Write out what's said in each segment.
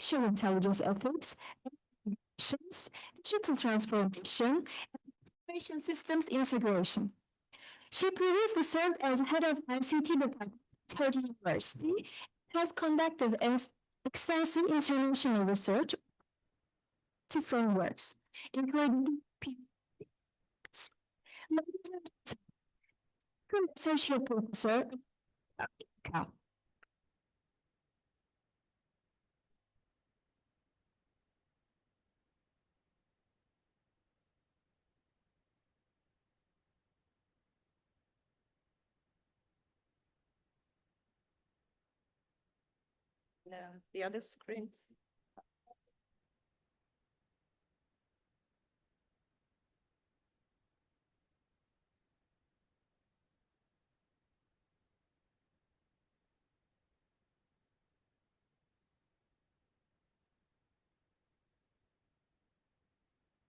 artificial intelligence ethics, digital transformation, information systems integration. She previously served as head of ICT department at Turkey University, has conducted extensive international research to frameworks, including associate professor. The other screen.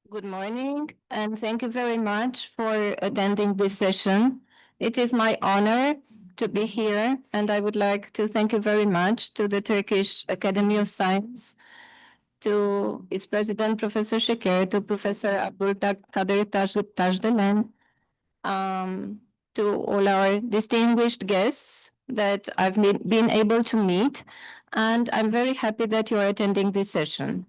Good morning, and thank you very much for attending this session. It is my honor to be here, and I would like to thank you very much to the Turkish Academy of Science, to its president, Professor Şeker, to Professor Abdülkadir Tajdelen, to all our distinguished guests that I've been able to meet, and I'm very happy that you are attending this session.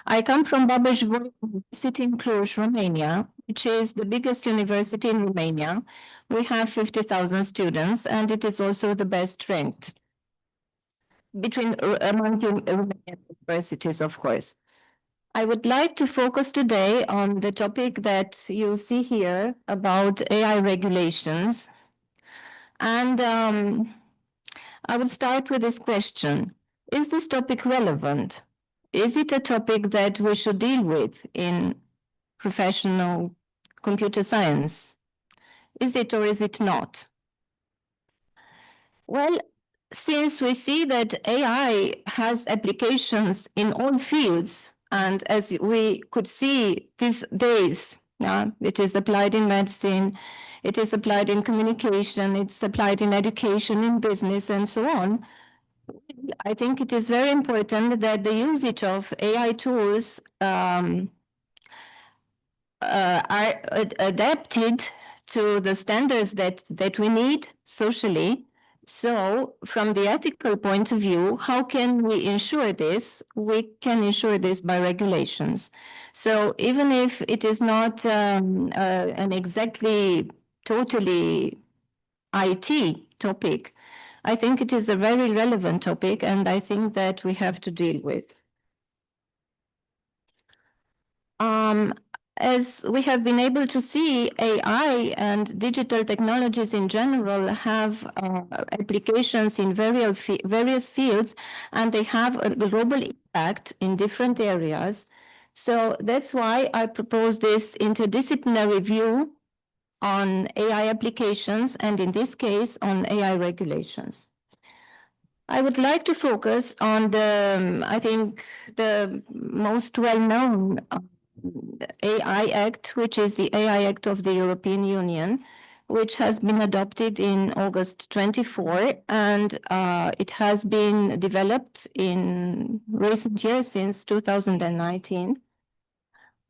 I come from Babeș University in Cluj, Romania, which is the biggest university in Romania. We have 50,000 students, and it is also the best ranked among Romanian universities, of course. I would like to focus today on the topic that you see here about AI regulations. And I would start with this question. Is this topic relevant? Is it a topic that we should deal with in professional computer science? Is it or is it not? Well, since we see that AI has applications in all fields, and as we could see these days, it is applied in medicine, it is applied in communication, it's applied in education, in business, and so on. I think it is very important that the usage of AI tools are adapted to the standards that we need socially. So from the ethical point of view, how can we ensure this? We can ensure this by regulations. So even if it is not an exactly totally IT topic, I think it is a very relevant topic, and I think that we have to deal with. As we have been able to see, AI and digital technologies in general have applications in various fields, and they have a global impact in different areas. So that's why I propose this interdisciplinary view on AI applications, and in this case, on AI regulations. I would like to focus on I think, the most well-known AI Act, which is the AI Act of the European Union, which has been adopted in August 24, and it has been developed in recent years, since 2019.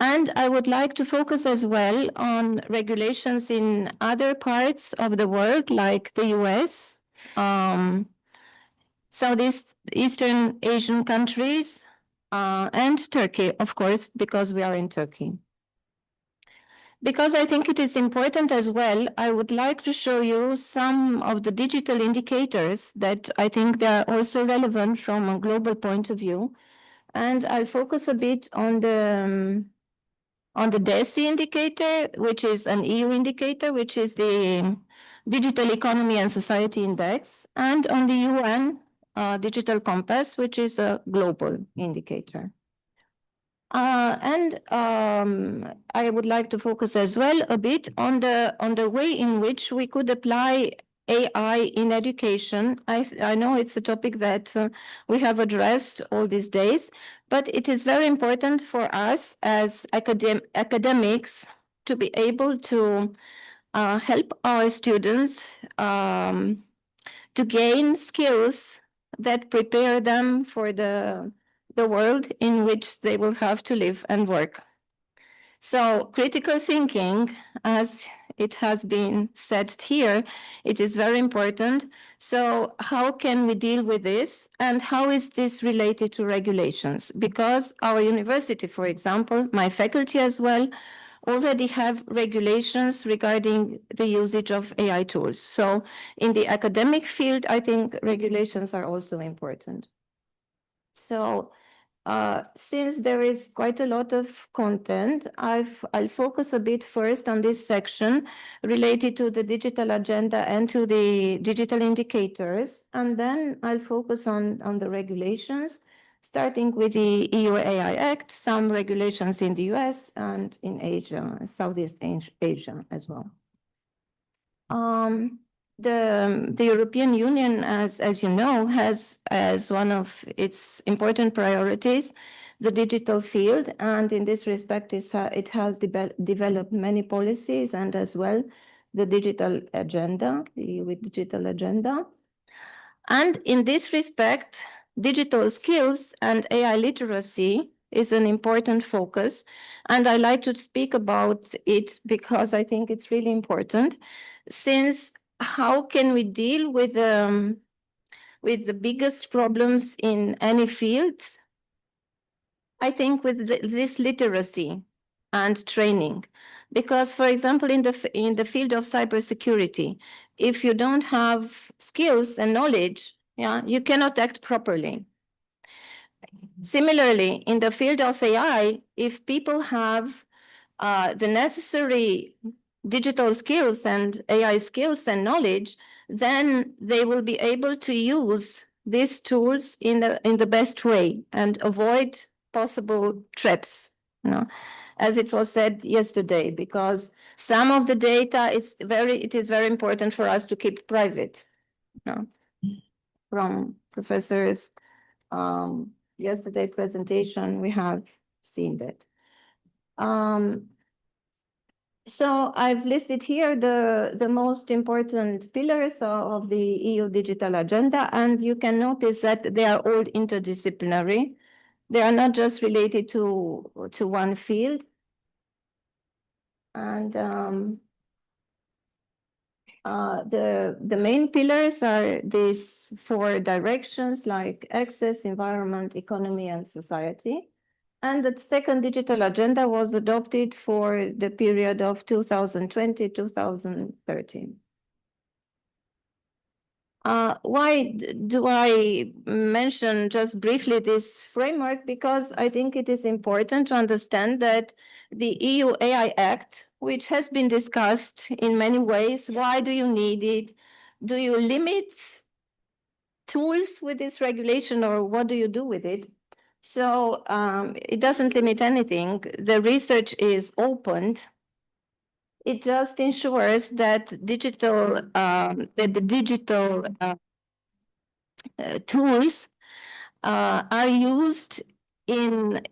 And I would like to focus as well on regulations in other parts of the world, like the US, Southeastern Asian countries, and Turkey, of course, because we are in Turkey. Because I think it is important as well, I would like to show you some of the digital indicators that I think they are also relevant from a global point of view. And I'll focus a bit on the DESI indicator, which is an EU indicator, which is the Digital Economy and Society Index, and on the UN Digital Compass, which is a global indicator. And I would like to focus as well a bit on the way in which we could apply AI in education. I know it's a topic that we have addressed all these days, but it is very important for us as academics to be able to help our students to gain skills that prepare them for the the world in which they will have to live and work. So critical thinking, as it has been said here, it is very important. So how can we deal with this? And how is this related to regulations? Because our university, for example, my faculty as well, already have regulations regarding the usage of AI tools. So in the academic field, I think regulations are also important. So since there is quite a lot of content, I'll focus a bit first on this section related to the digital agenda and to the digital indicators, and then I'll focus on the regulations, starting with the EU AI Act, some regulations in the US and in Asia, Southeast Asia as well. The European Union, as you know, has as one of its important priorities the digital field, and in this respect, it has developed many policies and as well the digital agenda, the EU digital agenda. And in this respect, digital skills and AI literacy is an important focus. And I like to speak about it because I think it's really important. Since how can we deal with the biggest problems in any field? I think with this literacy and training, because for example, in the field of cybersecurity, if you don't have skills and knowledge, you cannot act properly. Similarly, in the field of AI, if people have the necessary digital skills and AI skills and knowledge, then they will be able to use these tools in the best way and avoid possible traps. As it was said yesterday, because some of the data it is very important for us to keep private. From professors yesterday presentation, we have seen that. So I've listed here the most important pillars of the EU digital agenda, and you can notice that they are all interdisciplinary. They are not just related to one field. And the main pillars are these four directions, like access, environment, economy, and society. And the second digital agenda was adopted for the period of 2020-2013. Why do I mention just briefly this framework? Because I think it is important to understand that the EU AI Act, which has been discussed in many ways, why do you need it? Do you limit tools with this regulation, or what do you do with it? So it doesn't limit anything. The research is opened. It just ensures that the digital tools are used in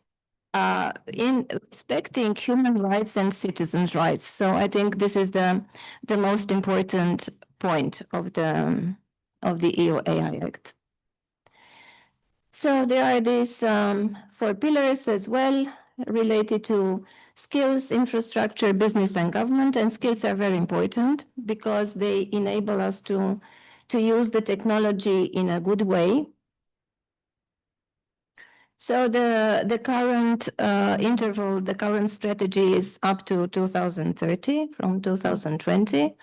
respecting human rights and citizens' rights. So I think this is the most important point of the EU AI Act. So there are these four pillars as well related to skills, infrastructure, business, and government. And skills are very important because they enable us to use the technology in a good way. So the current interval, the current strategy is up to 2030 from 2020.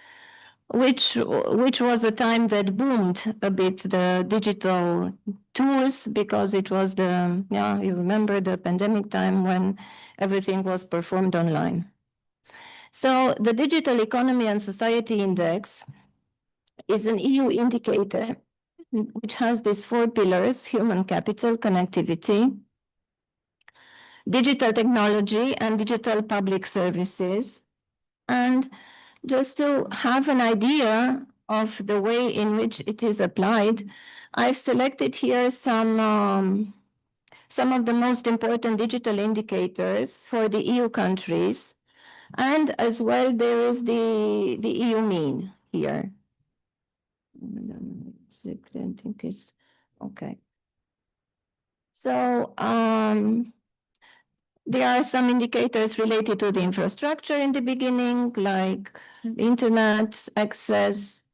Which was a time that boomed a bit the digital tools, because it was you remember the pandemic time when everything was performed online. So the Digital Economy and Society Index is an EU indicator which has these four pillars: human capital, connectivity, digital technology, and digital public services. And just to have an idea of the way in which it is applied, I've selected here some of the most important digital indicators for the EU countries, and as well there is the EU mean here. I think it's okay. So there are some indicators related to the infrastructure in the beginning, like internet access,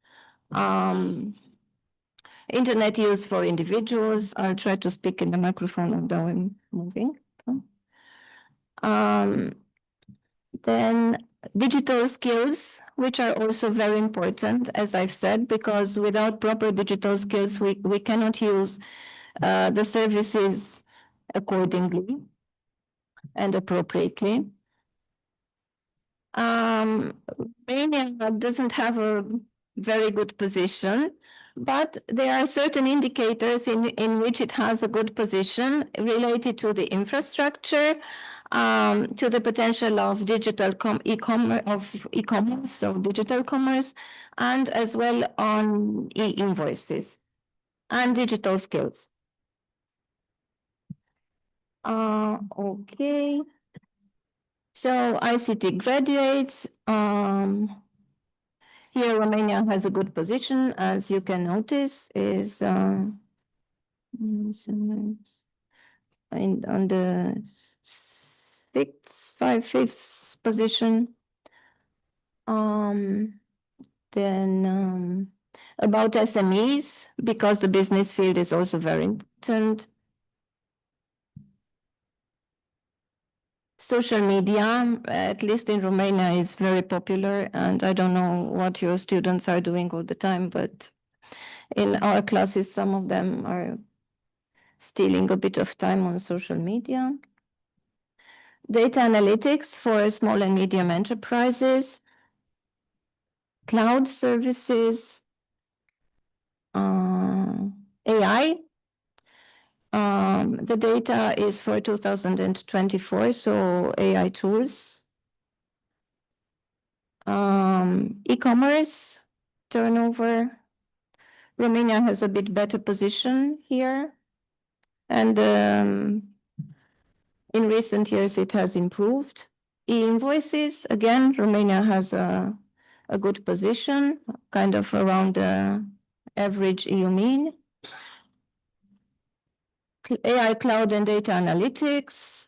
internet use for individuals. I'll try to speak in the microphone although I'm moving. Then digital skills, which are also very important, as I've said, because without proper digital skills, we cannot use the services accordingly and appropriately. Romania doesn't have a very good position, but there are certain indicators in which it has a good position related to the infrastructure, to the potential of digital e-commerce, so digital commerce, and as well on e-invoices and digital skills. Okay. So ICT graduates, here Romania has a good position, as you can notice, is on the fifth position. Then about SMEs, because the business field is also very important. Social media, at least in Romania, is very popular, and I don't know what your students are doing all the time, but in our classes, some of them are stealing a bit of time on social media. Data analytics for small and medium enterprises, cloud services, AI. The data is for 2024, so AI tools. E-commerce, turnover. Romania has a bit better position here. And in recent years, it has improved. E-invoices, again, Romania has a good position, kind of around the average EU mean. AI, cloud and data analytics,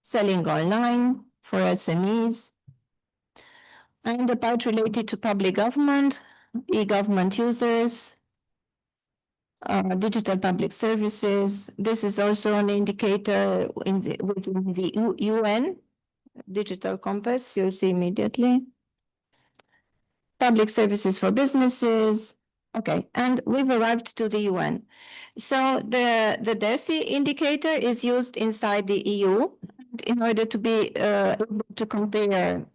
selling online for SMEs, and the part related to public government, e-government users, digital public services. This is also an indicator within the UN digital compass, you'll see immediately. Public services for businesses. Okay, and we've arrived to the UN. So the DESI indicator is used inside the EU in order to be able to compare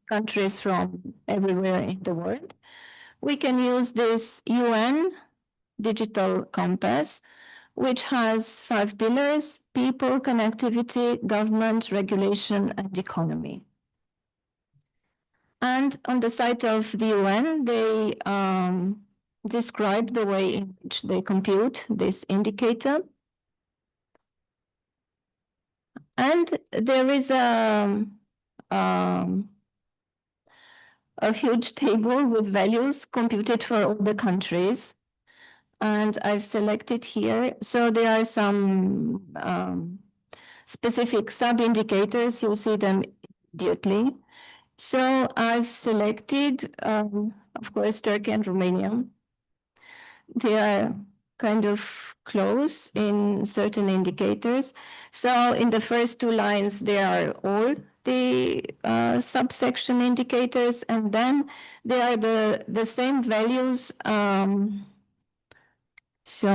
countries from everywhere in the world. We can use this UN digital compass, which has 5 pillars: people, connectivity, government, regulation, and economy. And on the site of the UN, they describe the way in which they compute this indicator. And there is a huge table with values computed for all the countries. And I've selected here. So there are some specific sub-indicators. You'll see them immediately. So I've selected, of course, Turkey and Romania. They are kind of close in certain indicators. So in the first 2 lines, there are all the subsection indicators, and then there are the same values. So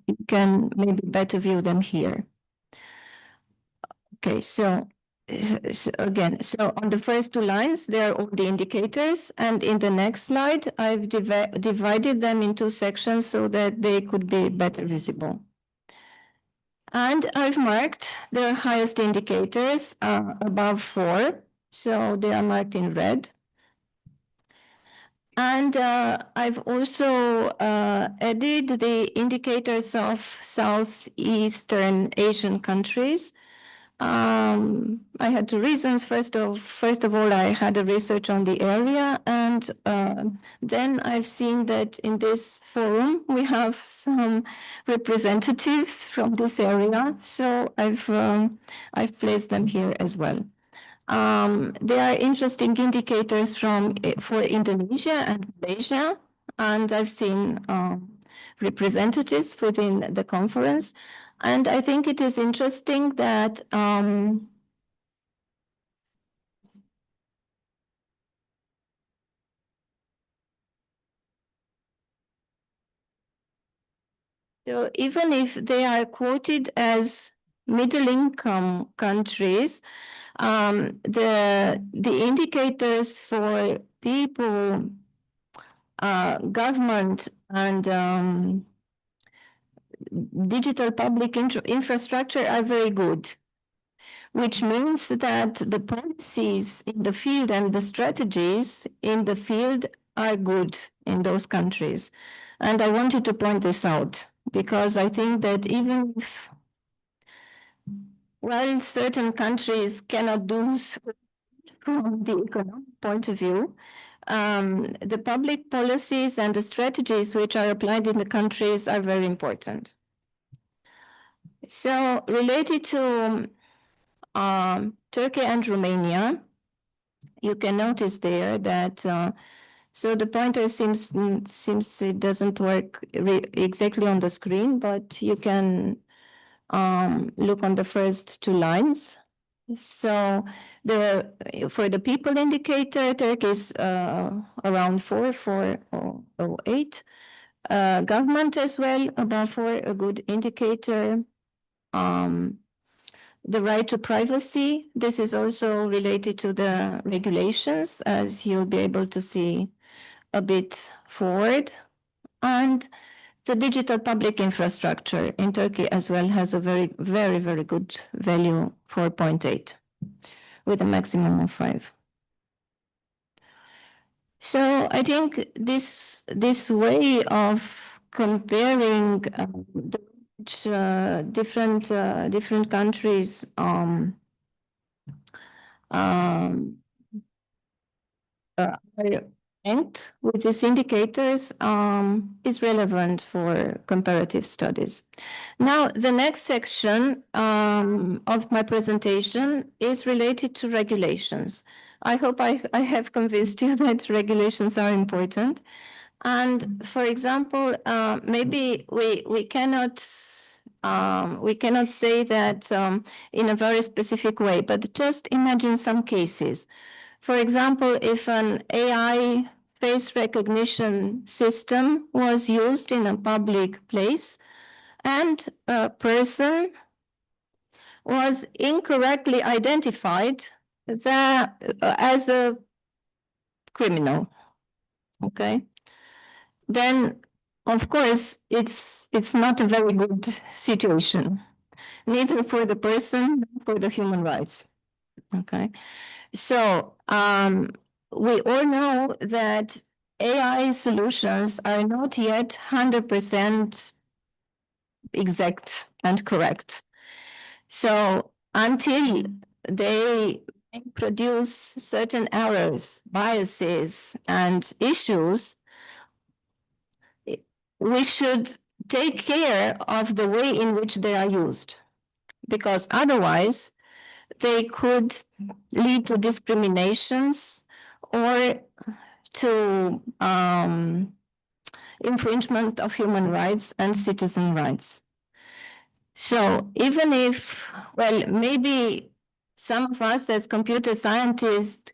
you can maybe better view them here. Okay, so again, so on the first 2 lines, there are all the indicators, and in the next slide, I've divided them into sections so that they could be better visible. And I've marked the highest indicators above 4, so they are marked in red. And I've also added the indicators of Southeastern Asian countries. I had two reasons. First of all, I had a research on the area, and then I've seen that in this forum we have some representatives from this area, so I've placed them here as well. There are interesting indicators for Indonesia and Malaysia, and I've seen representatives within the conference. And I think it is interesting that so even if they are quoted as middle-income countries, the indicators for people, government, and digital public infrastructure are very good, which means that the policies in the field and the strategies in the field are good in those countries. And I wanted to point this out because I think that even if, while certain countries cannot do so from the economic point of view, the public policies and the strategies which are applied in the countries are very important. So related to Turkey and Romania, you can notice there that so the pointer seems it doesn't work exactly on the screen, but you can look on the first two lines. So for the people indicator, Turkey is around 4.408. Government as well, about 4, a good indicator. The right to privacy, this is also related to the regulations, as you'll be able to see a bit forward. And the digital public infrastructure in Turkey as well has a very, very, very good value, 4.8, with a maximum of 5. So I think this way of comparing different countries are ranked with these indicators is relevant for comparative studies. Now, the next section of my presentation is related to regulations. I hope I have convinced you that regulations are important. And for example, maybe we cannot say that in a very specific way, but just imagine some cases. For example, if an AI face recognition system was used in a public place and a person was incorrectly identified as a criminal, okay? Then, of course, it's not a very good situation, neither for the person nor for the human rights, okay? So we all know that AI solutions are not yet 100% exact and correct. So until they produce certain errors, biases, and issues, we should take care of the way in which they are used, because otherwise they could lead to discriminations or to infringement of human rights and citizen rights. So even if, well, maybe some of us as computer scientists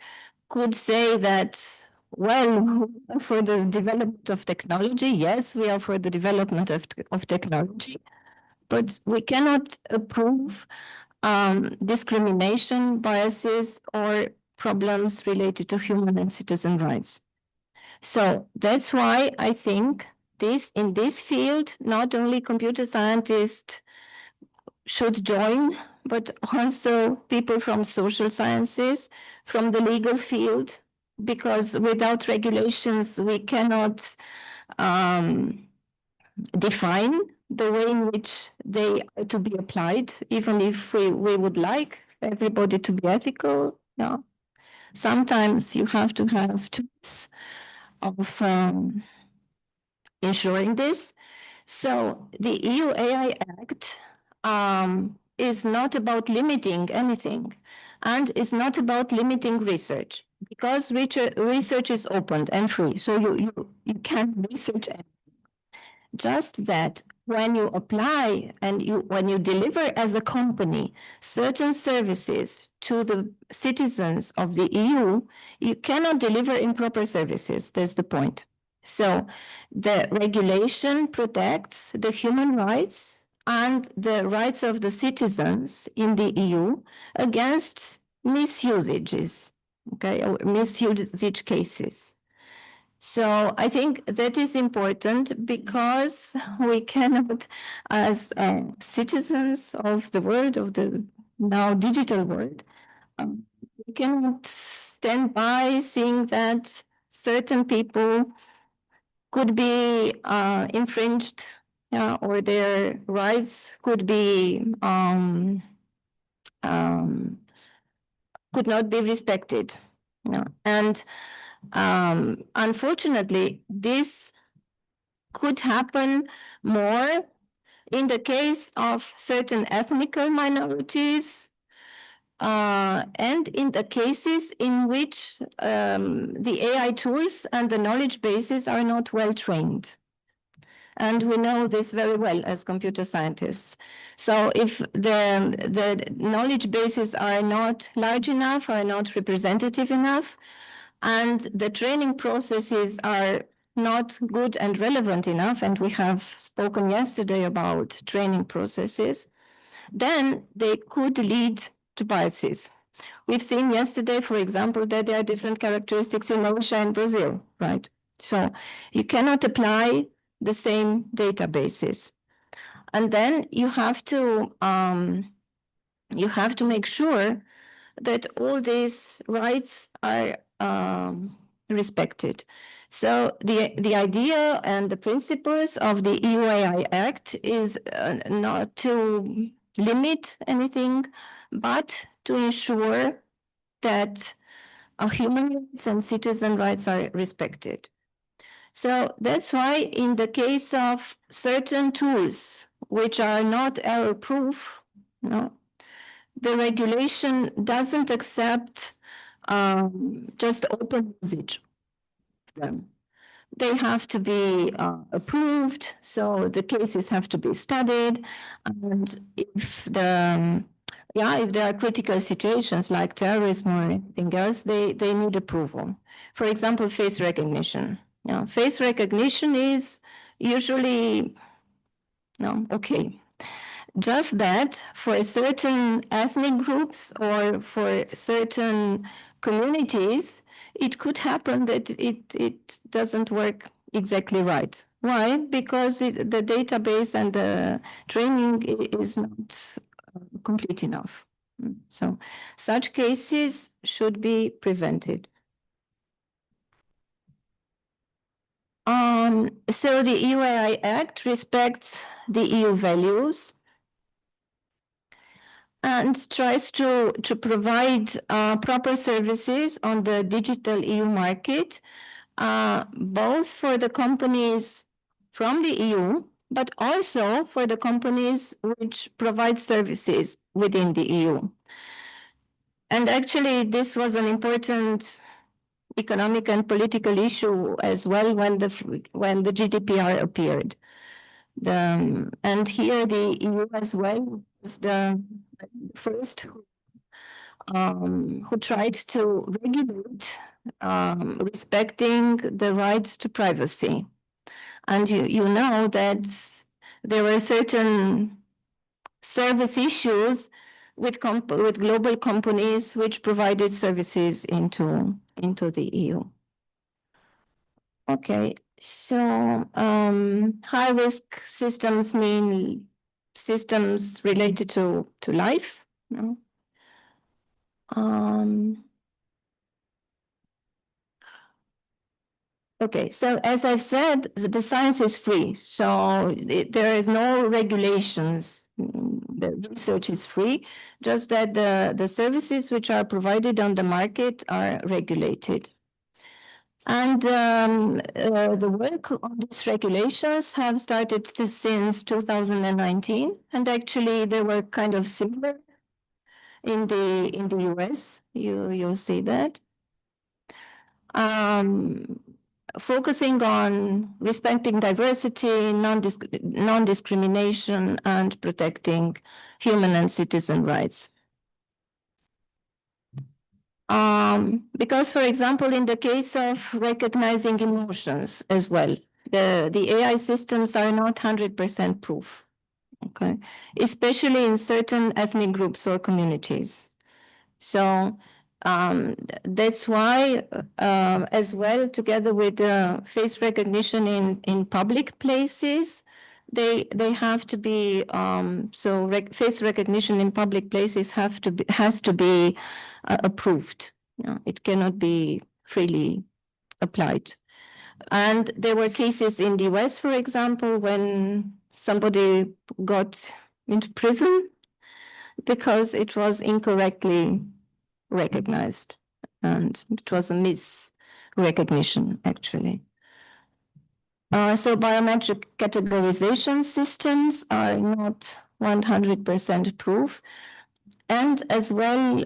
could say that, well, for the development of technology, yes, we are for the development of technology, but we cannot approve discrimination, biases, or problems related to human and citizen rights. So that's why I think in this field, not only computer scientists should join, but also people from social sciences, from the legal field, because without regulations, we cannot define the way in which they are to be applied, even if we would like everybody to be ethical. Yeah. Sometimes you have to have tools of ensuring this. So the EU AI Act is not about limiting anything, and is not about limiting research, because research is open and free. So you can research just that when you apply and when you deliver as a company certain services to the citizens of the EU, you cannot deliver improper services. That's the point. So the regulation protects the human rights and the rights of the citizens in the EU against misusages, okay, or misusage cases. So I think that is important, because we cannot, as citizens of the world, of the now digital world, we cannot stand by seeing that certain people could be infringed, or their rights could be could not be respected. And unfortunately, this could happen more in the case of certain ethnic minorities, and in the cases in which the AI tools and the knowledge bases are not well trained. And we know this very well as computer scientists. So if the knowledge bases are not large enough, are not representative enough, and the training processes are not good and relevant enough, and we have spoken yesterday about training processes, then they could lead to biases. We've seen yesterday, for example, that there are different characteristics in Malaysia and Brazil, right? So you cannot apply the same databases. And then you have to make sure that all these rights are respected. So the idea and the principles of the EU AI Act is not to limit anything, but to ensure that our human rights and citizen rights are respected. So that's why in the case of certain tools which are not error-proof, the regulation doesn't accept just open usage of them. They have to be approved, so the cases have to be studied, and if there are critical situations like terrorism or anything else, they need approval. For example, face recognition. Face recognition is usually okay. Just that for certain ethnic groups or for certain communities, it could happen that it doesn't work exactly right. Why? Because the database and the training is not complete enough. So such cases should be prevented. So the EU AI Act respects the EU values and tries to provide proper services on the digital EU market, both for the companies from the EU, but also for the companies which provide services within the EU. And actually, this was an important economic and political issue as well when the GDPR appeared. And here the EU as well was the first who tried to regulate respecting the rights to privacy. And you know that there were certain service issues with global companies which provided services into the EU. Okay, so high risk systems mean systems related to life. Okay, so as I've said, the science is free, so there is no regulations. The research is free, just that the services which are provided on the market are regulated. And the work on these regulations have started since 2019, and actually they were kind of similar in the US. You'll see that. Focusing on respecting diversity, non-discrimination, and protecting human and citizen rights. Because, for example, in the case of recognizing emotions as well, the AI systems are not 100% proof, okay, especially in certain ethnic groups or communities. So that's why, as well, together with face recognition in public places, they have to be face recognition in public places has to be approved. You know, it cannot be freely applied. And there were cases in the US, for example, when somebody got into prison because it was incorrectly recognized. And it was a misrecognition, actually. So biometric categorization systems are not 100% proof. And as well,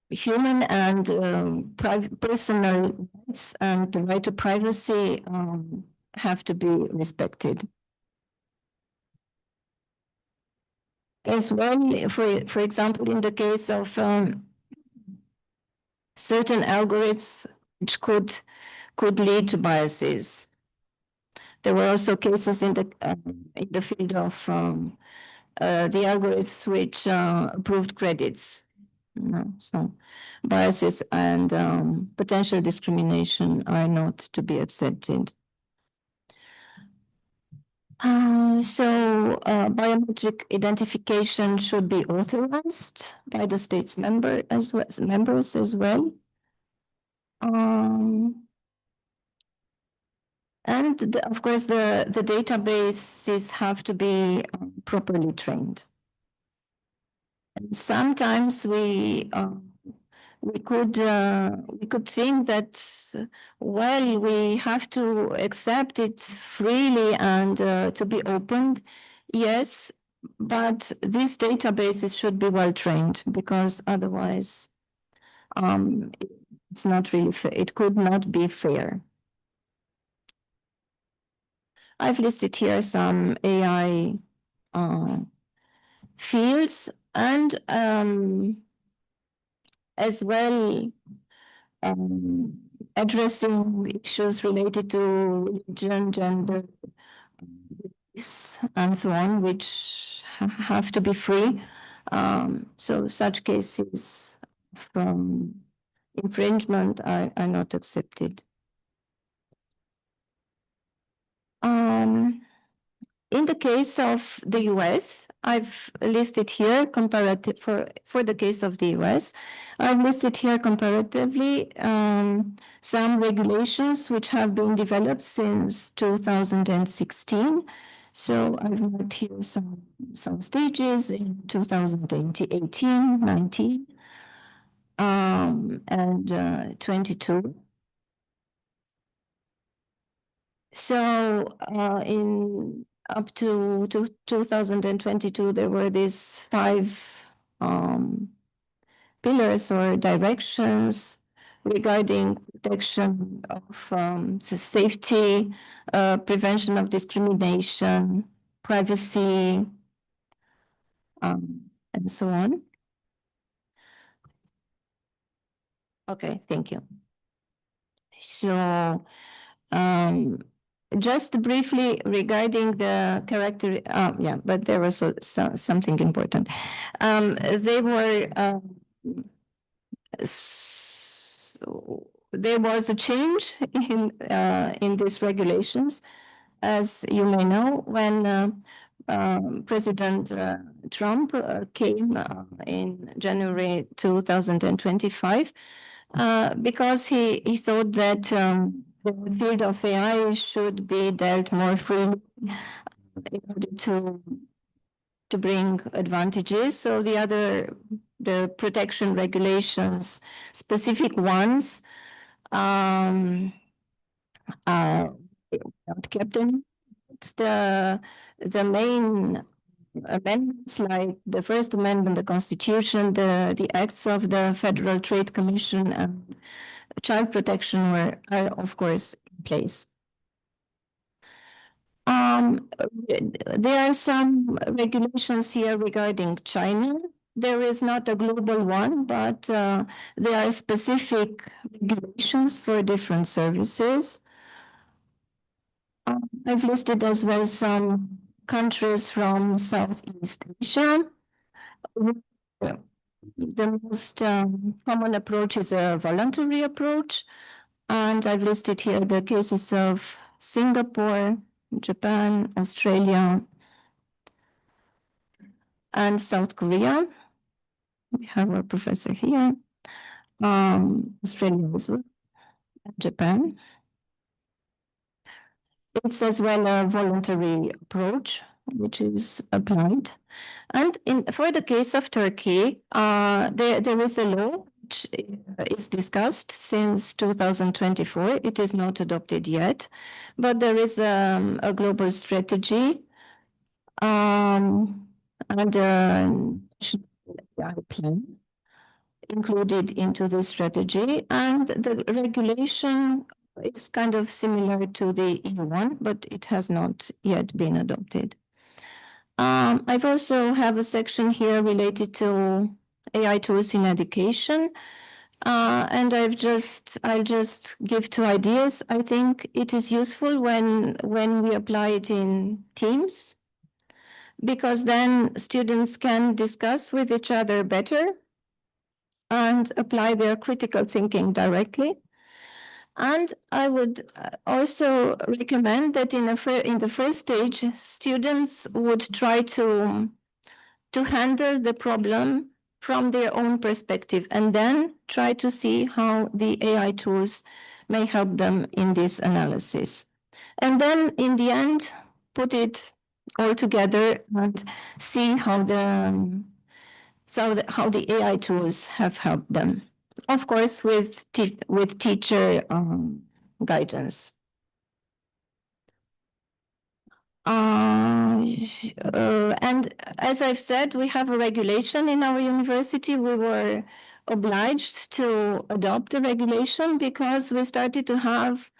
human and personal rights and the right to privacy have to be respected. As well, for example, in the case of certain algorithms which could lead to biases. There were also cases in the field of the algorithms which approved credits. You know, so biases and potential discrimination are not to be accepted. Biometric identification should be authorized by the state's members as well. And of course, the databases have to be properly trained. And sometimes we could think that, well, we have to accept it freely and to be opened. Yes, but these databases should be well trained, because otherwise it's not really fair. It could not be fair. I've listed here some AI fields and as well addressing issues related to religion, gender, and so on, which have to be free. So such cases from infringement are not accepted. In the case of the US, I've listed here comparative for the case of the US, I've listed here comparatively some regulations which have been developed since 2016. So I've marked here some stages in 2018, 19, and 22. So in up to 2022, there were these 5 pillars or directions regarding protection of the safety, prevention of discrimination, privacy, and so on. Okay, thank you. So just briefly regarding the character, yeah, but there was something important. They were there was a change in these regulations, as you may know, when President Trump came in January 2025. because he thought that the field of AI should be dealt more freely in order to bring advantages. So the protection regulations, specific ones, are not kept in. The main amendments, like the First Amendment, the Constitution, the acts of the Federal Trade Commission, and child protection are of course in place. There are some regulations here regarding China. There is not a global one, but there are specific regulations for different services. I've listed as well some countries from Southeast Asia. The most common approach is a voluntary approach, and I've listed here the cases of Singapore, Japan, Australia, and South Korea. We have our professor here. Australia as well, Japan. It's as well a voluntary approach which is applied. And for the case of Turkey, there is a law which is discussed since 2024. It is not adopted yet, but there is a global strategy and a national AI plan included into the strategy, and the regulation is kind of similar to the EU one, but it has not yet been adopted. I've also have a section here related to AI tools in education. And I'll just give two ideas. I think it is useful when we apply it in teams, because then students can discuss with each other better and apply their critical thinking directly. And I would also recommend that in the first stage, students would try to handle the problem from their own perspective, and then try to see how the AI tools may help them in this analysis. And then in the end, put it all together and see how the AI tools have helped them. Of course, with teacher guidance. And as I've said, we have a regulation in our university. We were obliged to adopt the regulation because we started to have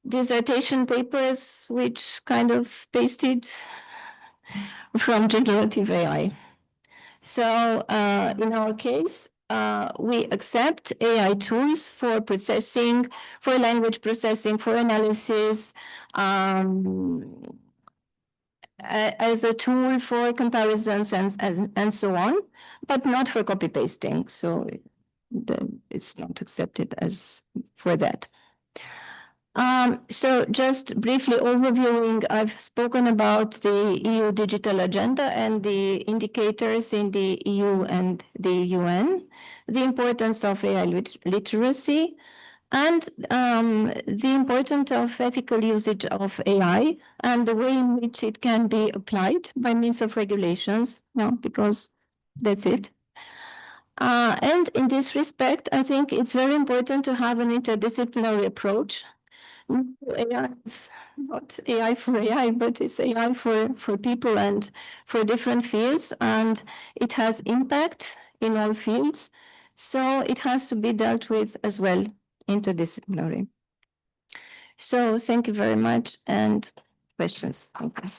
dissertation papers which kind of pasted from generative AI. So in our case, we accept AI tools for processing, for language processing, for analysis, as a tool for comparisons and so on, but not for copy pasting. So it's not accepted as for that. So just briefly overviewing, I've spoken about the EU digital agenda and the indicators in the EU and the UN, the importance of AI literacy, and the importance of ethical usage of AI and the way in which it can be applied by means of regulations, because that's it. And in this respect, I think it's very important to have an interdisciplinary approach. AI is not AI for AI, but it's AI for people and for different fields, and it has impact in all fields. So it has to be dealt with as well, interdisciplinary. So thank you very much, and questions. Thank you.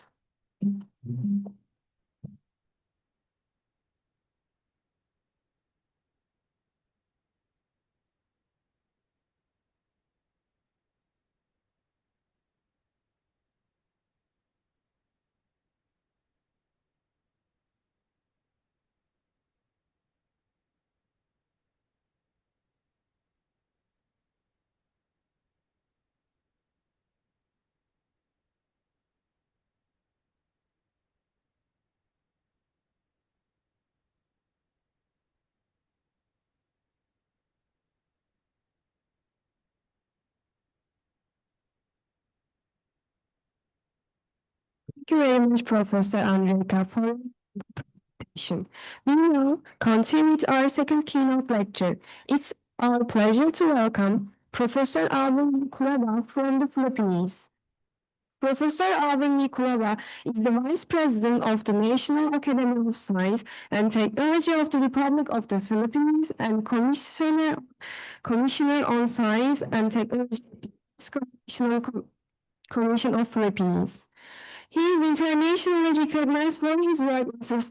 Thank you very much, Professor Andrika, for the presentation. We now continue with our second keynote lecture. It's our pleasure to welcome Professor Alvin Kulaba from the Philippines. Professor Alvin Kulaba is the Vice President of the National Academy of Science and Technology of the Republic of the Philippines and Commissioner on Science and Technology of the Commission of Philippines. He is internationally recognized for his work in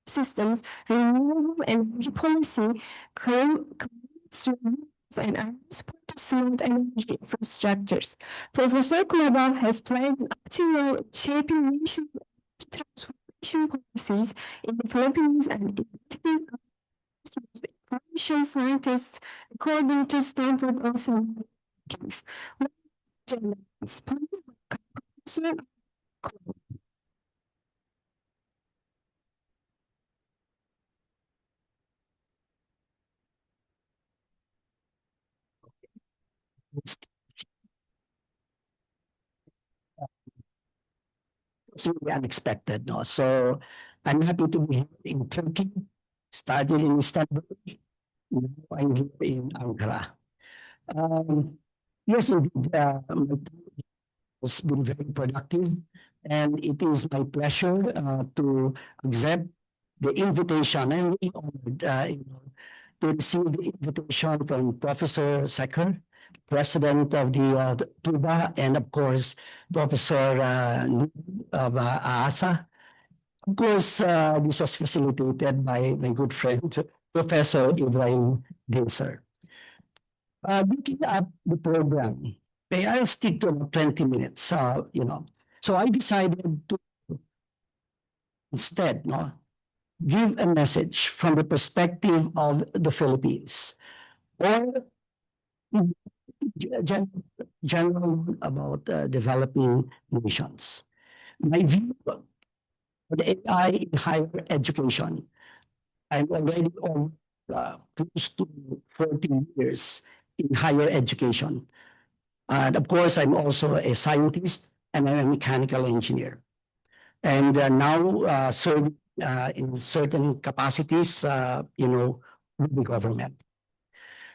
systems, renewable energy policy, climate resilience, and support to smart energy infrastructures. Professor Kulaba has played an active role in shaping national transformation policies in the Philippines and investing with influential scientists, according to Stanford also rankings. Please welcome Professor Kulaba. It's really unexpected, no? So I'm happy to be here in Turkey, started in Istanbul, now I'm here in Ankara. Yes, indeed, my time has been very productive, and it is my pleasure to accept the invitation. I'm really honored, to receive the invitation from Professor Secker, President of the TUBA, and of course, Professor of AASA. Of course, this was facilitated by my good friend, Professor Ibrahim Dinser. Looking at the program, I'll stick to about 20 minutes, So I decided to instead, give a message from the perspective of the Philippines, or general about developing nations. My view of the AI in higher education, I'm already on close to 40 years in higher education. And of course, I'm also a scientist and I'm a mechanical engineer. And now serving in certain capacities, with the government.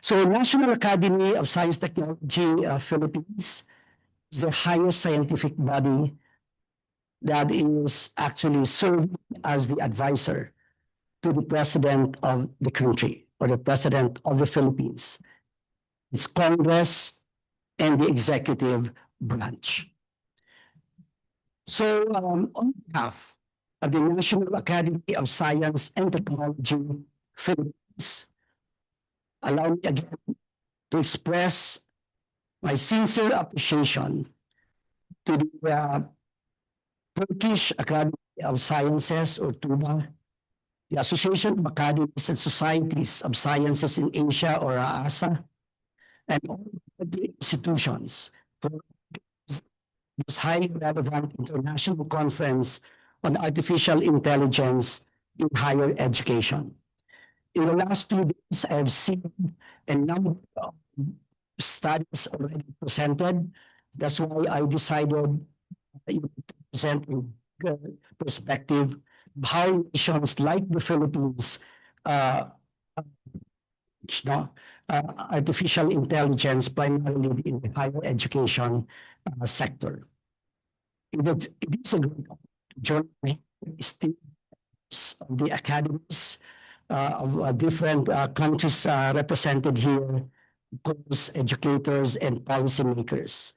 So National Academy of Science Technology Philippines is the highest scientific body that is actually serving as the advisor to the president of the country or the president of the Philippines, its Congress and the executive branch. So on behalf of the National Academy of Science and Technology Philippines, allow me again to express my sincere appreciation to the Turkish Academy of Sciences, or TUBA, the Association of Academies and Societies of Sciences in Asia, or AASA, and all the institutions for this highly relevant international conference on artificial intelligence in higher education. In the last 2 days, I have seen a number of studies already presented. That's why I decided to present a perspective of how nations like the Philippines artificial intelligence primarily in the higher education sector. It is a great journey of the academies of different countries represented here, course educators and policymakers.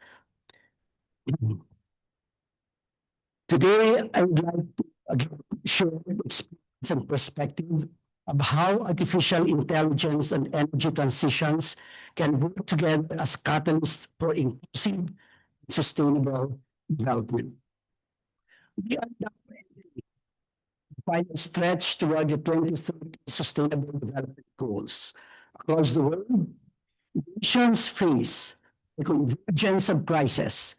Today, I would like to again share experience and perspective of how artificial intelligence and energy transitions can work together as catalysts for inclusive, sustainable development. We are now final stretch toward the 2030 Sustainable Development Goals. Across the world, nations face the convergence of crises,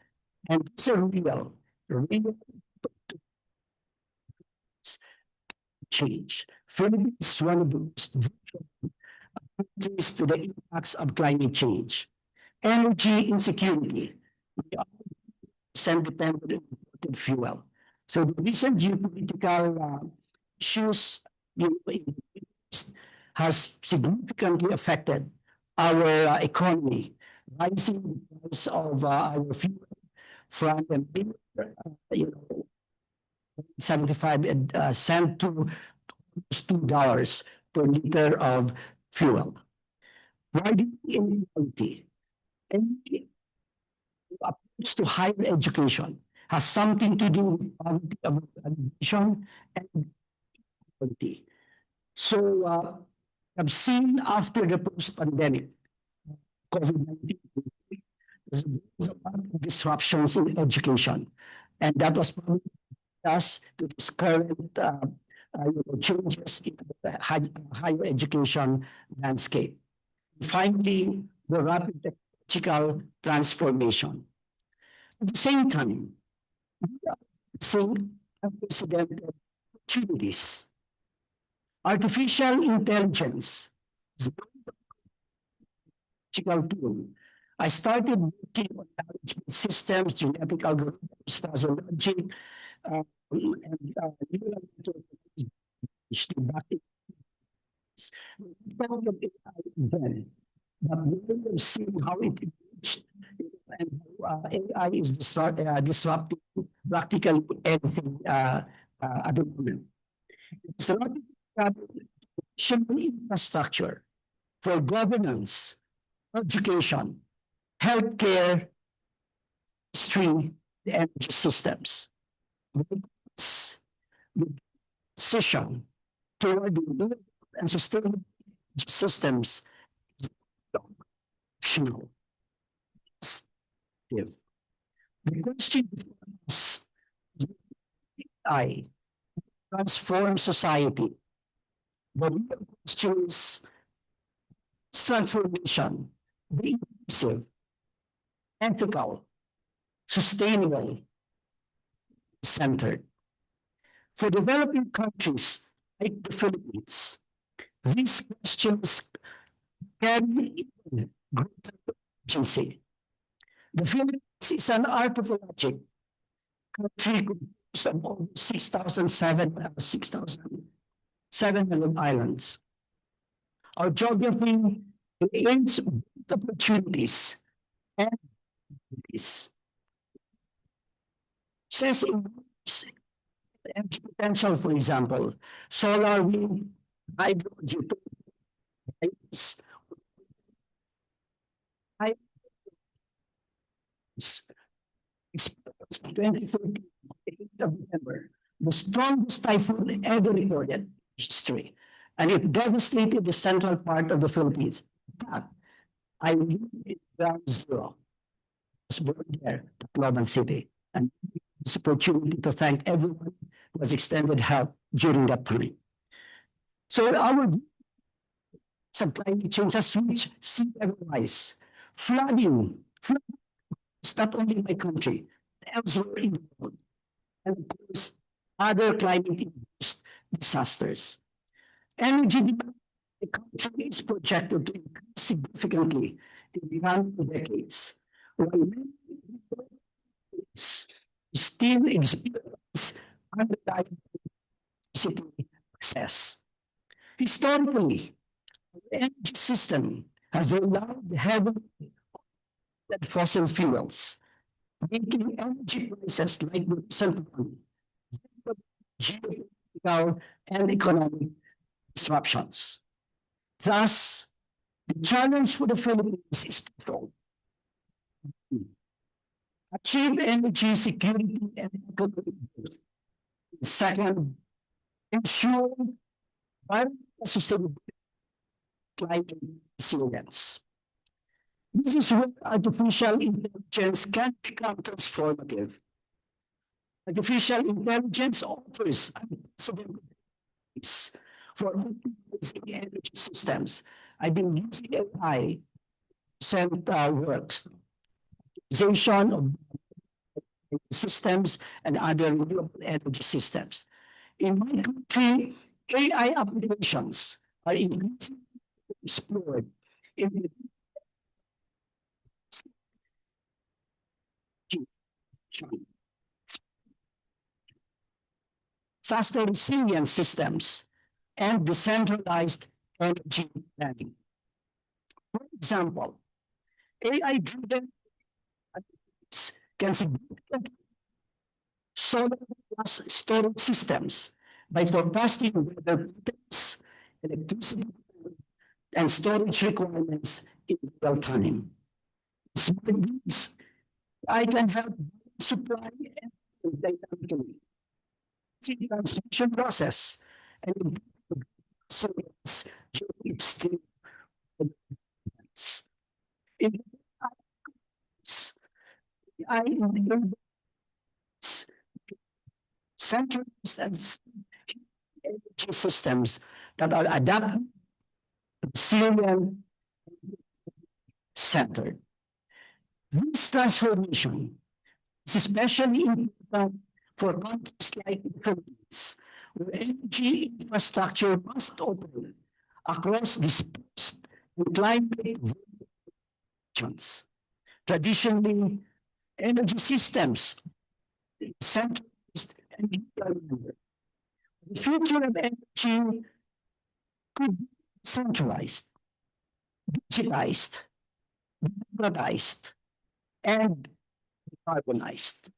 and it's a real change. Philippines is one of the most countries to the impacts of climate change. Energy insecurity. We are dependent on imported fuel. So the recent geopolitical issues in the Middle East has significantly affected our economy, rising the price of our fuel from a mere, 75 cent to $2 per liter of fuel. Widening inequality. Any approach to higher education has something to do with poverty alleviation and equality. So, I've seen after the post-pandemic COVID-19, there's a lot of disruptions in education, and that was probably us to this current changes in the higher education landscape. Finally, the rapid technological transformation. At the same time, we are seeing unprecedented opportunities. Artificial intelligence is a critical tool. I started working on management systems, genetic algorithms, fuzzy logic, and neural network back in then. But we will see how it emerged and how AI is disrupting practically everything at the moment. It's a lot of infrastructure for governance, education, healthcare, industry, the energy systems. The transition toward renewable and sustainable systems is optional. The question is, AI transform society? The real question is transformation, be inclusive, ethical, sustainable, centered. For developing countries like the Philippines, these questions carry greater urgency. The Philippines is an archipelagic country composed of over 6,700 islands. Our geography creates opportunities and opportunities. Says in energy potential, for example, solar, wind, hydro, geothermal, 2013, November, the strongest typhoon ever recorded in history, and it devastated the central part of the Philippines. In fact, I lived in ground zero. I was born there, Tacloban City, and this opportunity to thank everyone who has extended help during that time. So our climate change has reached sea level rise, flooding is not only in my country, elsewhere in the world, and of course, other climate-induced disasters. Energy demand in the country is projected to increase significantly in the coming decades, while many still experience unreliable electricity access. Historically, the energy system has relied heavily on fossil fuels, making energy prices like the recent one geopolitical and economic disruptions. Thus, the challenge for the Philippines is twofold. Achieve energy security and economic growth. Second, ensure environmental sustainability, climate resilience. This is where artificial intelligence can become transformative. Artificial intelligence offers unprecedented ways for optimizing energy systems. I've been using AI sent works, optimization of systems and other renewable energy systems. In my country, AI applications are increasingly explored in the disaster resilient systems, and decentralized energy planning. For example, AI-driven can significantly solar plus storage systems by forecasting weather patterns, electricity, and storage requirements in real time. Smart grids, I can help supply and dynamically the transmission process and improve resilience during extreme events. In I enables centralized and energy systems that are adapted, resilient, centered. This transformation is especially important for countries like the Philippines, where energy infrastructure must operate across dispersed and climate regions. Traditionally, energy systems centralized and interlinked. The future of energy could be centralized, digitized, democratized, and decarbonized.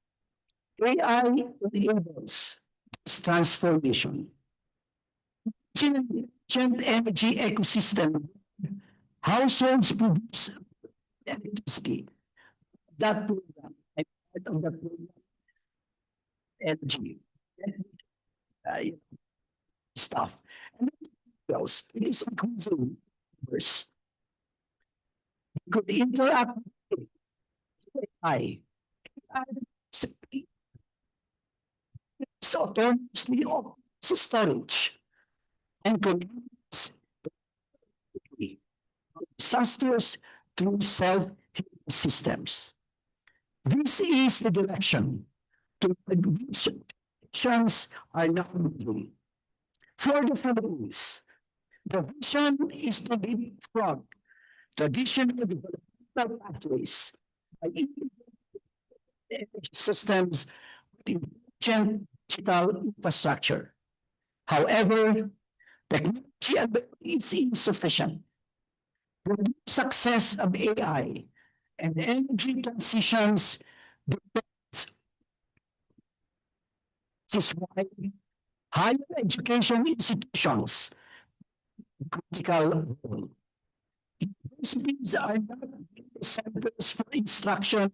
AI enables this transformation. Intelligent energy ecosystem, households produce electricity. That program, I part of that program, energy, uh, stuff. And what else? It is increasing numbers. You could interact with AI. AI autonomously operates storage and contributes disasters through self-healing systems. This is the direction to which nations are now moving. For the Philippines, the vision is to leapfrog traditional developmental pathways by integrating energy systems with intelligent digital infrastructure. However, technology ability is insufficient. The success of AI and energy transitions depends. This is why higher education institutions critical role. Universities are not centers for instruction,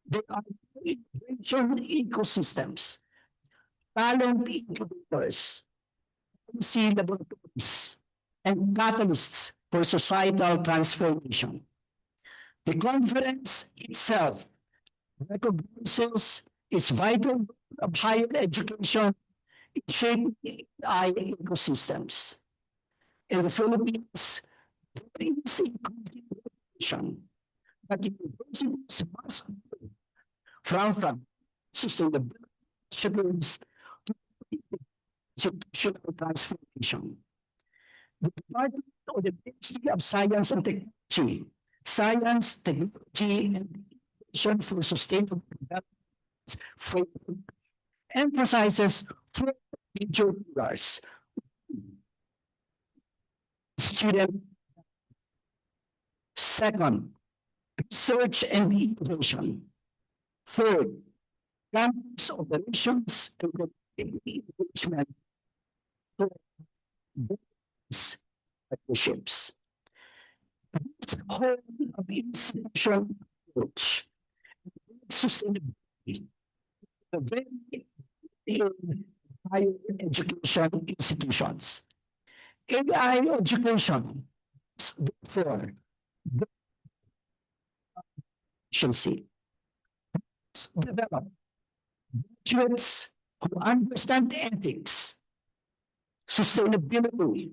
they are innovation ecosystems, talent incubators, policy laboratories, and catalysts for societal transformation. The conference itself recognizes its vital role of higher education in shaping AI ecosystems. In the Philippines, there is increasing recognition that universities must move from sustainability initiatives to institutional transformation. The Department of the Ministry of Science and Technology, Science, Technology, and Innovation for Sustainable Development framework emphasizes four major pillars. Student. Second, research and innovation. Third, campus operations and community engagement. Business partnerships. This whole of institution approach sustainability. The very in higher education institutions. AI education is therefore the efficiency. Develop graduates who understand ethics, sustainability,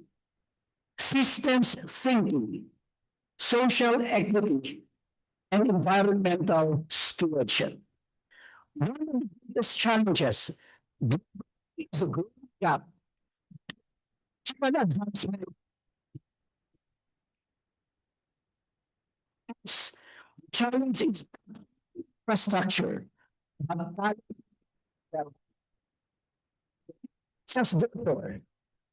systems thinking, social equity, and environmental stewardship. One of the biggest challenges is a growing gap. Human advancement is challenge is infrastructure, but Just therefore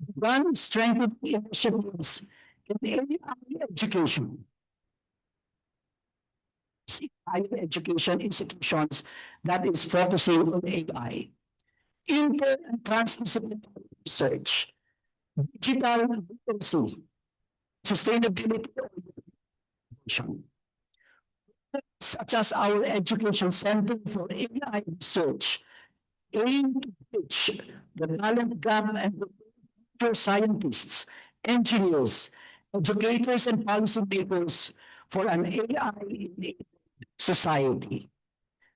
begun strengthening initiatives in AI education. Higher education institutions that is focusing on AI, inter and transdisciplinary research, digital literacy, sustainability orientation, such as our Education Center for AI Research, aim to bridge the talent gap and the future scientists, engineers, educators, and policymakers for an AI society.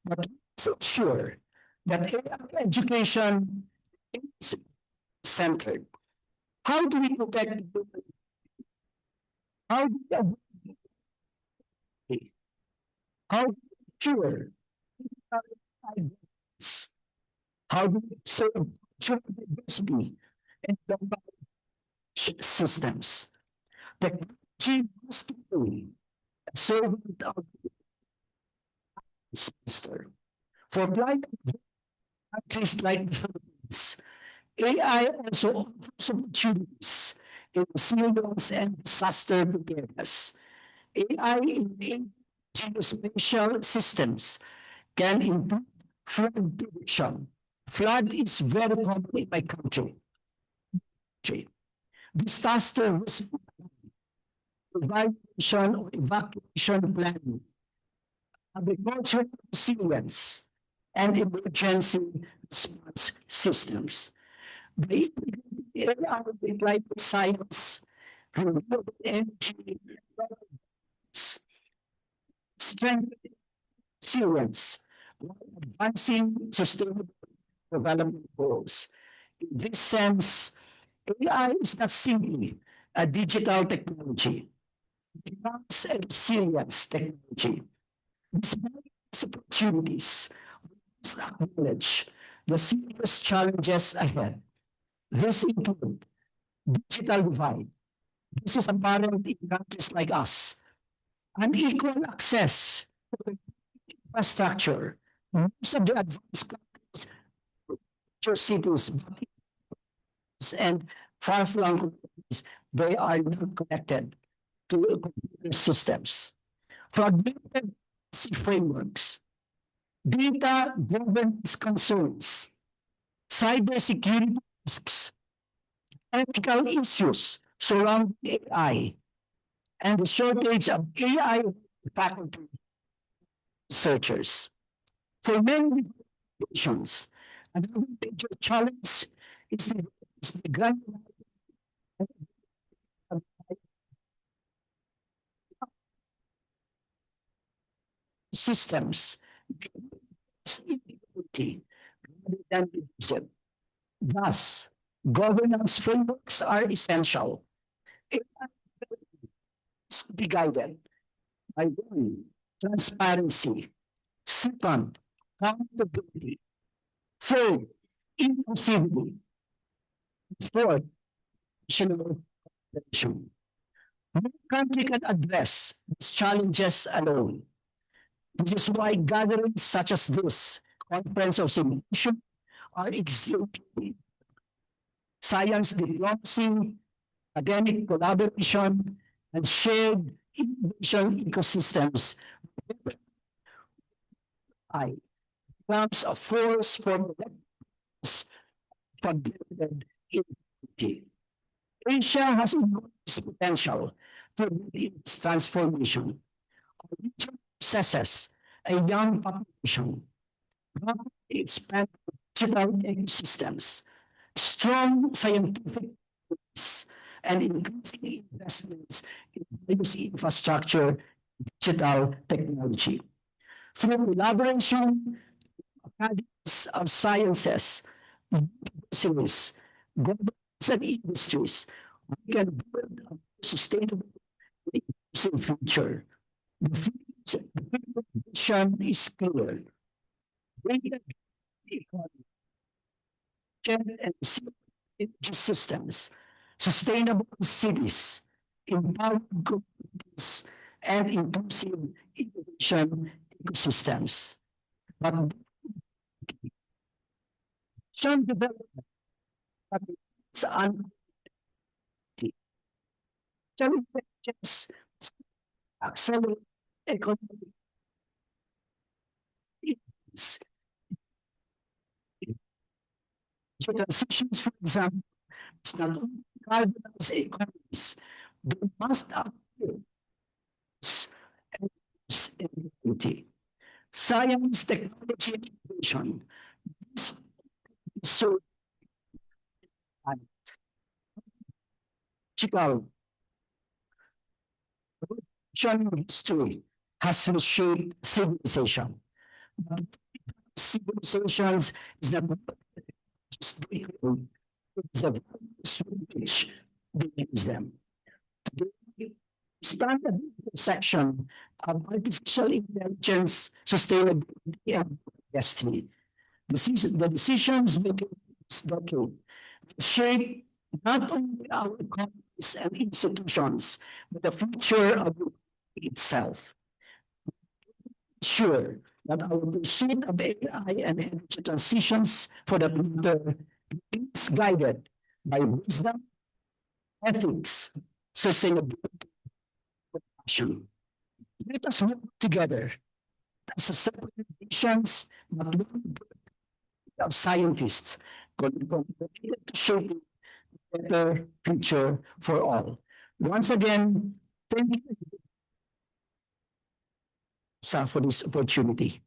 But let's ensure that AI education is centered. How do we protect? How do we how do we ensure? How do we serve diversity and systems? Technology must be a servant of the semester. For blind countries like the Philippines, AI also offers opportunities in resilience and disaster preparedness. AI in geospatial systems can improve flood prediction. Flood is very common in my country. Disaster risk evaluation or evacuation planning, agricultural resilience, and emergency response systems. By AI with climate science, renewable energy, strength, resilience, while advancing sustainable development goals. In this sense, AI is not simply a digital technology. It becomes a resilience technology. Despite these opportunities, we must acknowledge the serious challenges ahead. This include digital divide. This is apparent in countries like us. Unequal access to infrastructure. Most of the advanced countries, major cities, and far-flung communities, they are not connected to computer systems. Fragmented frameworks, data governance concerns, cybersecurity risks, ethical issues surrounding AI, and the shortage of AI faculty researchers. For many nations, another major challenge is the granular systems inequality rather than leadership. Thus, governance frameworks are essential. It must be guided by one, transparency. Second, accountability. Third, inclusivity. Fourth, national cooperation. No country can address these challenges alone. This is why gatherings such as this, Conference of Simulation, are extremely science diplomacy, academic collaboration, and shared innovation ecosystems I becomes a force for fragmented inequality. Asia has enormous potential to lead its transformation. Our region possesses a young population, rapidly expanding digital ecosystems, strong scientific base, and increasing investments in various infrastructure, digital technology. Through collaboration, academies of sciences, universities, governments, and industries, we can build a sustainable and inclusive future. The vision is clear. Bring the economy, and energy systems, sustainable cities, empowered communities, and inclusive innovation ecosystems. But some development Sa challenges accelerate economic activities. Transitions, for example, is not only carbonize economies, but must appear and sustainability. Science, technology, and innovation. This is so magical. Revolution history has reshaped civilization. But civilizations is not just the economy, it's the values with which they use them. Today, we stand at the intersection of artificial intelligence, sustainability, and destiny. The decisions we take this decade will shape not only our economies and institutions, but the future of the itself. Sure that our pursuit of AI and energy transitions for that matter is guided by wisdom, ethics, sustainability, and passion. Let us work together as a separate nations, but one of scientists committed to shaping a better future for all. Once again, thank you for this opportunity.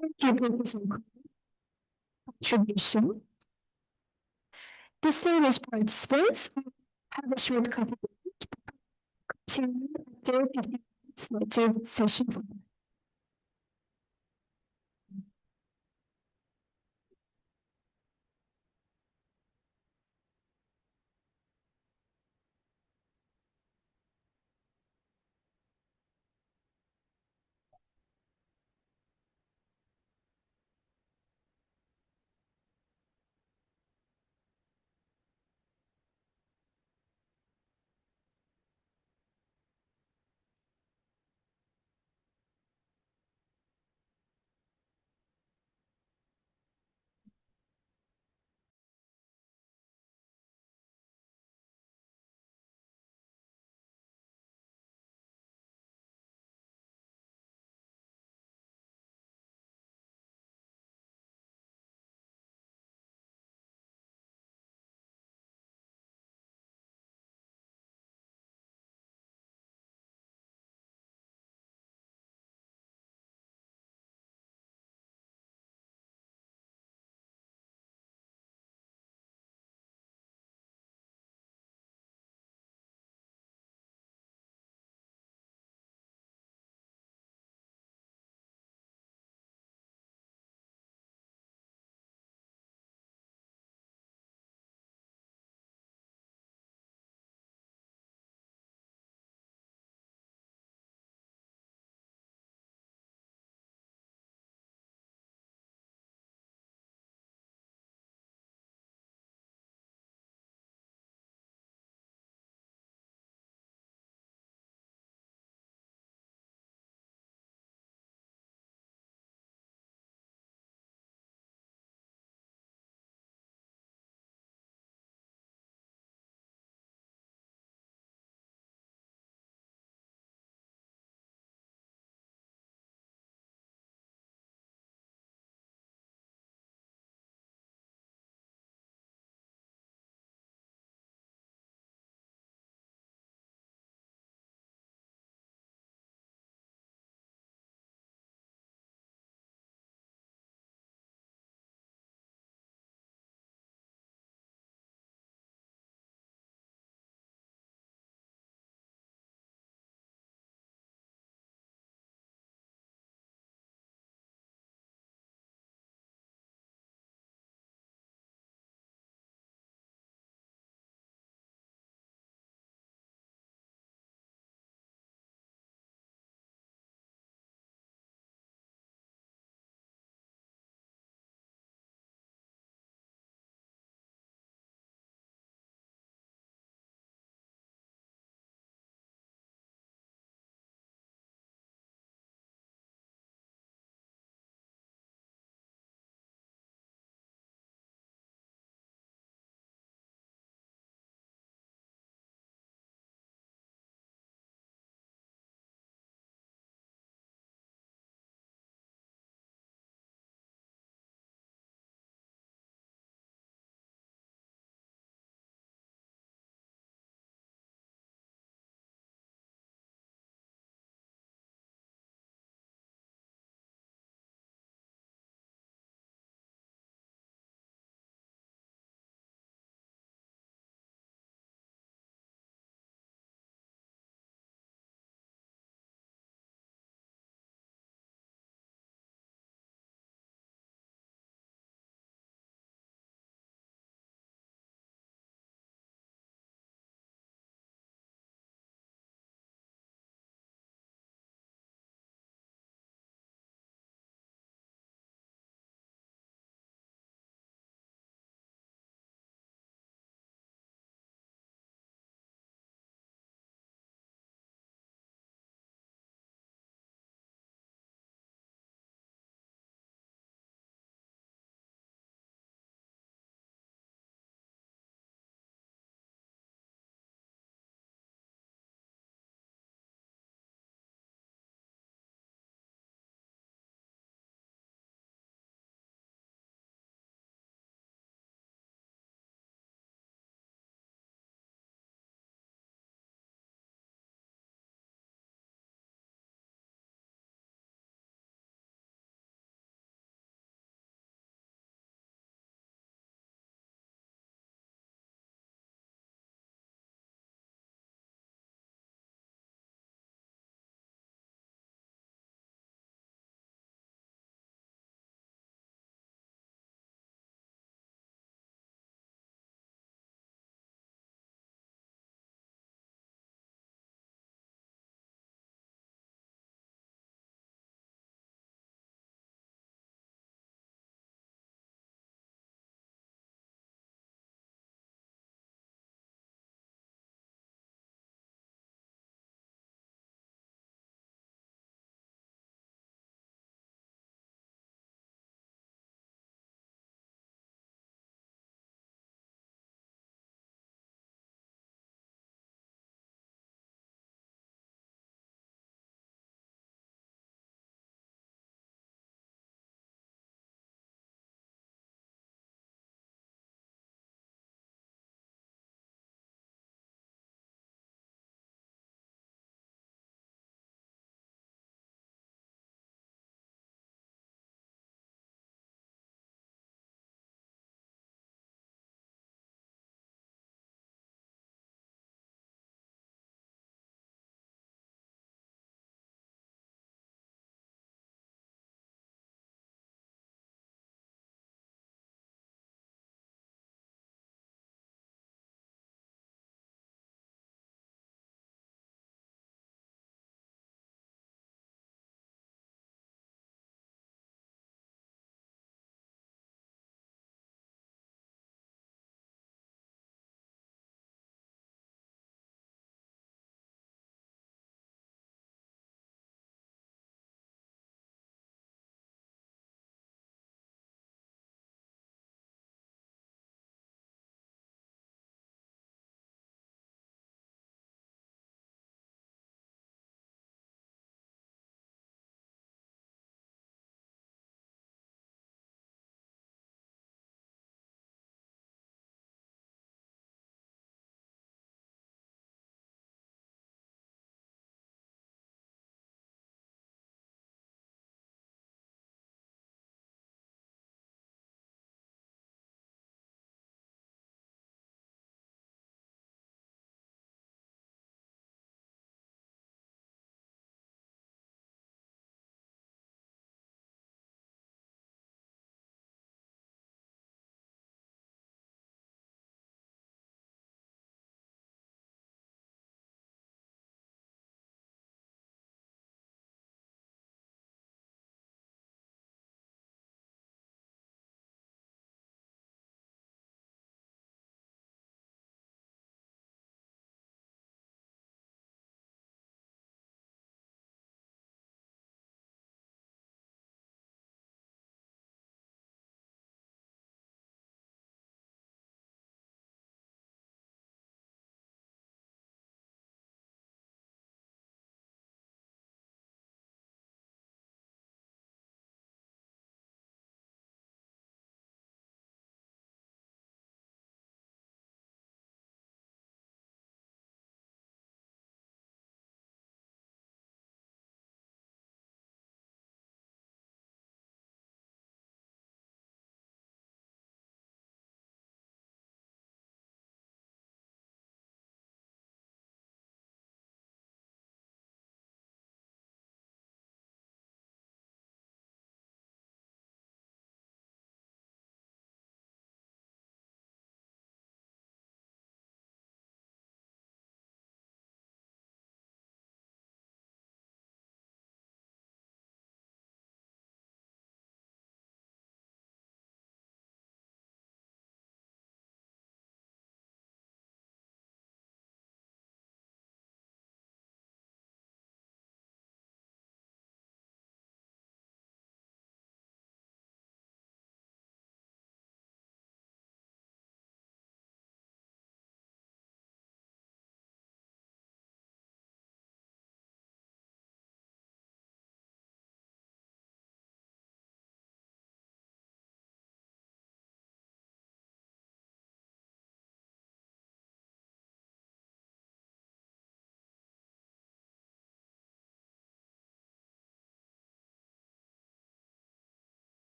Thank you, Professor contribution. Distinguished participants, we have a short couple to after 15 minutes later session.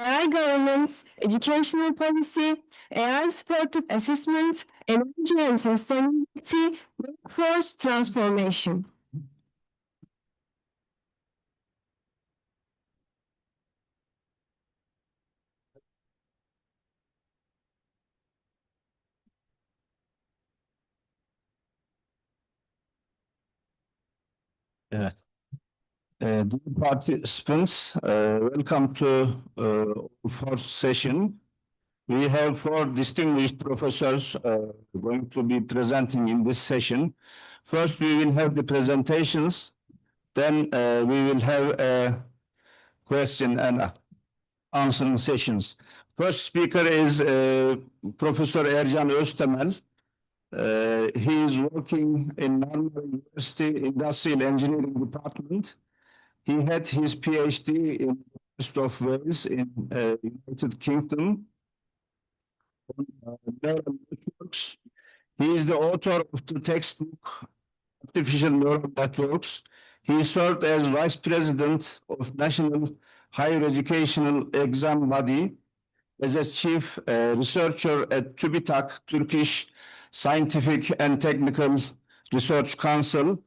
AI governance, educational policy, AI-supported assessment, energy and sustainability, workforce transformation. Evet. Dear participants, welcome to fourth session. We have four distinguished professors going to be presenting in this session. First, we will have the presentations. Then we will have a question and answering sessions. First speaker is Professor Ercan Öztemel. He is working in Marmara University Industrial Engineering Department. He had his PhD in the University of Wales in United Kingdom on neural networks. He is the author of the textbook Artificial Neural Networks. He served as Vice President of National Higher Educational Exam Body, as a Chief Researcher at TÜBİTAK, Turkish Scientific and Technical Research Council.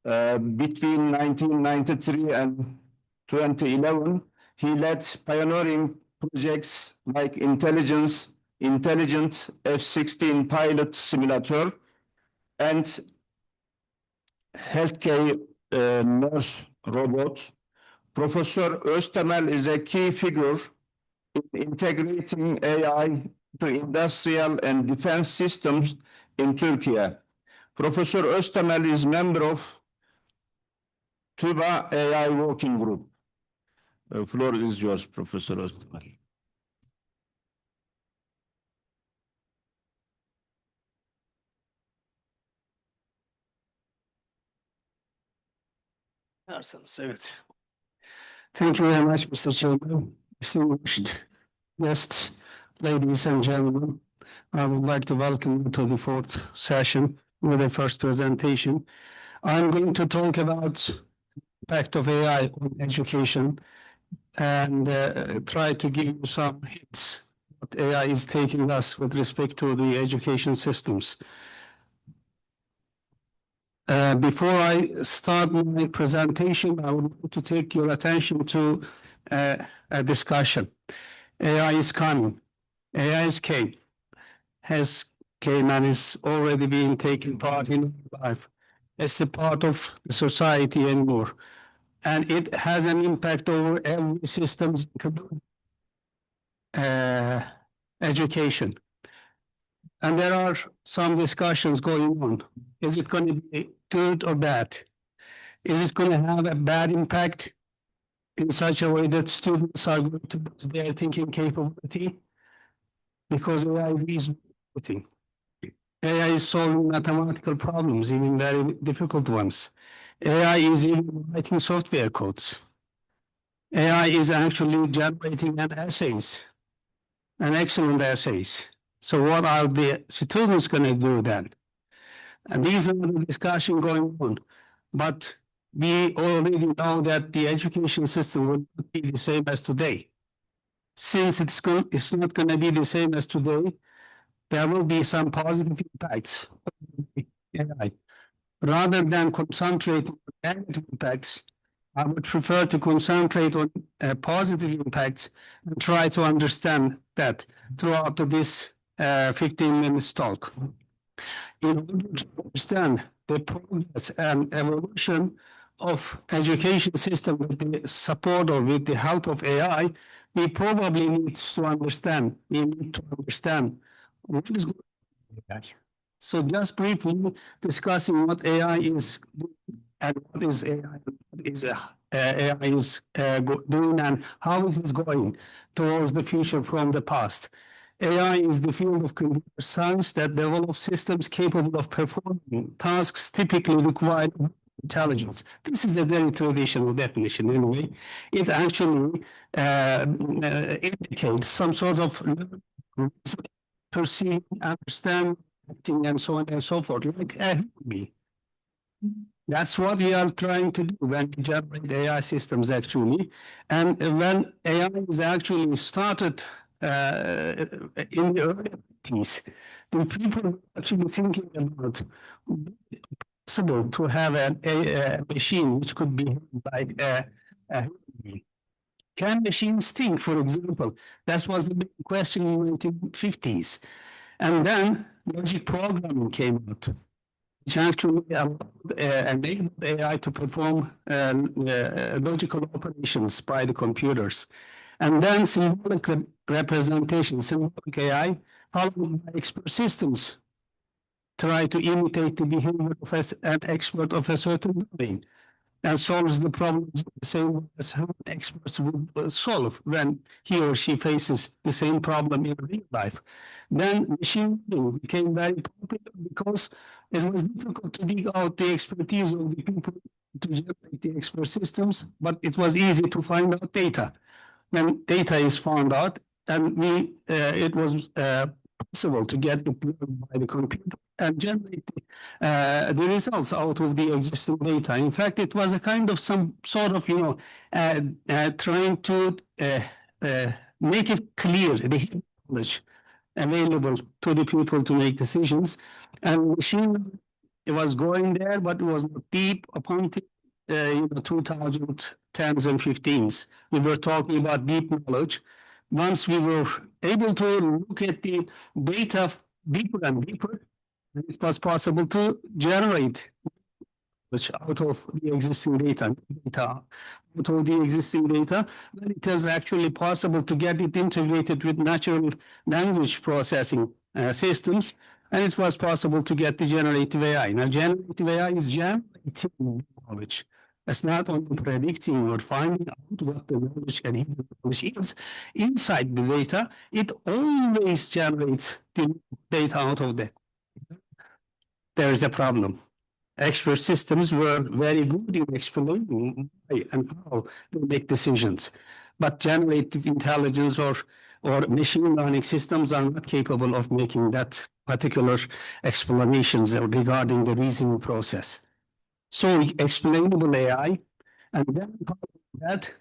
Between 1993 and 2011, he led pioneering projects like Intelligent F-16 Pilot Simulator and Healthcare Nurse Robot. Professor Öztemel is a key figure in integrating AI to industrial and defense systems in Turkey. Professor Öztemel is member of TÜBA AI Working Group. The floor is yours, Professor Öztemel. Evet. Thank you very much, Mr. Chairman. Distinguished guests, ladies and gentlemen, I would like to welcome you to the fourth session with the first presentation. I'm going to talk about the impact of AI on education and try to give you some hints what AI is taking us with respect to the education systems. Before I start my presentation, I would like to take your attention to a discussion. AI is coming. AI is came, has came and is already being taken part in life as a part of the society anymore. And it has an impact over every system's education. And there are some discussions going on. Is it going to be good or bad? Is it going to have a bad impact in such a way that students are going to lose their thinking capability? Because AI is thinking. AI is solving mathematical problems, even very difficult ones. AI is even writing software codes. AI is actually generating an essays, an excellent essays. So what are the students going to do then? And these are the discussion going on. But we already know that the education system will not be the same as today. Since it's not going to be the same as today, there will be some positive impacts of AI. Rather than concentrate on negative impacts, I would prefer to concentrate on positive impacts and try to understand that throughout this 15 minutes talk. In order to understand the progress and evolution of education system with the support or with the help of AI, we probably need to understand what is going on with AI. So just briefly discussing what AI is and what is AI is doing and how it is going towards the future from the past. AI is the field of computer science that develops systems capable of performing tasks typically requiring intelligence. This is a very traditional definition anyway. It actually indicates some sort of perceive, understand, and so on and so forth, like a human being. That's what we are trying to do when we generate AI systems, actually. And when AI is actually started in the early 80s, the people were actually thinking about possible to have a machine which could be like a human being. Can machines think, for example? That was the big question in the 1950s. And then logic programming came out, which actually enabled AI to perform logical operations by the computers. And then symbolic representation, symbolic AI, followed by expert systems, try to imitate the behavior of an expert of a certain domain and solves the problems the same way as human experts would solve when he or she faces the same problem in real life. Then machine learning became very popular because it was difficult to dig out the expertise of the people to generate the expert systems, but it was easy to find out data. When data is found out, and it was possible to get it by the computer and generate the results out of the existing data. In fact, it was a kind of some sort of, trying to make it clear the knowledge available to the people to make decisions. And machine, it was going there, but it was not deep upon 2010s and 15s. We were talking about deep knowledge. Once we were able to look at the data deeper and deeper, it was possible to generate out of the existing data, out of the existing data, then it is actually possible to get it integrated with natural language processing systems, and it was possible to get the generative AI. Now, generative AI is generating knowledge. It's not only predicting or finding out what the knowledge and hidden knowledge is inside the data, it always generates the data out of that. There is a problem. Expert systems were very good in explaining why and how they make decisions, but generative intelligence or machine learning systems are not capable of making that particular explanations regarding the reasoning process. So explainable AI, and then that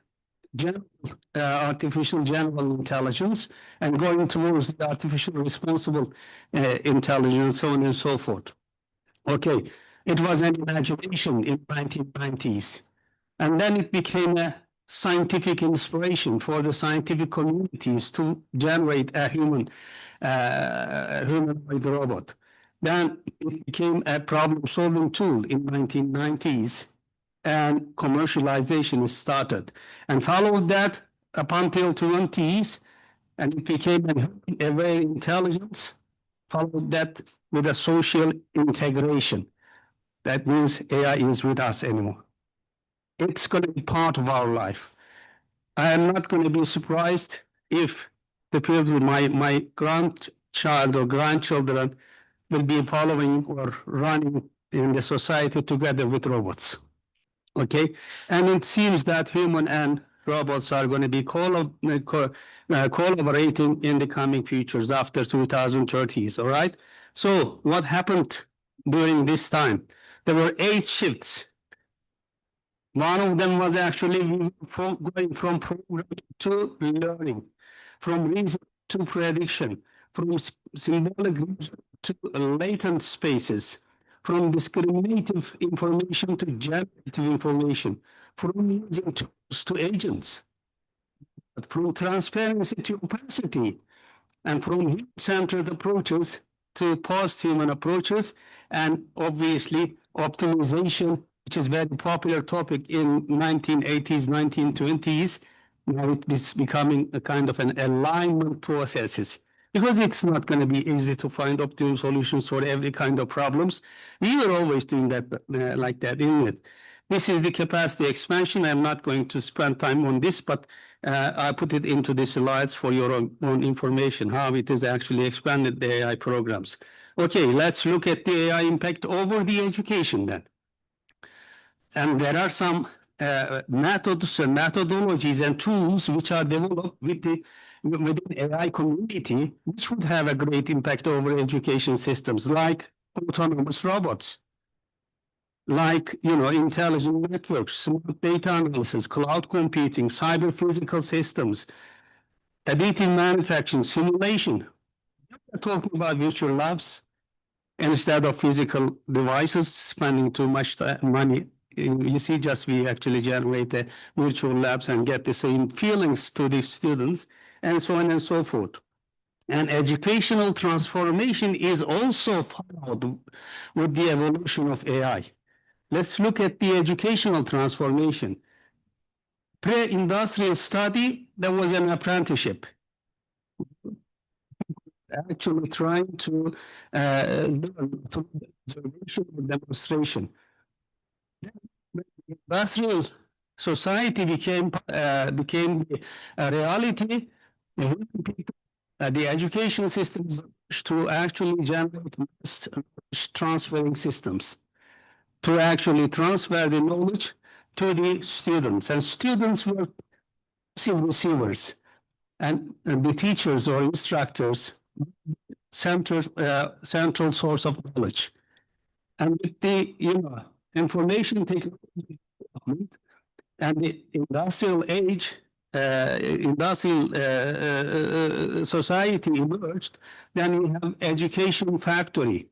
artificial general intelligence, and going towards the artificial responsible intelligence, so on and so forth. Okay, it was an imagination in 1990s, and then it became a scientific inspiration for the scientific communities to generate a humanoid robot. Then it became a problem-solving tool in 1990s, and commercialization started. And followed that up until 20s, and it became a very intelligence, followed that with a social integration. That means AI is with us anymore. It's going to be part of our life. I am not going to be surprised if the people, my grandchild or grandchildren, will be following or running in the society together with robots. Okay, and it seems that human and robots are going to be collaborating in the coming futures after 2030s. All right. So what happened during this time? There were 8 shifts. One of them was actually going from programming to learning, from reason to prediction, from symbolic to latent spaces, from discriminative information to generative information, from using tools to agents, from transparency to opacity, and from human-centered approaches to post-human approaches, and obviously optimization, which is a very popular topic in 1980s, 1920s. Now it's becoming a kind of an alignment processes, because it's not going to be easy to find optimum solutions for every kind of problems. We were always doing that like that, isn't it? This is the capacity expansion. I'm not going to spend time on this, but I put it into the slides for your own information, how it is actually expanded the AI programs. Okay, let's look at the AI impact over the education then. And there are some methods and methodologies and tools which are developed within AI community, which would have a great impact over education systems, like autonomous robots. like, you know, intelligent networks, smart data analysis, cloud computing, cyber physical systems, additive manufacturing, simulation. We're talking about virtual labs instead of physical devices, spending too much money. You see, just we actually generate the virtual labs and get the same feelings to the students, and so on and so forth. And educational transformation is also followed with the evolution of AI. Let's look at the educational transformation. Pre-industrial study, there was an apprenticeship. Actually trying to learn through observation or demonstration. When the industrial society became a reality, the education systems to actually generate mass transferring systems, to actually transfer the knowledge to the students, and students were passive receivers, and the teachers or instructors central source of knowledge. And with the information technology development and the industrial age, industrial society emerged, then we have education factory.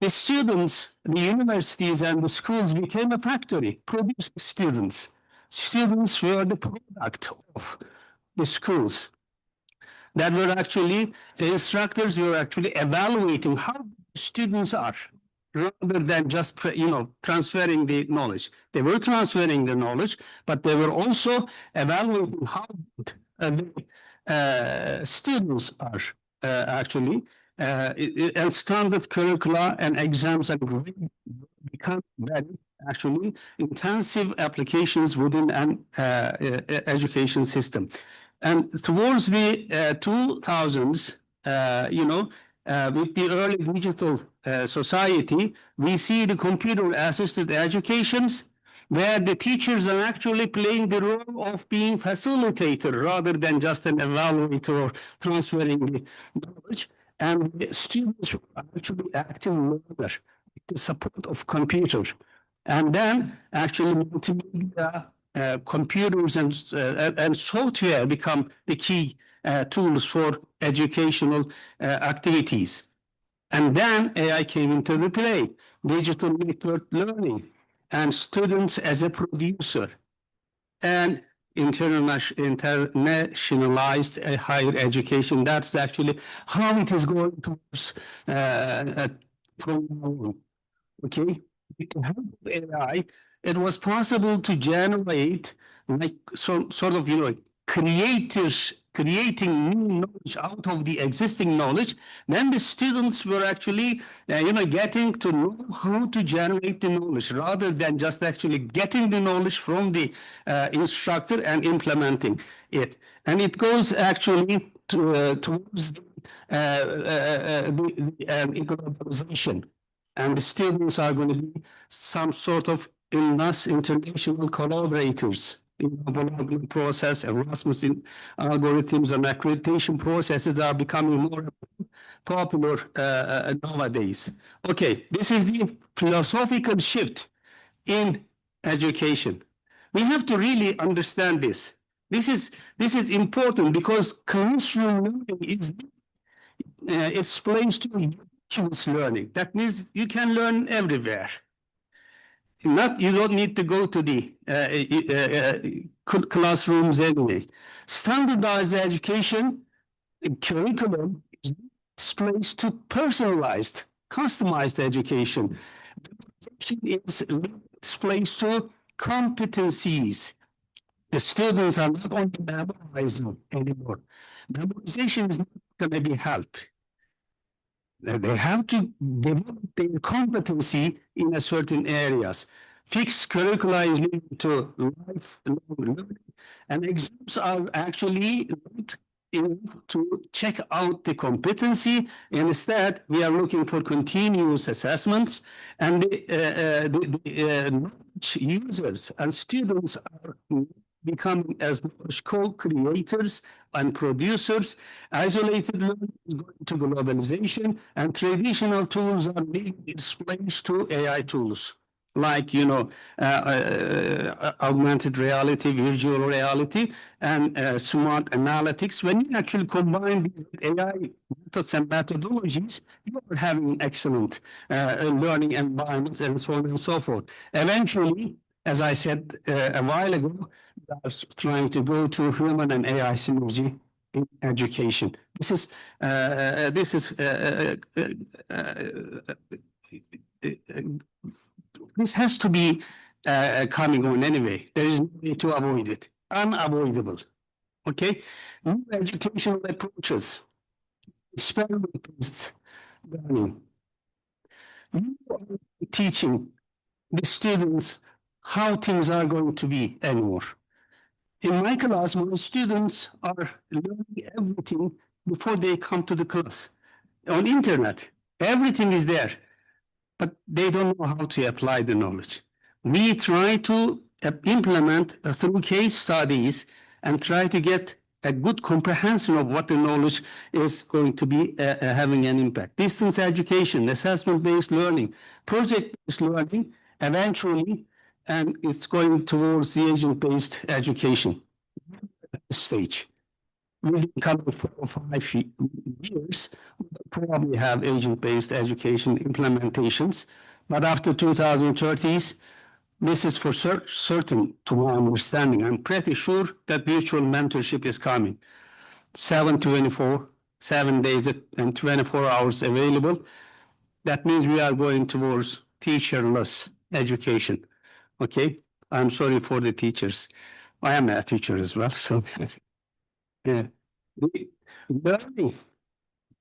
The students, the universities and the schools became a factory, produced students. Students were the product of the schools. That were actually, the instructors were actually evaluating how students are, rather than just, transferring the knowledge. They were transferring the knowledge, but they were also evaluating how the students are actually, and standard curricula and exams are become very actually intensive applications within an education system. And towards the 2000s, with the early digital society, we see the computer-assisted educations, where the teachers are actually playing the role of being facilitator rather than just an evaluator or transferring the knowledge. And the students are actually active learner with the support of computer. And then actually multimedia, computers and software become the key tools for educational activities. And then AI came into the play, digital network learning, and students as a producer, and internationalized higher education. That's actually how it is going towards from now on. Okay, with the help of AI, it was possible to generate like sort of creating new knowledge out of the existing knowledge. Then the students were actually getting to know how to generate the knowledge rather than just actually getting the knowledge from the instructor and implementing it. And it goes actually towards the globalization. And the students are going to be some sort of international collaborators in the Bologna process. Erasmus algorithms and accreditation processes are becoming more popular nowadays. Okay, this is the philosophical shift in education. We have to really understand this. This is important because classroom learning is explains to ubiquitous learning. That means you can learn everywhere. You don't need to go to the classrooms anyway. Standardized education curriculum is placed to personalized, customized education. It's placed to competencies. The students are not only memorizing anymore. Memorization is not going to be help. They have to develop their competency in a certain areas. Fixed curricula is linked to lifelong learning, and exams are actually not enough to check out the competency. Instead, we are looking for continuous assessments, and the knowledge users and students are becoming as co-creators and producers. Isolated learning is going to globalization, and traditional tools are being displaced to AI tools. like, augmented reality, virtual reality, and smart analytics. When you actually combine these AI methods and methodologies, you are having excellent learning environments and so on and so forth. Eventually, as I said a while ago, we are trying to go to human and AI synergy in education. This has to be coming on anyway. There is no way to avoid it. Unavoidable. Okay? New educational approaches, experiment-based learning. You are teaching the students how things are going to be anymore. In my class, my students are learning everything before they come to the class. On internet, everything is there, but they don't know how to apply the knowledge. We try to implement through case studies and try to get a good comprehension of what the knowledge is going to be having an impact. Distance education, assessment-based learning, project-based learning, eventually, and it's going towards the agent-based education stage. Within a couple of 4 or 5 years, we'll probably have agent-based education implementations. But after 2030s, this is for certain, to my understanding. I'm pretty sure that virtual mentorship is coming. 7/24, 7 days and 24 hours available. That means we are going towards teacherless education. Okay? I'm sorry for the teachers. I am a teacher as well, so yeah. Learning,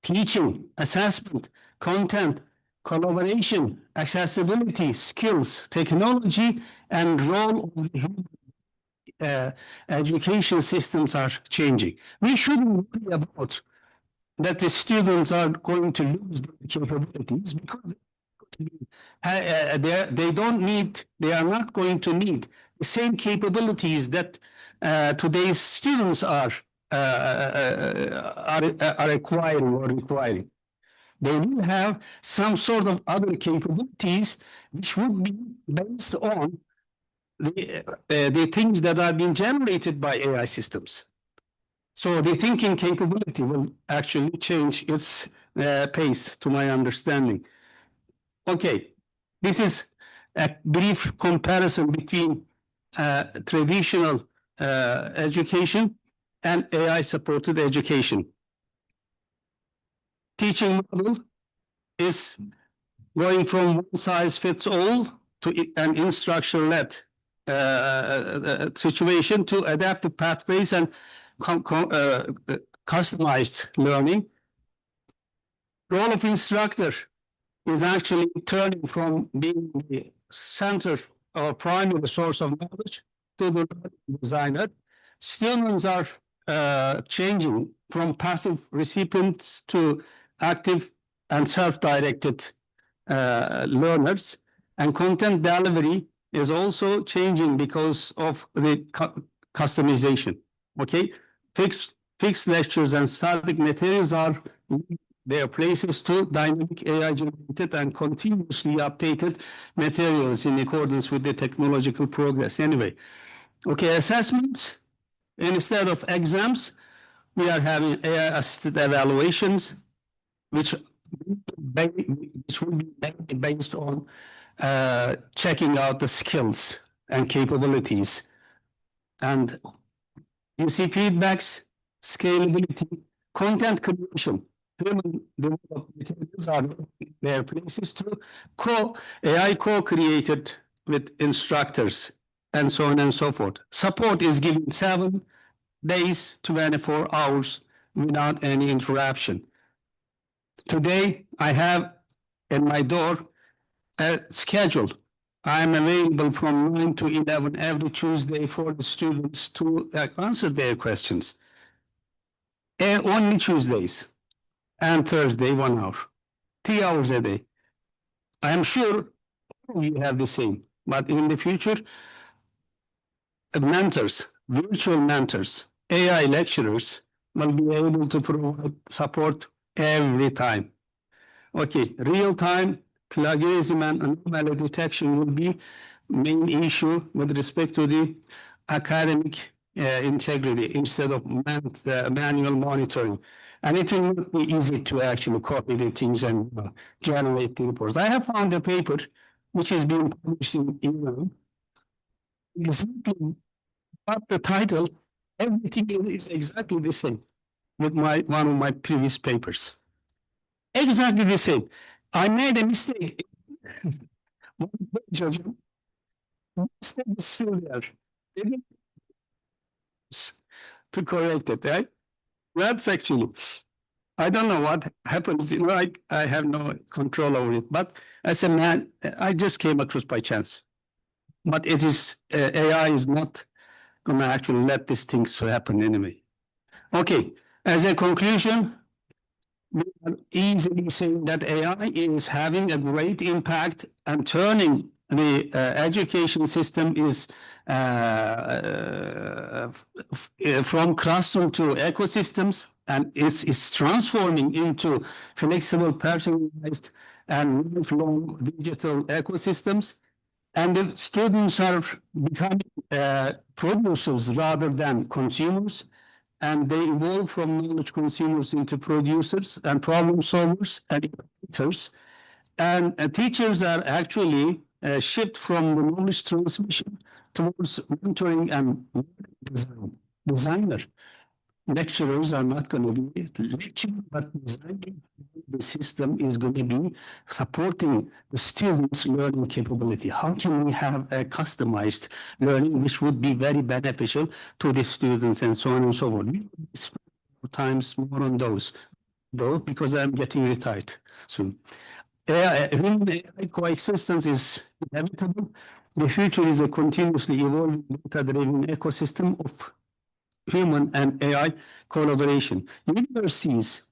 teaching, assessment, content, collaboration, accessibility, skills, technology, and role of the human education systems are changing. We shouldn't worry about that the students are going to lose their capabilities because they are not going to need the same capabilities that today's students are acquiring or requiring. They will have some sort of other capabilities which would be based on the things that are being generated by AI systems. So the thinking capability will actually change its pace, to my understanding. Okay, this is a brief comparison between traditional education and AI-supported education. Teaching model is going from one size fits all to an instructor-led situation to adaptive pathways and customized learning. Role of instructor is actually turning from being the center or primary source of knowledge to the designer. Students are changing from passive recipients to active and self-directed learners, and content delivery is also changing because of the customization. Okay, fixed lectures and static materials are their places to dynamic AI-generated and continuously updated materials in accordance with the technological progress. Anyway, okay, assessments. Instead of exams, we are having AI-assisted evaluations, which will be based on checking out the skills and capabilities. And you see feedbacks, scalability, content creation. Human developed materials are their places to AI co-created with instructors and so on and so forth. Support is given 7 days, 24 hours without any interruption. Today, I have in my door a schedule. I'm available from 9 to 11 every Tuesday for the students to answer their questions. Only Tuesdays and Thursday, 1 hour, 3 hours a day. I'm sure you have the same, but in the future, mentors, virtual mentors, AI lecturers will be able to provide support every time. Okay, real-time plagiarism and anomaly detection will be main issue with respect to the academic integrity instead of manual monitoring. And it will not be easy to actually copy the things and generate the reports. I have found a paper which is being published in Iran. Exactly what the title, everything is exactly the same with one of my previous papers. Exactly the same. I made a mistake. One page of mistake is still there. To correct it, right? That's actually, I don't know what happens, you know, I have no control over it, but as a man, I just came across by chance. But it is, AI is not gonna actually let these things to happen anyway. Okay, as a conclusion, we are easily saying that AI is having a great impact and turning the education system is from classroom to ecosystems, and is transforming into flexible, personalized, and lifelong digital ecosystems. And the students are becoming producers rather than consumers, and they evolve from knowledge consumers into producers and problem solvers and innovators. And teachers are actually shift from the knowledge transmission towards mentoring and designer. Lecturers are not going to be lecturing, but designing the system is going to be supporting the students' learning capability. How can we have a customized learning which would be very beneficial to the students and so on and so forth? We will spend times more on those, though, because I'm getting retired soon. Human AI coexistence is inevitable. The future is a continuously evolving data-driven ecosystem of human and AI collaboration. Universities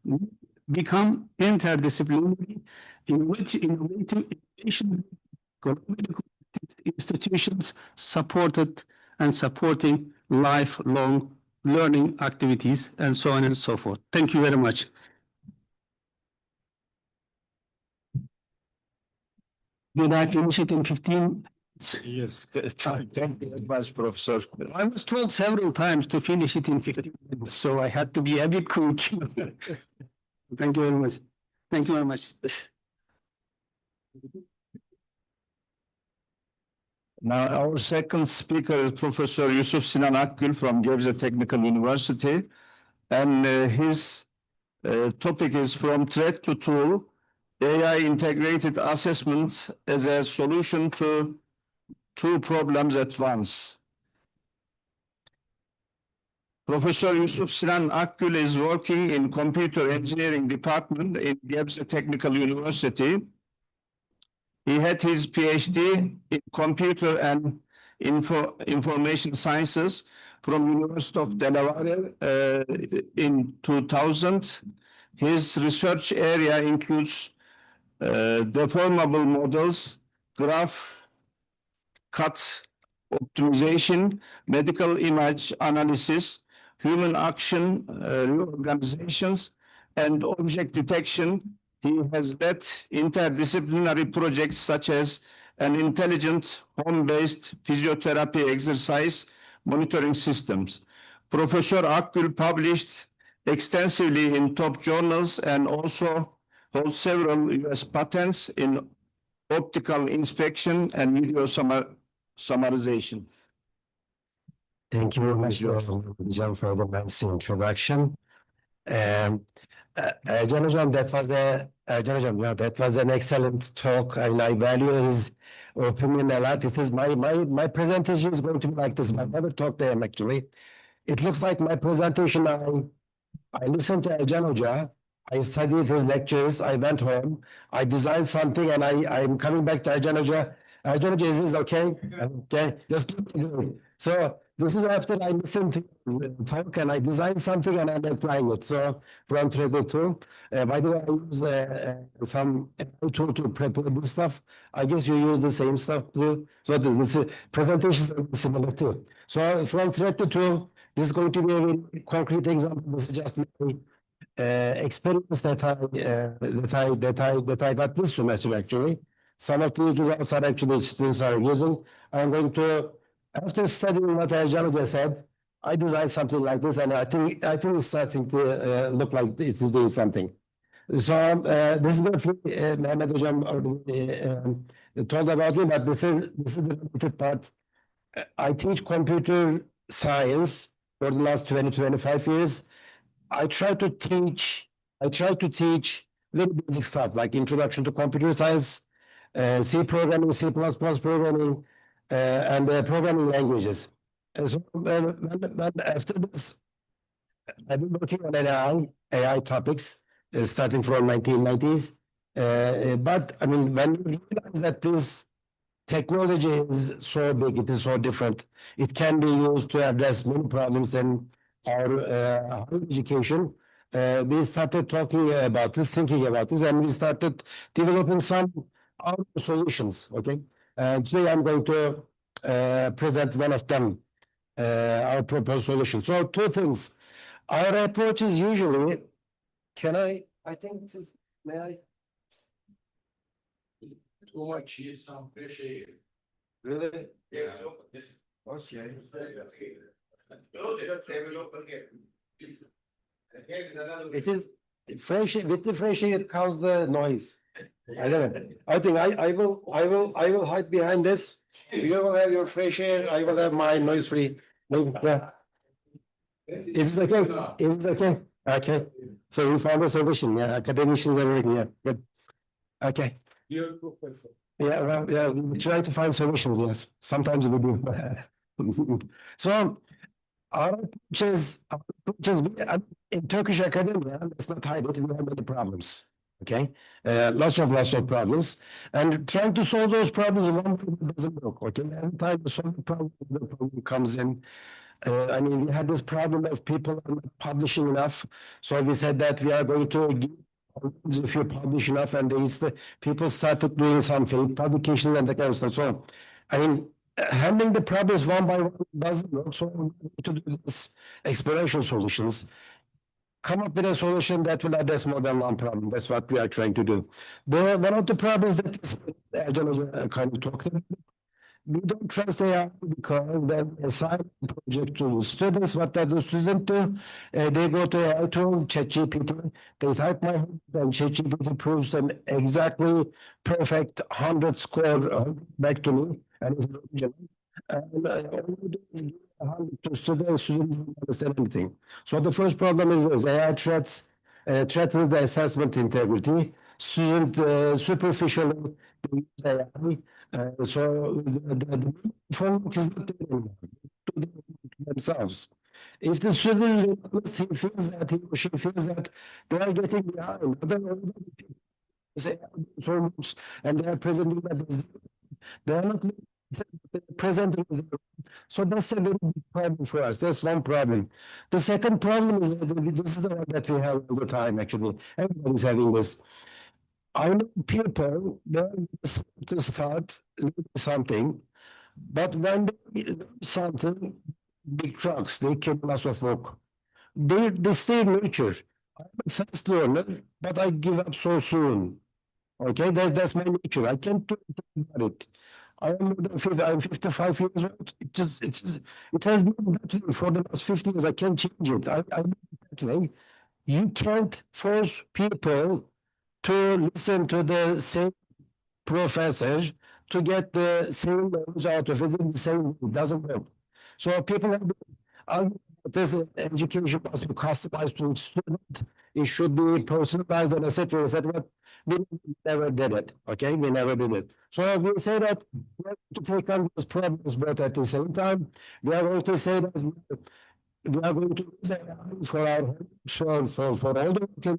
become interdisciplinary, innovative institutions supported and supporting lifelong learning activities and so on and so forth. Thank you very much. Did I finish it in 15? Yes, thank you very much, Professor. I was told several times to finish it in 15 minutes, so I had to be a bit quick. Thank you very much. Thank you very much. Now, our second speaker is Professor Yusuf Sinan Akgül from Gebze Technical University, and his topic is From Threat to Tool, AI Integrated Assessments as a Solution to Two Problems at Once. Professor Yusuf Sinan Akgül is working in Computer Engineering Department in Gebze Technical University. He had his PhD in Computer and Information Sciences from University of Delaware in 2000. His research area includes deformable models, graph cut optimization, medical image analysis, human action reorganizations, and object detection. He has led interdisciplinary projects such as an intelligent home-based physiotherapy exercise monitoring systems. Professor Akgül published extensively in top journals and also holds several US patents in optical inspection and video summarization. Thank you very much, John, for the nice introduction. Ercan Hocam, that was an excellent talk, and I value his opinion a lot. It is my presentation is going to be like this. I never talked to him actually. It looks like my presentation. I listened to Ercan Hoca. I studied his lectures. I went home. I designed something, and I'm coming back to Ercan Hoca. Ercan Hoca, is this okay? Okay, just keep going. So this is after I listened to talk and I designed something and I'm applying it. So from Trader 2, by the way, I use some tool to prepare this stuff. I guess you use the same stuff too. So this presentations are similar too. So from Trader 2, this is going to be a very concrete example. This is just my experience that I got this semester actually. Some of the results are actually students are using. I'm going to, after studying what Ercan just said, I designed something like this, and I think it's starting to look like it is doing something. So this is what Mehmet Hocam already told about me, but this is the related part. I teach computer science for the last 25 years. I try to teach very basic stuff like introduction to computer science, C programming, C++ programming, and programming languages. And so when after this, I've been working on AI topics starting from 1990s. But I mean, when you realize that this technology is so big, it is so different, it can be used to address many problems in our higher education. We started talking about this, thinking about this, and we started developing some our solutions. Okay, and today I'm going to present one of them, our proposed solution. So two things. Our approach is usually, I think this is, may I? Too much is some fresh air. Really? Yeah, open this. Okay. Close it, they will open here. Please. And here is another. It is fresh, with the fresh air it comes the noise. I don't know. I think I will hide behind this. You will have your fresh air, I will have my noise free. Yeah. Is this okay? Is this okay? Okay. So we found a solution. Yeah, academicians are working. Yeah, good. Okay. You're professor. Yeah, well, yeah, we try to find solutions. Yes, sometimes we do. So our approach is in Turkish academia. Let's not hide it. We have many problems. Okay, lots of problems, and trying to solve those problems one way doesn't work. Okay, every time you solve the problem comes in. I mean, we had this problem of people are not publishing enough. So we said that we are going to give if you publish enough, and people started doing some fake publications and that kind of stuff. So, I mean, handling the problems one by one doesn't work. So we need to do this exploration solutions. Come up with a solution that will address more than one problem. That's what we are trying to do. One of the problems that Ercan kind of talked about, we don't trust AI because when assign a project to students, what does the student do? They go to AI tool, ChatGPT, they type my and ChatGPT proves an exactly perfect 100 score back to me. And it's original. And all we do is give 100 to students don't understand anything. So the first problem is this: AI threatens the assessment integrity. Student superficially use AI. So the focus is not to themselves. If the student is honest, he feels that he or she feels that they are getting behind. So much, and they are presenting that they are not presenting. So that's a very big problem for us. That's one problem. The second problem is that this is the one that we have all the time. Actually, everybody's having this. I know people to start something, but when they do something, big trucks, they kill lots of work. They stay nurture. I'm a fast learner, but I give up so soon. Okay, that's my nature. I can't do anything about it. I am more than 50, I'm 55 years old. It has been that way for the last 50 years. I can't change it. I that way. You can't force people to listen to the same professor to get the same knowledge out of it in the same way. It doesn't work. So people have arguing that this education must be customized to each student. It should be personalized and etc. etc. We never did it. Okay, we never did it. So we say that we have to take on those problems, but at the same time, we are going to say that we are going to use AI for our for all the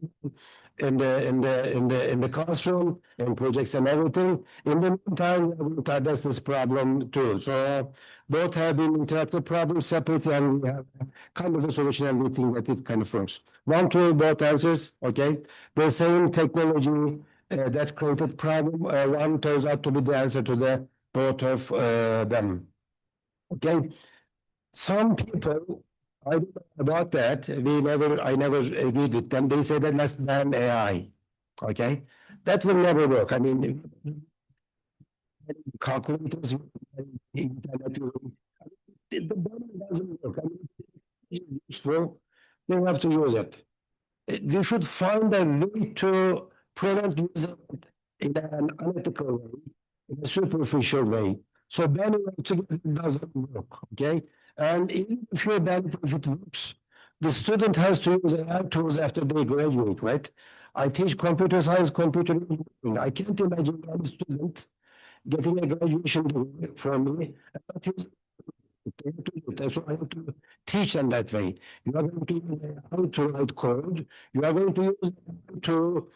in the classroom and projects and everything. In the meantime, we are going to address this problem too. So both have been interactive problems separately, and we have kind of a solution, and we think that it kind of works. One, two, both answers. Okay, the same technology that created problem. One turns out to be the answer to the both of them. Okay, some people. I don't know about that. I never agreed with them. They say that let's ban AI. Okay, that will never work. I mean, calculators, internet, the burden doesn't work. I mean, it's useful, they have to use it. We should find a way to prevent using it in an unethical way, in a superficial way. So banning it together doesn't work, okay? And even if you ban it, if it works, the student has to use AI tools after they graduate, right? I teach computer science, computer engineering. I can't imagine any student getting a graduation degree from me and not using it. So I have to teach them that way. You are going to use AI to write code. You are going to use AI to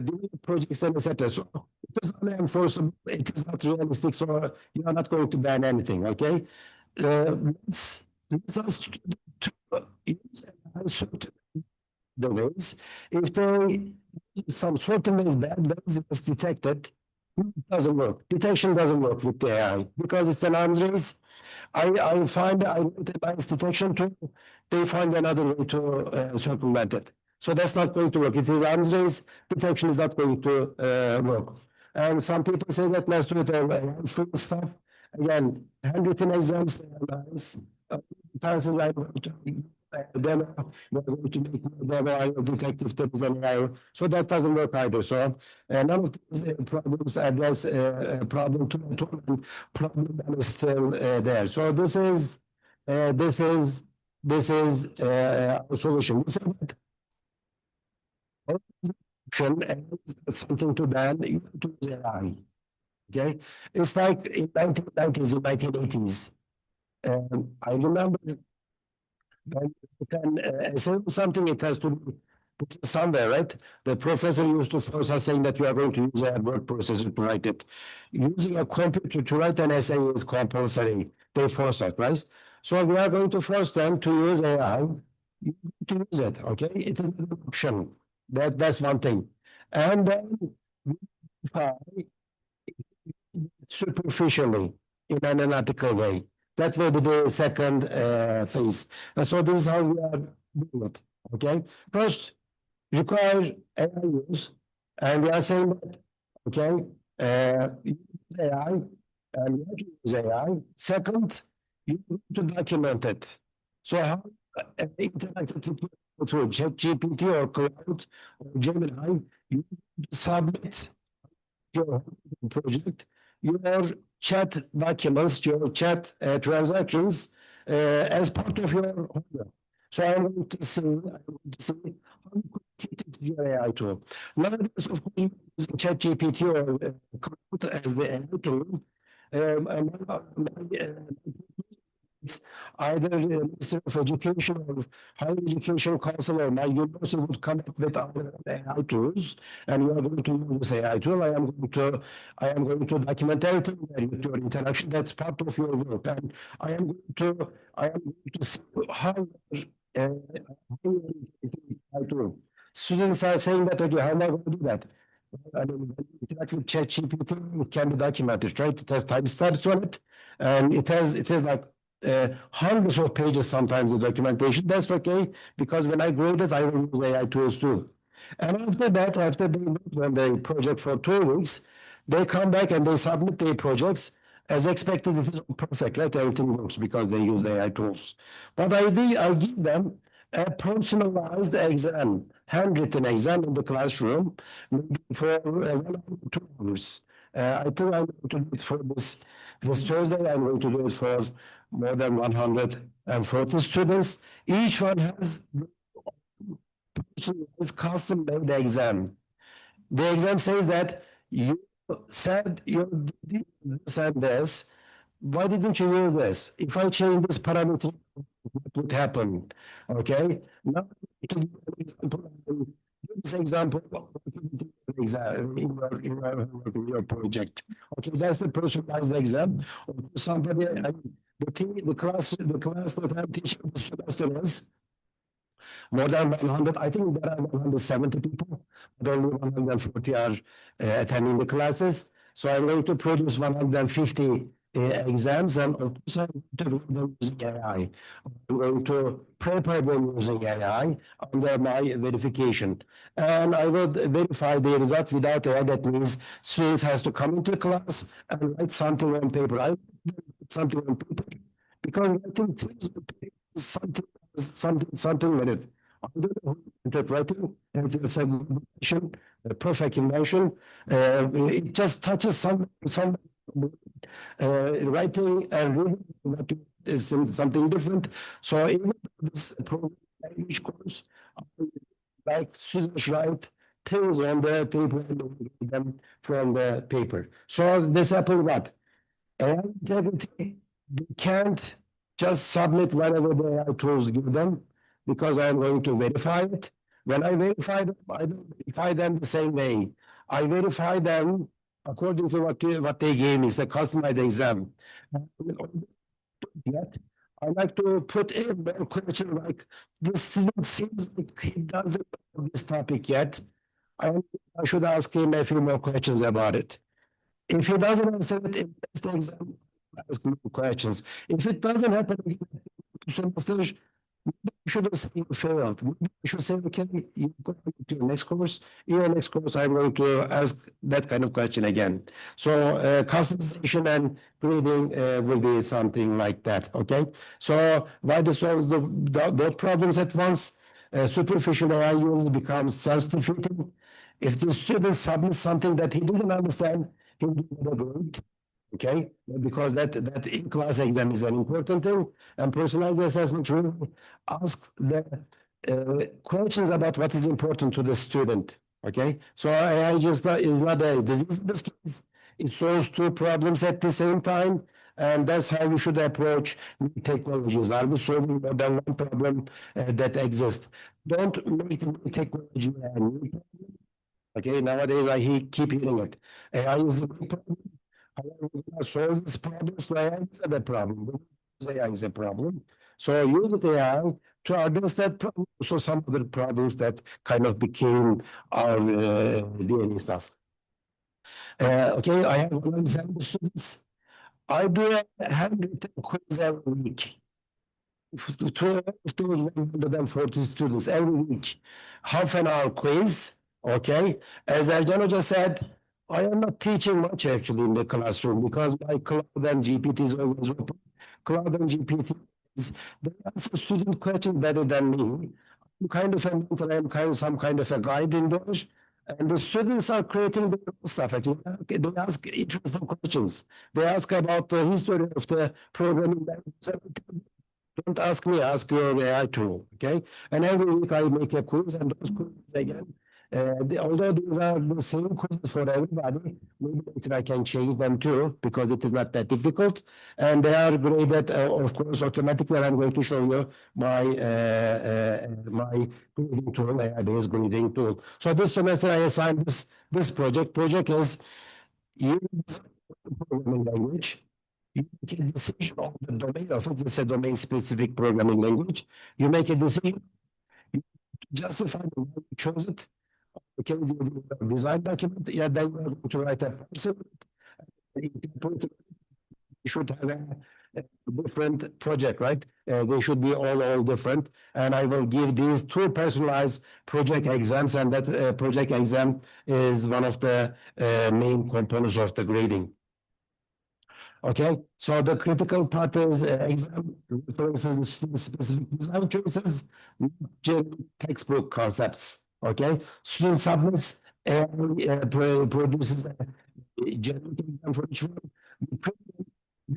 do projects and etc. So it is unenforceable. It is not realistic. So you are not going to ban anything. Okay. Let's us to use AI certain the ways. If they some certain ways bad ways is detected, it doesn't work. Detection doesn't work with the AI because it's an arms race. I find I write a nice detection tool, they find another way to circumvent it. So that's not going to work. It is arms race, detection is not going to work. And some people say that let's do it free stuff. Again, handwritten exams, nice. Chances I demo, you're going to make a demo, I will detect if there is an error. So that doesn't work either. So none of these problems address problem two and problem that is still there. So this is a solution. This is something to ban, you have to use AI. Okay, it's like in 1990s, in 1980s. I remember when you can say something, it has to be put somewhere, right? The professor used to force us saying that you are going to use a word processor to write it. Using a computer to write an essay is compulsory. They force it, right? So we are going to force them to use AI. You need to use it, okay? It is an option. That's one thing. And then superficially in an analytical way. That will be the second phase. And so this is how we are doing it. Okay. First, require AI use, and we are saying that use AI and not use AI. Second, you need to document it. So how interactive through ChatGPT or Cloud or Gemini, you submit your project, your chat documents, your chat transactions as part of your homework. So I want to see how you could fit it to your AI tool. Nowadays, of course, using ChatGPT or Cloud as the AI tool, it's either the Minister of Education or Higher Education Council or my university would come up with our AI tools, and we are going to use this AI tool. I am going to document everything with your interaction. That's part of your work, and I am going to see how AI tool. Students are saying that, okay, how am I going to do that? I mean, when you interact with ChatGPT, it can be documented, right? It has timestamps on it, and it is like hundreds of pages sometimes the documentation. That's okay, because when I grade it, I will use AI tools too. And after that, after they run the project for 2 weeks, they come back and they submit their projects. As expected, it is perfect, right? Everything works because they use AI tools. But I give them a personalized exam, handwritten exam in the classroom, maybe for 1 hour, 2 hours. I think I'm going to do it for this Thursday. I'm going to do it for more than 140 students. Each one has custom-made exam. The exam says that you said you did this and this. Why didn't you use this? If I change this parameter, what would happen? Okay. Now, to give an example, this example in your project. Okay, that's the personalized exam. Or somebody, the class that I'm teaching this semester is more than 100. I think there are 170 people, but only 140 are attending the classes. So I'm going to produce 150 exams, and of course I'm going to read them using AI. I'm going to prepare them using AI under my verification. And I would verify the result without AI. That means students has to come into class and write something on paper. I write something on paper because writing things on paper is something with it. I don't know interpreting, and it's a good invention, a perfect invention. It just touches some writing and reading is something different. So even this program language course, like students write things on the paper and read them from the paper. So this happens what? AI integrity, they can't just submit whatever the AI tools give them because I'm going to verify it. When I verify them, I don't verify them the same way. I verify them according to what they gave me. It's a customized exam. Yet, I like to put in more question like this student seems like he doesn't know this topic yet. I should ask him a few more questions about it. If he doesn't answer it in the exam, ask more questions. If it doesn't happen again, semesters, you shouldn't say you failed. You should say, okay, you go to your next course. In your next course, I'm going to ask that kind of question again. So customization and grading will be something like that, okay? So why this solves those problems at once? Superficial AI use becomes self-defeating. If the student submits something that he didn't understand, he will get a grade. Okay, because that in-class exam is an important thing, and personalized assessment really ask the questions about what is important to the student. Okay, so AI just is not a disease in this case. It solves two problems at the same time, and that's how you should approach new technologies. Are we solving more than one problem that exists? Don't make the new technology a new problem. Okay, nowadays I keep hearing it. AI is the new problem. However, we cannot solve this problem, so AI is the problem. AI is a problem. So use the AI to address that problem. So some other problems that kind of became our DNA stuff. Okay, I have 170 students. I do a handwritten quiz every week. 140 students every week. Half an hour quiz. Okay. As Ercan Hoca said, I am not teaching much actually in the classroom because my cloud and GPT is always open. Cloud and GPT they answer student questions better than me. I'm kind of a mentor, I'm some kind of a guide in those. And the students are creating their own stuff. Actually, they ask interesting questions. They ask about the history of the programming language. Don't ask me, ask your AI tool, okay? And every week I make a quiz, and those quizzes again, although these are the same quizzes for everybody, maybe later I can change them too, because it is not that difficult. And they are graded, of course, automatically. I'm going to show you my my grading tool, AI-based grading tool. So this semester I assigned this project. Project is use programming language. You make a decision on the domain of it. It's a domain-specific programming language. You make a decision. You justify the way you chose it. Okay, you design document. Yeah, then you're going to write a person. You should have a different project, right? They should be all different. And I will give these two personalized project exams, and that project exam is one of the main components of the grading. Okay, so the critical part is exam references specific design choices, textbook concepts. Okay, student submits and produces a generic exam for each one. We print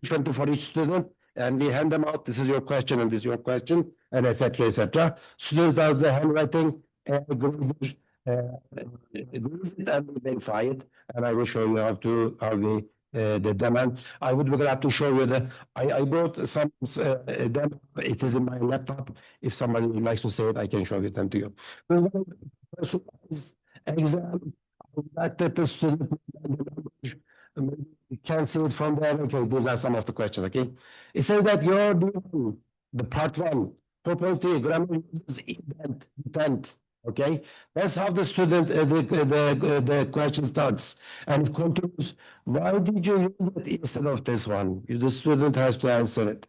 different for each student, and we hand them out. This is your question, and this is your question, and etc. etc. Student does the handwriting, grader agrees it, and we verify it. And I will show you how we the demo. I would be glad to show you I brought some demo. It is in my laptop. If somebody would like to say it, I can show it them to you. Personalized exam. I would like that the student you can see it from there. Okay, these are some of the questions. Okay, it says that your the part one property grammar uses intent. Okay, that's how the student, the question starts, and it continues. Why did you use it instead of this one? The student has to answer it.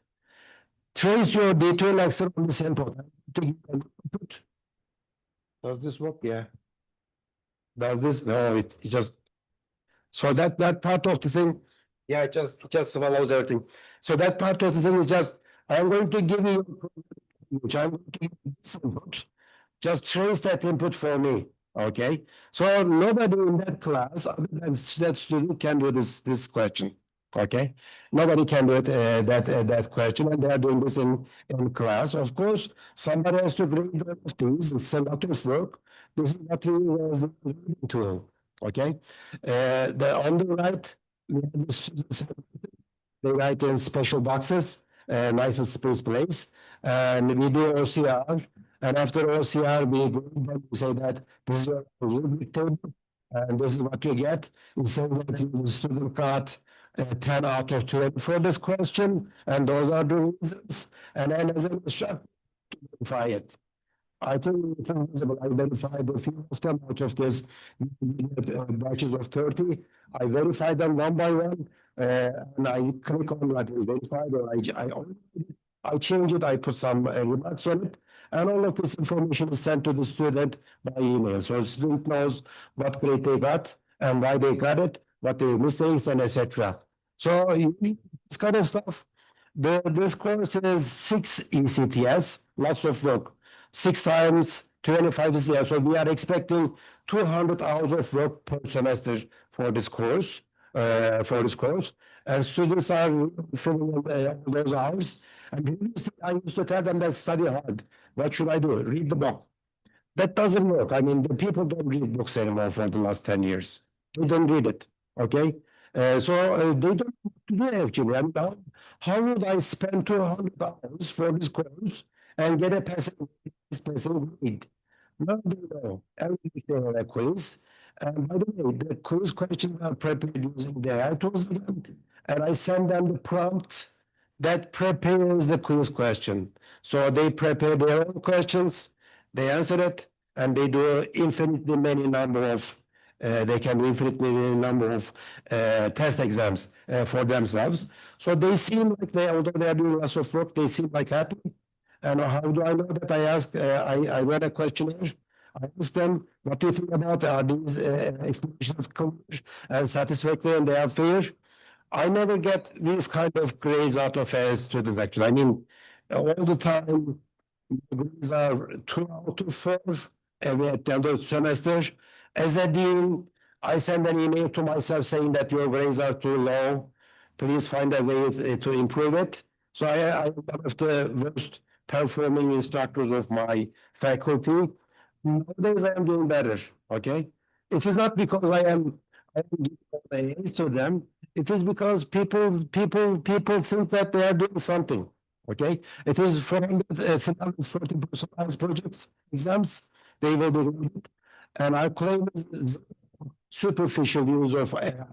Trace your detail accent on the sample. To give an input. Does this work? Yeah. Does this? No, it just. So that part of the thing, yeah, it just swallows everything. So that part of the thing is just, I'm going to give you, which I'm going to give you this input. Just trace that input for me, okay? So nobody in that class, other than that student, can do this question, okay? Nobody can do it, that question, and they are doing this in class. Of course, somebody has to grade all of these. It's a lot of work. This is what we use the reading tool, okay? On the right, we have the students, they write in special boxes, nice and space place, and we do OCR. And after OCR, we say that this is your rubric table, and this is what you get. We say that the student got 10 out of 20 for this question, and those are the reasons. And then as an instructor, to verify it. I think it is visible. I verified a few of them out of this batches of 30. I verified them one by one, and I click on like verified, or I change it, I put some remarks on it, and all of this information is sent to the student by email. So the student knows what grade they got and why they got it, what their mistakes, and etc. So this kind of stuff. This course is 6 ECTS, lots of work. 6 times 25 is there. So we are expecting 200 hours of work per semester for this course. And students are filling those hours. And I used to tell them that study hard. What should I do? Read the book. That doesn't work. I mean, the people don't read books anymore for the last 10 years. They don't read it. Okay. So they don't do it actually. I mean, how would I spend 200 hours for this course and get a passing grade? No, no. Every week they have a quiz. And by the way, the quiz questions are prepared using the AI tools again, and I send them the prompt that prepares the quiz question. So they prepare their own questions, they answer it, and they do infinitely many number of they can do infinitely many number of test exams for themselves. So they seem like although they are doing lots of work, they seem like happy. And how do I know that? I read a questionnaire. I asked them, what do you think about these explanations clear and satisfactory, and they are fair? I never get these kind of grades out of a student, actually. I mean, all the time, grades are 2 out of 4 at the end of the semester. As a dean, I send an email to myself saying that your grades are too low. Please find a way to improve it. So I'm one of the worst performing instructors of my faculty. Nowadays, I am doing better, okay? It is not because I am giving A's to them. It is because people think that they are doing something, okay? It is 440 personalized projects, exams, they will be graded. And our claim is superficial use of AI,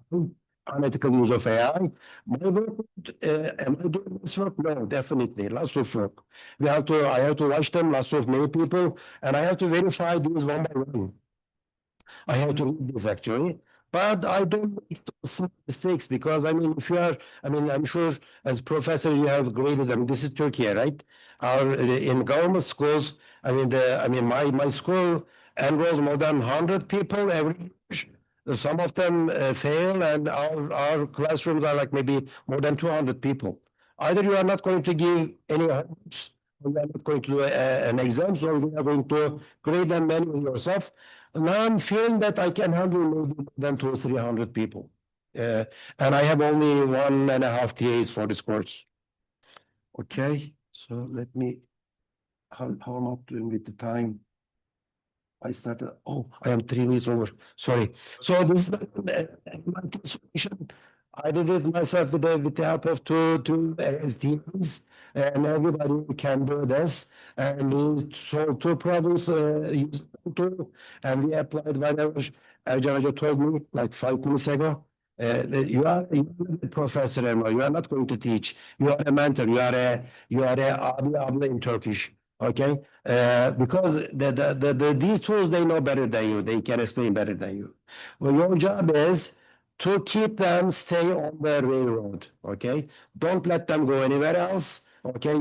unethical use of AI. My work, am I doing this work? No, definitely, lots of work. I have to watch them, lots of many people, and I have to verify these one by one. I have to read this actually, but I don't make small mistakes because I mean, I'm sure as professor you have graded them. This is Turkey, right? In government schools, my school enrolls more than 100 people every year. Some of them fail, and our classrooms are like maybe more than 200 people. Either you are not going to give any homeworks, or you are not going to do an exam, or you are going to grade them manually yourself. Now I'm feeling that I can handle maybe more than 200 or 300 people. And I have only 1.5 TAs for this course. Okay, so let me, how am I doing with the time? I started, I am 3 weeks over, sorry. So this is my solution. I did it myself with the help of two teams, and everybody can do this. And we solved 2 problems using the tool, and we applied whatever Ercan told me like 5 minutes ago. You are a professor, Emma. You are not going to teach. You are a mentor. You are a abi abla in Turkish. Okay, because these tools, they know better than you, they can explain better than you. Well, your job is to keep them stay on the railroad, okay? Don't let them go anywhere else, okay?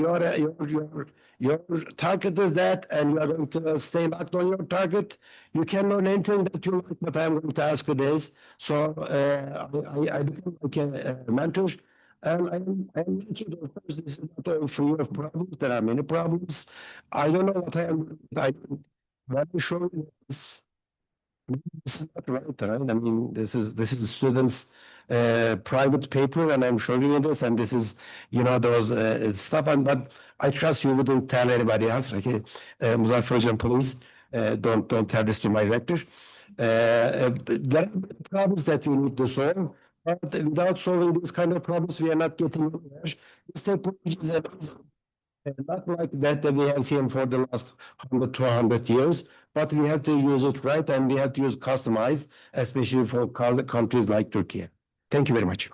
Your target is that, and you are going to stay locked on your target. You can learn anything that you like, but I'm going to ask you this. So I become like a mentor. I'm making of course, this is not all free of problems. There are many problems. I don't know what I'm very sure this is not right, right? I mean, this is students' private paper, and I'm showing you this, and this is, you know, those stuff. But I trust you wouldn't tell anybody else. Okay, Muzaffer Hocam, please don't tell this to my rector. There are problems that we need to solve. But without solving these kind of problems, we are not getting anywhere. This technology is amazing. Not like that we have seen for the last 100, 200 years, but we have to use it right, and we have to use customized, especially for countries like Turkey. Thank you very much.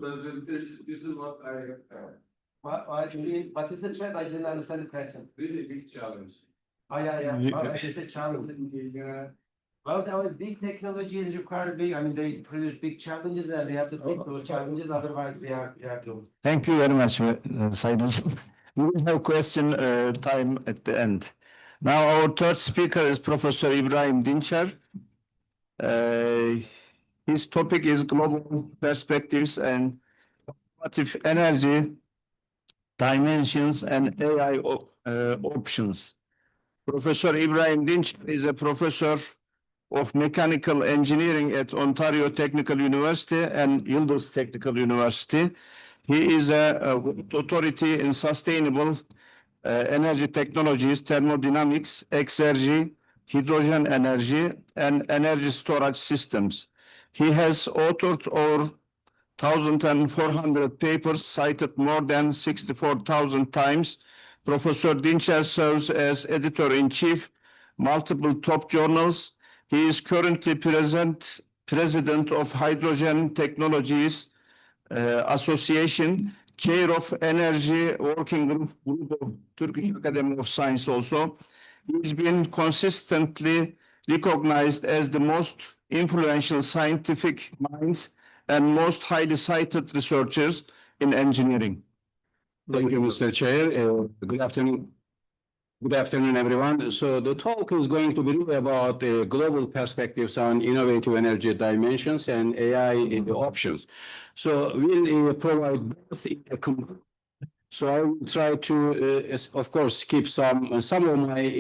Presentation, this is what I have. What is the trend? I didn't understand the question. Really big challenge. Oh, yeah. Well, it's a challenge. Well, now big technologies require big, I mean, they produce big challenges, and we have to take those challenges, otherwise we are doomed. Thank you very much, Sayın Hocam. We will have question time at the end. Now our third speaker is Professor İbrahim Dinçer. His topic is global perspectives and innovative energy dimensions and AI options. Professor İbrahim Dinçer is a professor of mechanical engineering at Ontario Technical University and Yıldız Technical University. He is an authority in sustainable energy technologies, thermodynamics, exergy, hydrogen energy, and energy storage systems. He has authored over 1,400 papers, cited more than 64,000 times. Professor Dinçer serves as editor-in-chief, multiple top journals. He is currently president of Hydrogen Technologies Association, chair of Energy Working Group of Türkiye Academy of Science also. He's been consistently recognized as the most influential scientific minds and most highly cited researchers in engineering. Thank you, Mr. Chair. Good afternoon. Good afternoon, everyone. So the talk is going to be really about global perspectives on innovative energy dimensions and AI options. So we'll provide both in a so I will try to, of course, keep some of my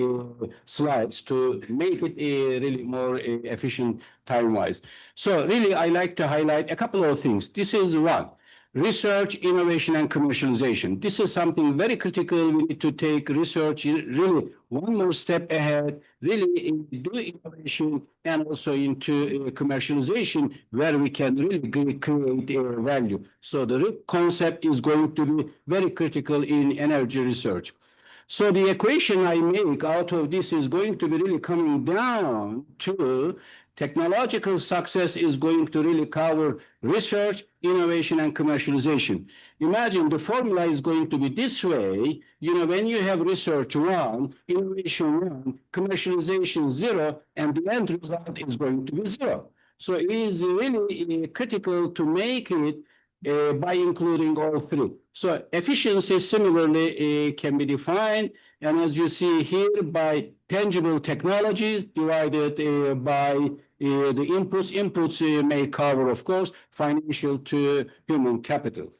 slides to make it really more efficient time-wise. So really, I like to highlight a couple of things. This is one. Research, innovation, and commercialization. This is something very critical. We need to take research really one more step ahead, really do innovation and also into commercialization where we can really create value. So the concept is going to be very critical in energy research. So the equation I make out of this is going to be really coming down to technological success is going to really cover research, innovation, and commercialization. Imagine the formula is going to be this way. You know, when you have research 1, innovation 1, commercialization 0, and the end result is going to be 0. So it is really critical to make it by including all three. So efficiency similarly can be defined, and as you see here, by tangible technologies divided by the inputs. Inputs may cover, of course, financial to human capital.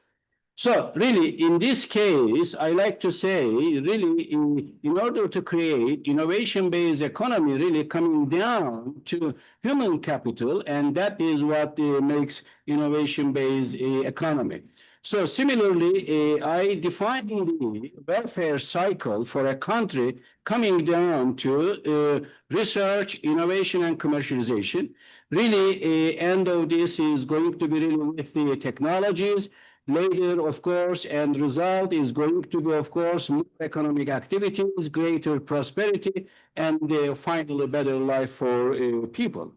So really, in this case, I like to say, really, in order to create innovation-based economy, really coming down to human capital, and that is what makes innovation-based economy. So similarly, I define the welfare cycle for a country coming down to research, innovation, and commercialization. Really, end of this is going to be really with the technologies. later, of course, and result is going to be, of course, more economic activities, greater prosperity, and finally better life for people.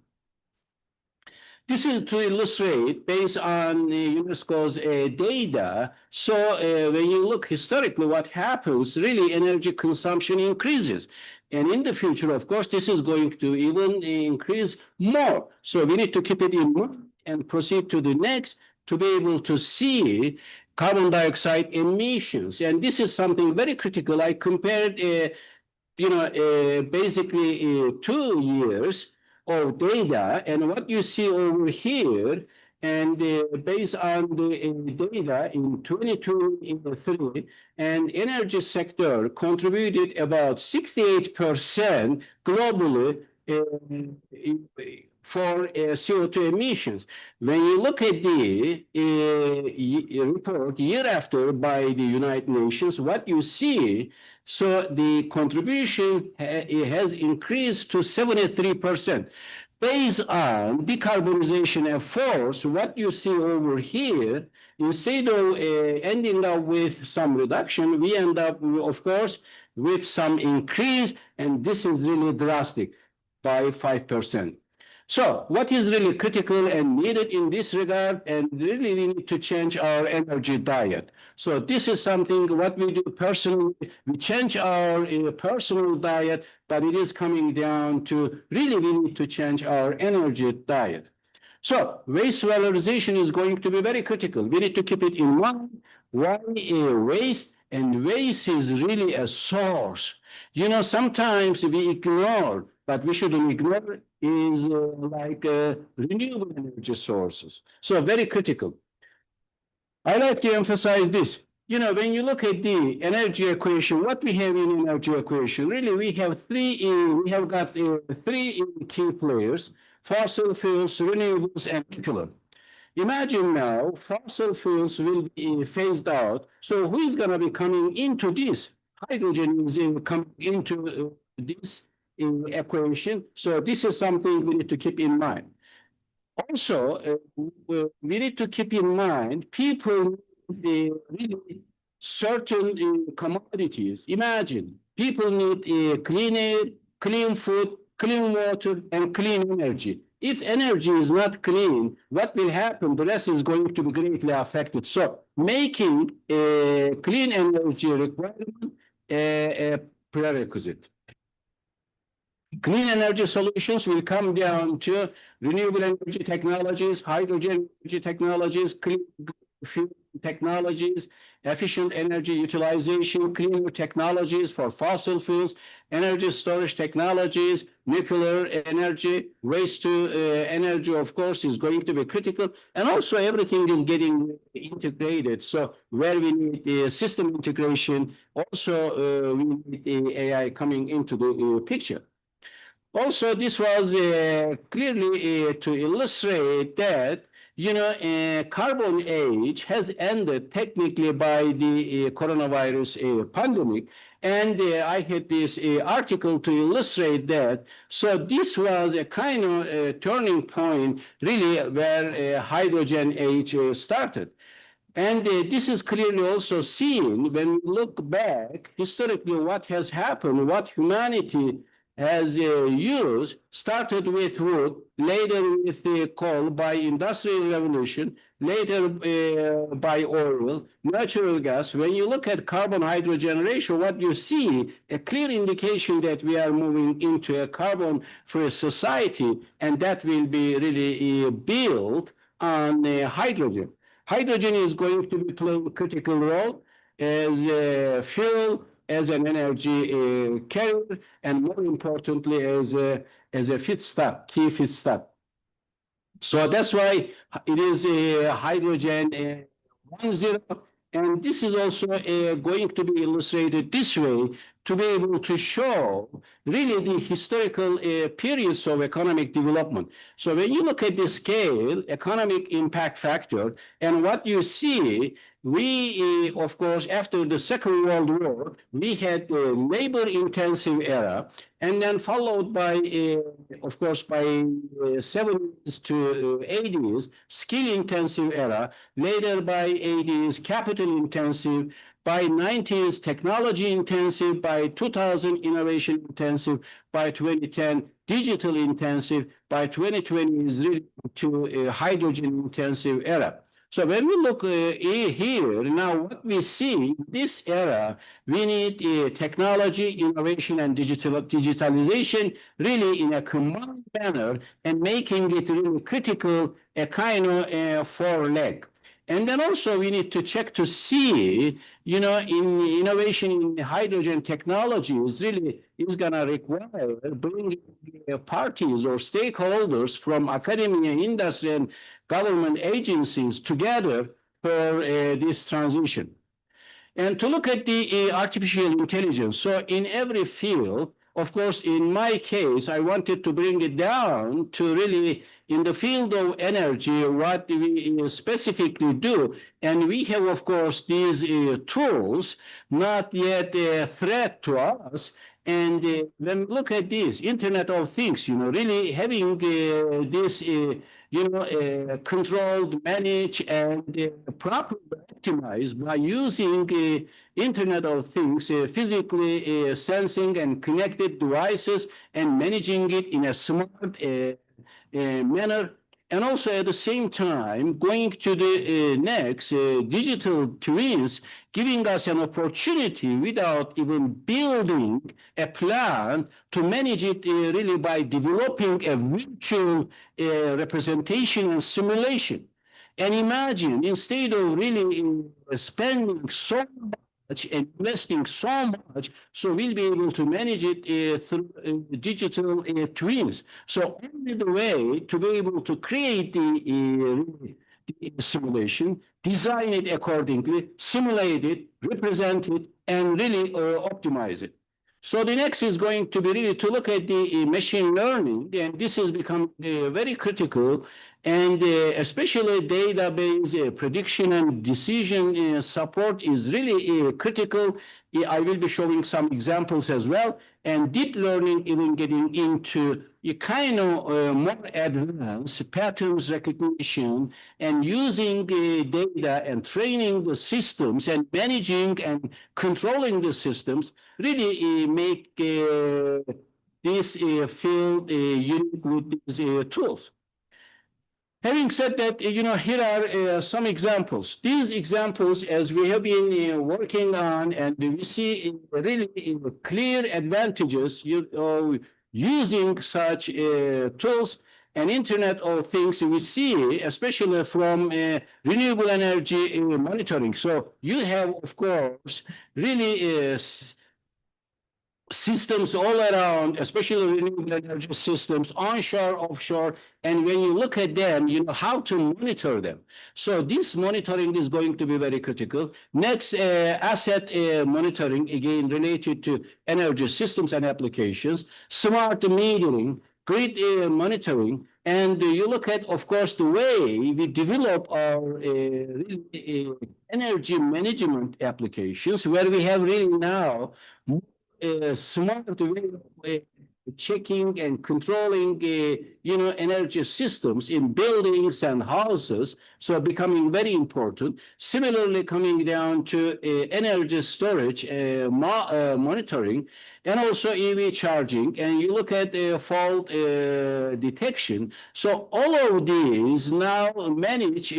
This is to illustrate based on UNESCO's data. So when you look historically, what happens, really energy consumption increases. And in the future, of course, this is going to even increase more. So we need to keep it in mind and proceed to the next to be able to see carbon dioxide emissions. And this is something very critical. I compared, basically 2 years of data, and what you see over here, and based on the data in 2023, and energy sector contributed about 68% globally for CO2 emissions. When you look at the report year after by the United Nations, what you see, so the contribution has increased to 73%. Based on decarbonization efforts, what you see over here, instead of ending up with some reduction, we end up, of course, with some increase, and this is really drastic by 5%. So what is really critical and needed in this regard, and really we need to change our energy diet. So this is something what we do personally. We change our personal diet, but it is coming down to really we need to change our energy diet. So waste valorization is going to be very critical. We need to keep it in mind. Why waste? And waste is really a source. Sometimes we ignore, but we shouldn't ignore, is like renewable energy sources. So very critical. I like to emphasize this. When you look at the energy equation, what we have in energy equation, really we have got three key players: fossil fuels, renewables, and nuclear. Imagine now fossil fuels will be phased out. So who is going to be coming into this? Hydrogen is coming into this equation. So this is something we need to keep in mind. Also, we need to keep in mind people really certain commodities. Imagine people need clean air, clean food, clean water, and clean energy. If energy is not clean, what will happen? The rest is going to be greatly affected. So making a clean energy requirement a prerequisite. Clean energy solutions will come down to renewable energy technologies, hydrogen energy technologies, clean fuel technologies, efficient energy utilization, cleaner technologies for fossil fuels, energy storage technologies, nuclear energy, waste to energy, of course, is going to be critical. And also everything is getting integrated. So where we need system integration, also we need AI coming into the picture. Also, this was clearly to illustrate that, carbon age has ended technically by the coronavirus pandemic. And I had this article to illustrate that. So this was a kind of turning point, really, where hydrogen age started. And this is clearly also seen when we look back historically what has happened, what humanity has used, started with wood, later with coal by industrial revolution, later by oil, natural gas. When you look at carbon-hydrogen ratio, what you see, a clear indication that we are moving into a carbon-free society, and that will be really built on hydrogen. Hydrogen is going to be playing a critical role as a fuel, as an energy carrier, and more importantly, as a feedstock, key feedstock. So that's why it is a hydrogen 1.0, and this is also going to be illustrated this way. to be able to show really the historical periods of economic development. So when you look at the scale, economic impact factor, and what you see, we, of course, after the Second World War, we had a labor-intensive era, and then followed by, of course, by 70s to 80s, skill-intensive era, later by 80s, capital-intensive, by 90s, technology-intensive, by 2000, innovation-intensive, by 2010, digital-intensive, by 2020 is really to a hydrogen-intensive era. So when we look here, now what we see in this era, we need technology, innovation, and digitalization really in a combined manner and making it really critical, a kind of four leg. And then also we need to check to see, you know, in innovation in hydrogen technologies really is going to require bringing parties or stakeholders from academia, industry, and government agencies together for this transition. And to look at the artificial intelligence, so in every field, of course, in my case, I wanted to bring it down to really in the field of energy, what we specifically do. And we have, of course, these tools, not yet a threat to us. And when we look at this Internet of Things, you know, really having this, you know, controlled, managed, and properly optimized by using Internet of Things, physically sensing and connected devices and managing it in a smart manner. And also at the same time, going to the next digital twins, giving us an opportunity without even building a plan to manage it really by developing a virtual representation and simulation. And imagine, instead of really spending so much and investing so much, so we'll be able to manage it through digital twins. So only the way to be able to create the simulation, design it accordingly, simulate it, represent it, and really optimize it. So the next is going to be really to look at the machine learning, and this has become very critical, and especially database prediction and decision support is really critical. I will be showing some examples as well, and deep learning even getting into a kind of more advanced patterns recognition and using data and training the systems and managing and controlling the systems really make this field unique with these tools. Having said that, you know, here are some examples. These examples, as we have been working on, and we see really clear advantages using such tools and Internet of Things, we see, especially from renewable energy monitoring. So you have, of course, really systems all around, especially renewable energy systems, onshore, offshore, and when you look at them, you know how to monitor them. So this monitoring is going to be very critical. Next, asset monitoring, again, related to energy systems and applications, smart metering, grid monitoring, and you look at, of course, the way we develop our energy management applications, where we have really now smart way of checking and controlling, you know, energy systems in buildings and houses, so becoming very important. Similarly, coming down to energy storage monitoring, and also EV charging, and you look at fault detection. So all of these now managed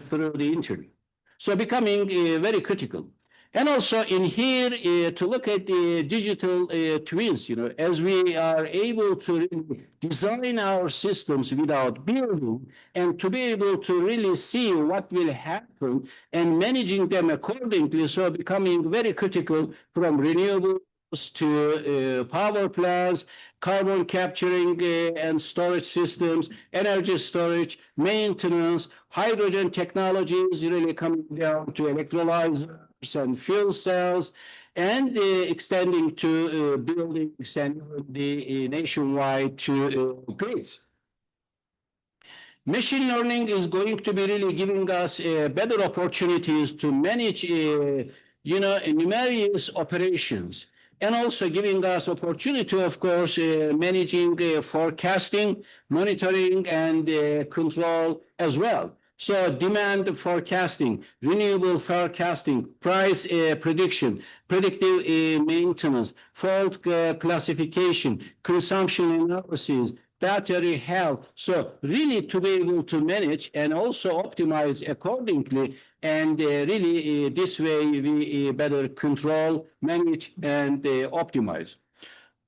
through the internet, so becoming very critical. And also in here, to look at the digital twins, you know, as we are able to really design our systems without building, and to be able to really see what will happen and managing them accordingly, so becoming very critical from renewables to power plants, carbon capturing and storage systems, energy storage, maintenance, hydrogen technologies really coming down to electrolyzers and fuel cells, and extending to buildings and the nationwide to grids. Machine learning is going to be really giving us better opportunities to manage, numerous operations, and also giving us opportunity, of course, managing forecasting, monitoring, and control as well. So demand forecasting, renewable forecasting, price prediction, predictive maintenance, fault classification, consumption analysis, battery health. So really to be able to manage and also optimize accordingly, and really this way we better control, manage, and optimize.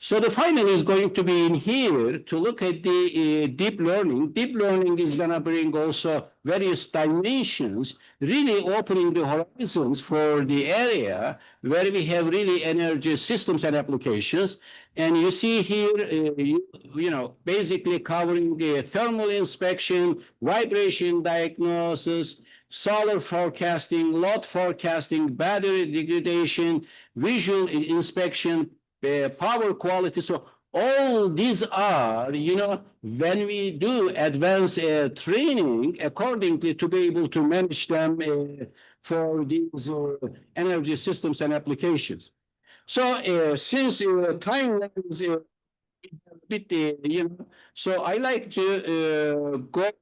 So the final is going to be in here to look at the deep learning. Deep learning is going to bring also various dimensions, really opening the horizons for the area where we have really energy systems and applications. And you see here, basically covering the thermal inspection, vibration diagnosis, solar forecasting, load forecasting, battery degradation, visual inspection, power quality. So all these are, when we do advanced training accordingly to be able to manage them for these energy systems and applications. So since time is a bit, so I like to go,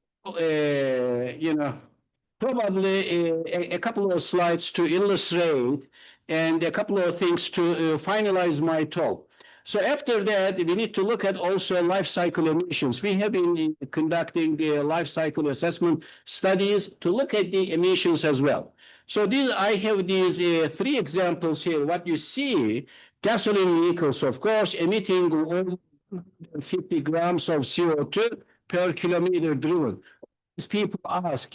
probably a couple of slides to illustrate and a couple of things to finalize my talk. So after that, we need to look at also life cycle emissions. We have been conducting the life cycle assessment studies to look at the emissions as well. So I have these three examples here. What you see, gasoline vehicles, of course, emitting over 50 grams of CO2 per kilometer driven. As people ask,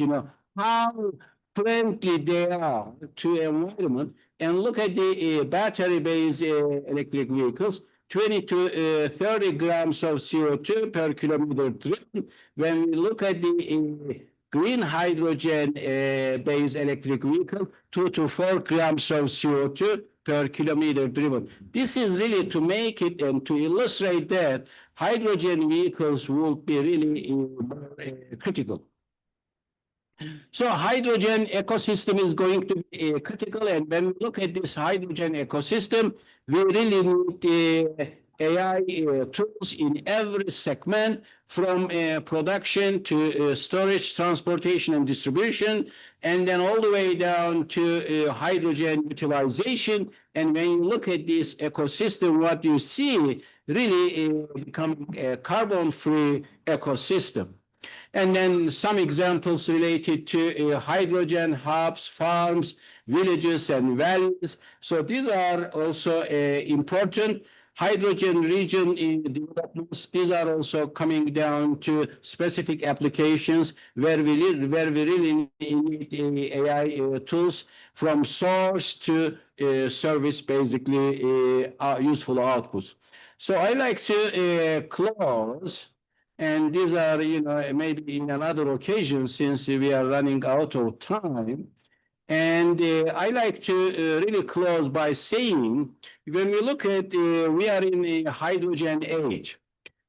how friendly they are to environment, and look at the battery-based electric vehicles, 20 to 30 grams of CO2 per kilometer driven. When we look at the green hydrogen based electric vehicle, 2 to 4 grams of CO2 per kilometer driven. This is really to make it and to illustrate that hydrogen vehicles will be really more critical. So hydrogen ecosystem is going to be critical, and when we look at this hydrogen ecosystem, we really need AI tools in every segment, from production to storage, transportation, and distribution, and then all the way down to hydrogen utilization. And when you look at this ecosystem, what you see really becoming a carbon-free ecosystem. And then some examples related to hydrogen hubs, farms, villages, and valleys. So these are also important. Hydrogen region developments, these are also coming down to specific applications where we really need AI tools, from source to service, basically useful outputs. So I like to close. And these are, maybe in another occasion, since we are running out of time. And I like to really close by saying, when we look at, we are in a hydrogen age.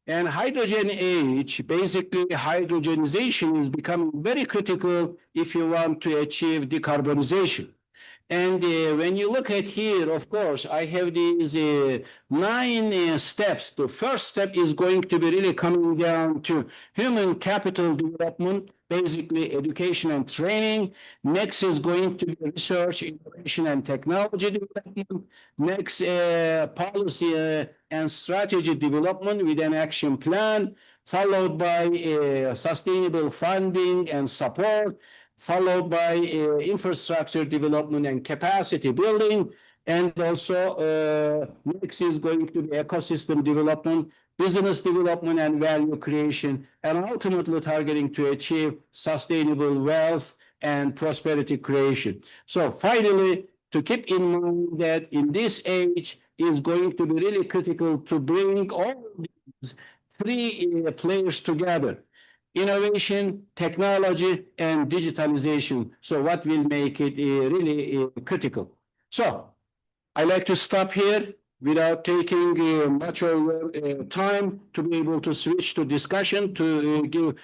And hydrogen age, basically hydrogenization is becoming very critical if you want to achieve decarbonization. And when you look at here, of course, I have these 9 steps. The first step is going to be really coming down to human capital development, basically education and training. Next is going to be research, innovation, and technology development. Next, policy and strategy development with an action plan, followed by sustainable funding and support, followed by infrastructure development and capacity building. And also next is going to be ecosystem development, business development, and value creation, and ultimately targeting to achieve sustainable wealth and prosperity creation. So finally, to keep in mind that in this age is going to be really critical to bring all these 3 players together: innovation, technology, and digitalization. So what will make it really critical? So I like to stop here without taking much over time to be able to switch to discussion to give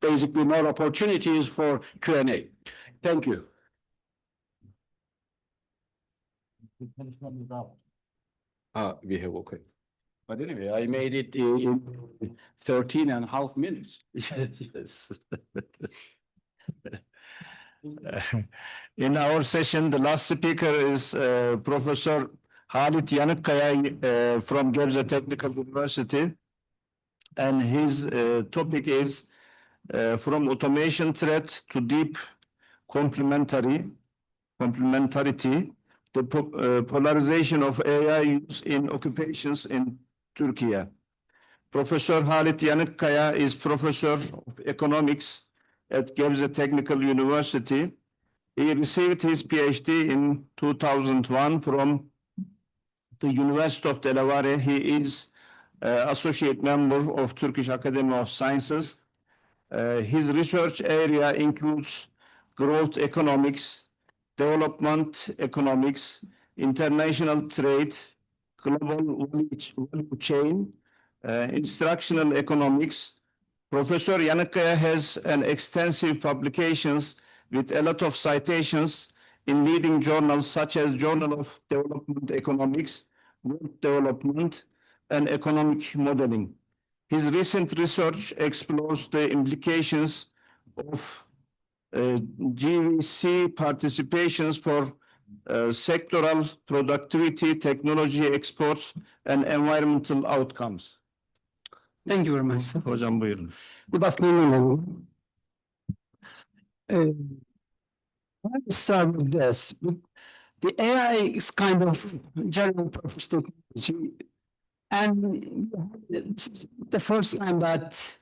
basically more opportunities for Q&A. Thank you. We have, okay. But anyway, I made it in 13.5 minutes. Yes. In our session, the last speaker is Professor Halit Yanıkkaya from Gebze Technical University. And his topic is from automation threat to deep complementarity, the polarization of AI use in occupations in Turkey. Professor Halit Yanıkkaya is professor of economics at Gebze Technical University. He received his PhD in 2001 from the University of Delaware. He is associate member of Turkish Academy of Sciences. His research area includes growth economics, development economics, international trade, global value chain, instructional economics. Professor Yanıkkaya has an extensive publications with a lot of citations in leading journals such as Journal of Development Economics, World Development, and Economic Modeling. His recent research explores the implications of GVC participations for sectoral productivity, technology exports, and environmental outcomes. Thank you very much, sir. Hocam buyurun. Good afternoon, everyone. Let's start with this. The AI is kind of general purpose technology, and this is the first time that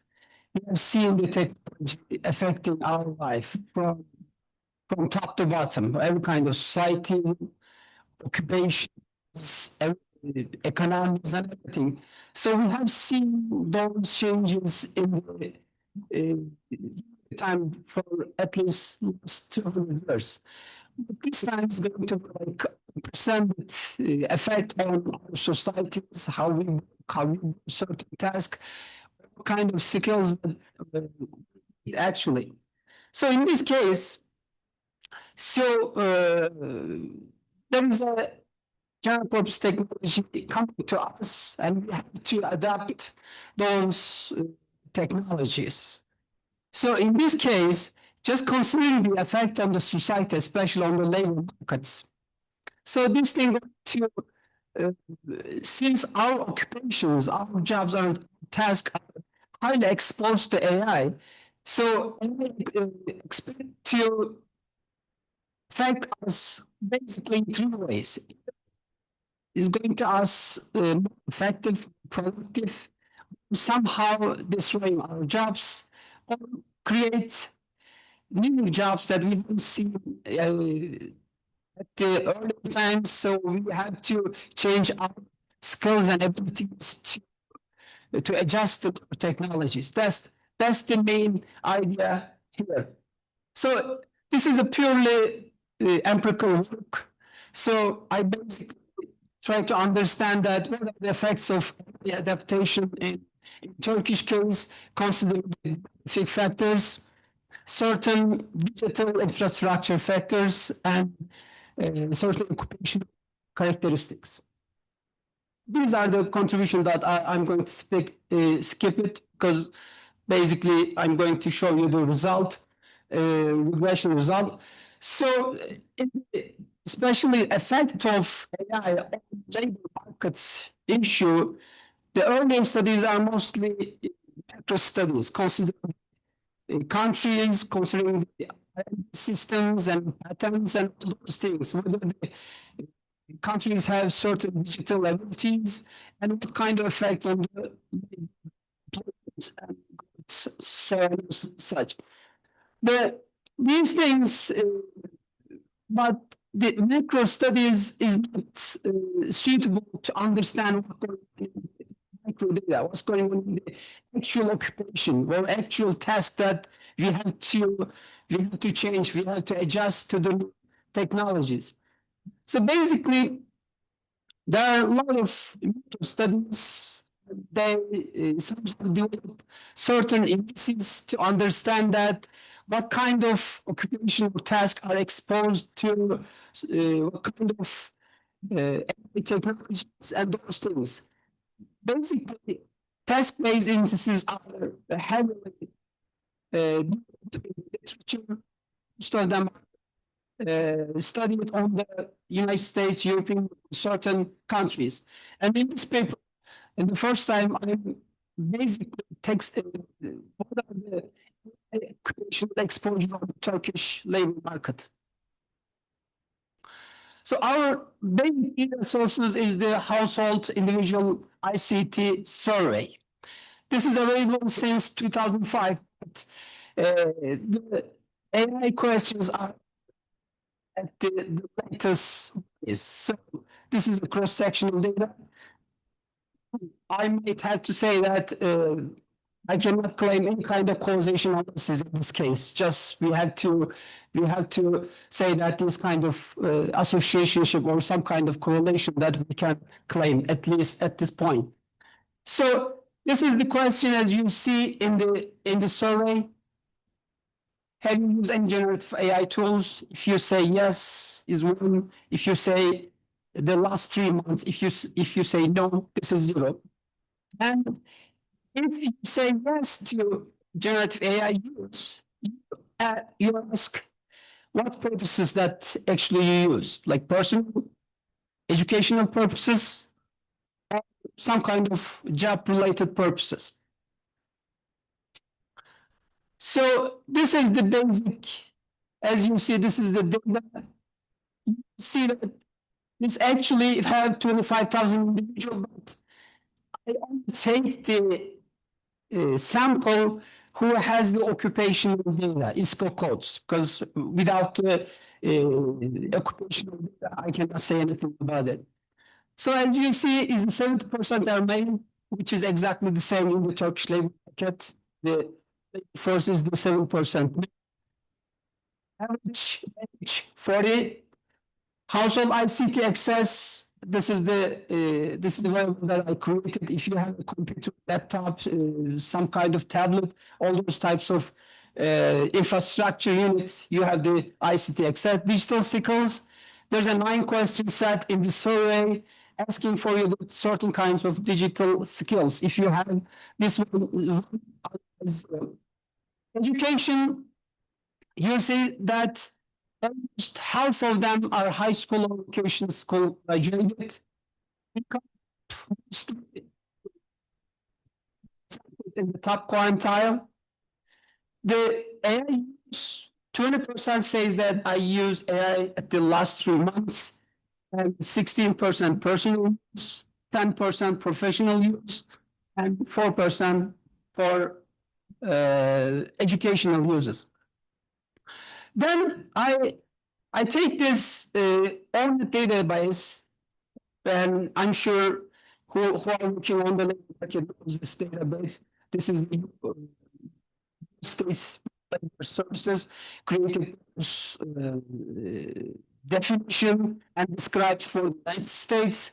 we have seen the technology affecting our life from top to bottom, every kind of society, occupations, economics, and everything. So we have seen those changes in the time for at least 200 years. But this time is going to like present effect on our societies, how we do certain tasks, what kind of skills actually. So in this case, there is a general purpose technology coming to us, and we have to adapt those technologies. So in this case, just considering the effect on the society, especially on the labor markets. So this thing to since our occupations, our jobs, our tasks are highly exposed to AI, so we expect to affect us basically in three ways. Is going to us more effective, productive, somehow destroying our jobs, or create new jobs that we haven't seen at the early times. So we have to change our skills and abilities to adjust to technologies. That's the main idea here. So this is a purely empirical work. So I basically try to understand that what are the effects of the adaptation in Turkish case, considering the demographic factors, certain digital infrastructure factors, and certain occupational characteristics. These are the contributions that I'm going to skip it, because basically I'm going to show you the result, regression result. So especially effect of AI on labor markets issue, the early studies are mostly macro studies, considering countries, considering systems and patterns and all those things, whether the countries have certain digital abilities and what kind of effect on the and so on and such. These things, but the macro studies is not suitable to understand what's going on in the micro data, what's going on in the actual occupation or actual task that we have to change, we have to adjust to the new technologies. So basically, There are a lot of studies. They develop certain indices to understand that what kind of occupational tasks are exposed to, what kind of technologies and those things. Basically, task-based indices are heavily literature. Most of them studied on the United States, European, certain countries. And in this paper, in the first time, I basically text what are the occupational exposure of the Turkish labor market. So our main data sources is the household individual ICT survey. This is available since 2005. But, the AI questions are at the latest is. So this is a cross-sectional data. I might have to say that I cannot claim any kind of causation analysis in this case. Just we have to say that this kind of associationship or some kind of correlation that we can claim, at least at this point. So this is the question as you see in the survey. Have you used any generative AI tools? If you say yes, is one. If you say the last 3 months, if you say no, this is 0. And if you say yes to generative AI use, you ask what purposes that actually you use, like personal, educational purposes, or some kind of job-related purposes. So this is the basic, as you see, this is the data. You see that this actually have 25,000 individuals, but I only take the sample who has the occupational data, ISCO codes, because without the occupational data, I cannot say anything about it. So as you see, is the 70% are male, which is exactly the same in the Turkish labor market. The first is the 7%. Average age 40. Household ICT access. This is the one that I created. If you have a computer, laptop, some kind of tablet, all those types of infrastructure units, you have the ICT access. Digital skills. There's a 9-question set in the survey asking for you certain kinds of digital skills. If you have this one, education, you see that almost half of them are high school or vocational school graduated. In the top quintile. The AI use, 20% says that I use AI at the last 3 months, and 16% personal use, 10% professional use, and 4% for educational uses. Then I take this on the database, and I'm sure who are working on the labor market knows this database. This is the states labor services created definition and describes for the United States.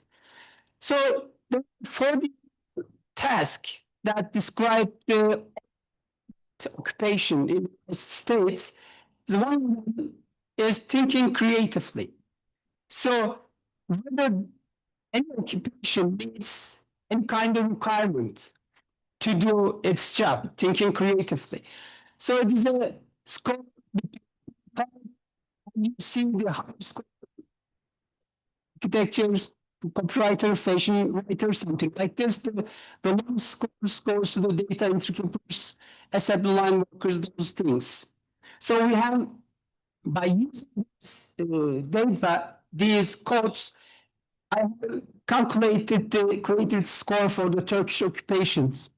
So for the task that describe the occupation in the United States, the one is thinking creatively. So whether any occupation needs any kind of requirement to do its job, thinking creatively. So it is a scope. You see the high scope architectures, copywriter, fashion writer, something like this. The low scores goes to the data entry keepers, assembly line workers, those things. So we have, by using this data, these codes, I have calculated the created score for the Turkish occupations.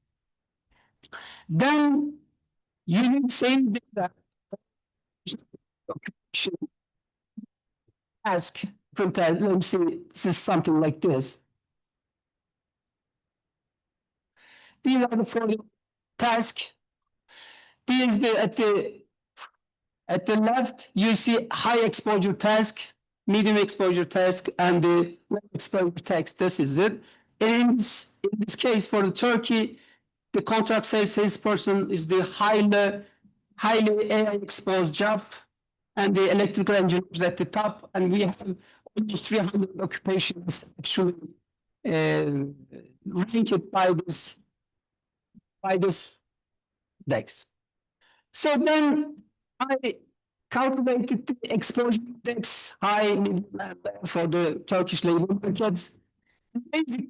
Then using the same data, occupation task, let me see, this is something like this. These are the 40 tasks. These at the left, you see high exposure task, medium exposure task and the low exposure task. This is it. And in this case, for the Turkey, the contract salesperson is the highly AI exposed job, and the electrical engineers at the top, and we have almost 300 occupations actually ranked by this index. So then I calculated the exposure index high, medium, and low for the Turkish labor markets. Basically,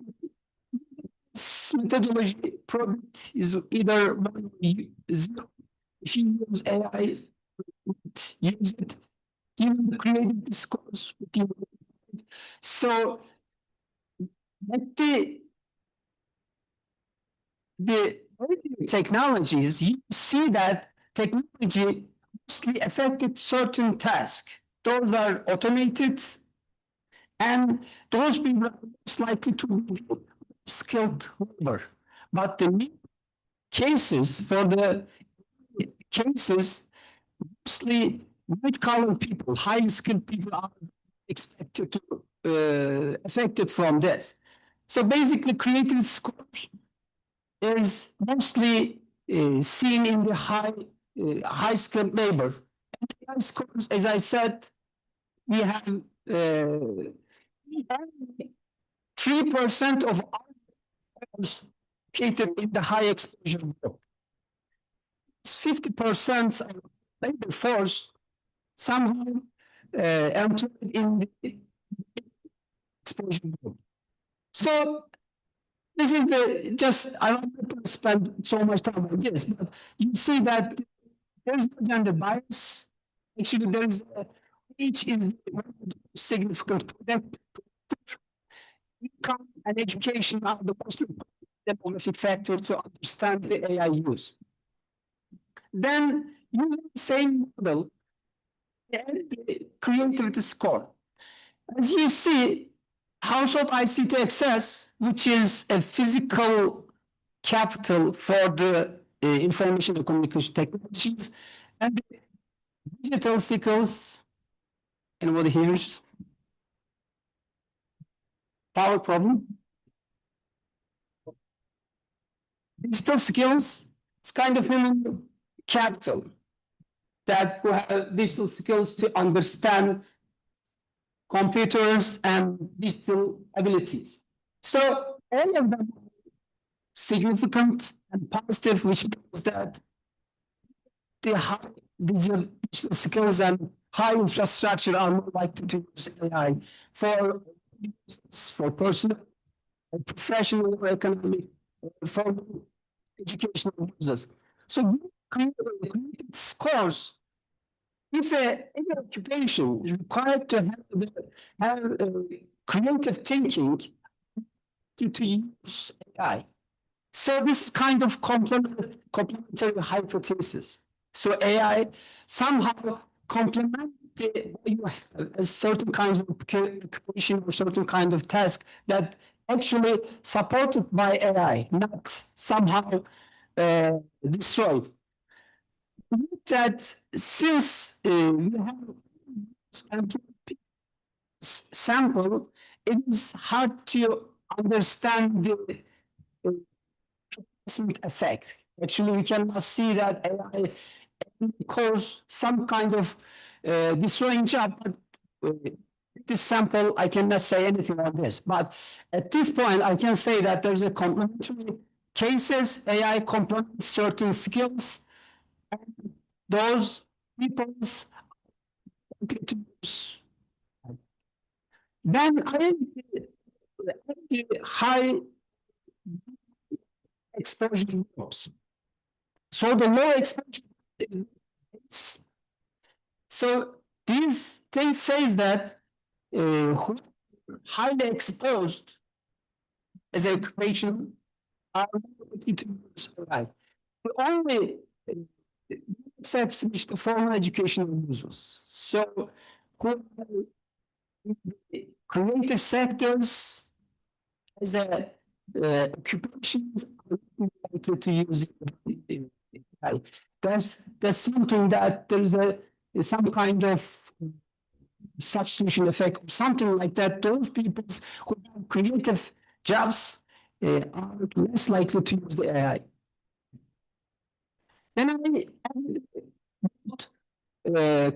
this methodology product is either 1 or 0. If you use AI, use it. You created this course. So at the earlier technologies, you see that technology mostly affected certain tasks. Those are automated, and those people are most likely to be skilled labor. But the new cases, for the cases, mostly white-collar people, highly skilled people are expected to affected from this. So basically, creative scores is mostly seen in the high skilled labor. And AI scores, as I said, we have 3% of our workers located in the high exposure group. 50% of labor force somehow employed in the exposure group. So this is I don't want to spend so much time on this, but you see that there's no gender bias. Actually, there's each is significant predictor. Income and education are the most important demographic factor to understand the AI use. Then, using the same model, the creativity score. As you see, household ICT access, which is a physical capital for the information and communication technologies, and digital skills. Anybody hears? Power problem? Digital skills, it's kind of human capital that who have digital skills to understand computers and digital abilities. So all of them are significant and positive, which means that the high digital skills and high infrastructure are more likely to use AI for personal, professional, or economic, for educational users. So created scores. If any occupation is required to have creative thinking to use AI. So this is kind of complementary hypothesis. So AI somehow complements a certain kinds of occupation or certain kind of task that actually supported by AI, not somehow destroyed. That since we have sample, it is hard to understand the effect. Actually, we cannot see that AI cause some kind of destroying job. But this sample, I cannot say anything on this. But at this point, I can say that there's a complementary cases. AI complements certain skills. And those people's then the high exposure groups. So the low exposure is, so these things says that who highly exposed as a occupation are likely to use AI. The only exception is the formal educational users. So who creative sectors as a occupation likely to use AI. There's something that there's some kind of substitution effect, or something like that, those people who have creative jobs are less likely to use the AI. Then I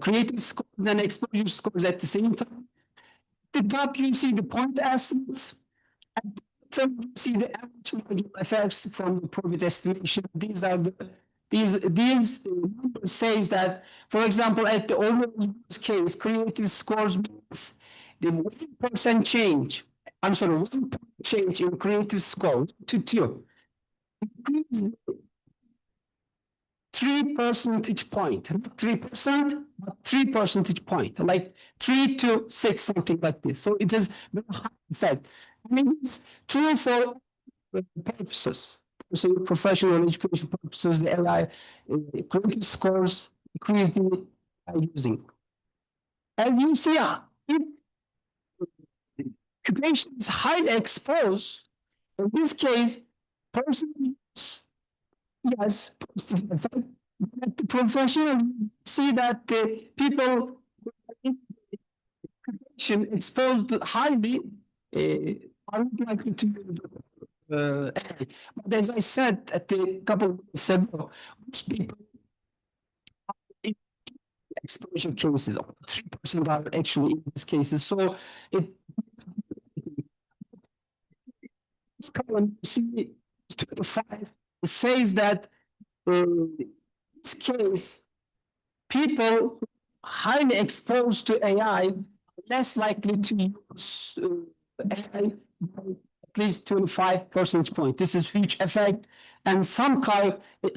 creative scores and exposure scores at the same time. At the top, you see the point estimates. At the bottom, you see the average marginal effects from the profit estimation. These are these numbers says that, for example, at the overall use case, creative scores means the 1% change. I'm sorry, 1 point change in creative score to 2 increase 3 percentage point, not 3%, but 3 percentage point, like 3 to 6, something like this. So it is very high effect. I mean, it's true for purposes, so professional education purposes, the AI creative scores increase the using. As you see, if occupation is highly exposed, in this case, person yes, positive effect. But the professional see that the people exposed highly are not likely to use AI. But as I said at the couple of minutes ago, most people are in exposure cases, 3% are actually in these cases. So this column, you see, 25, it says that in this case, people highly exposed to AI are less likely to use AI by at least 25 percentage point. This is huge effect, and somehow, in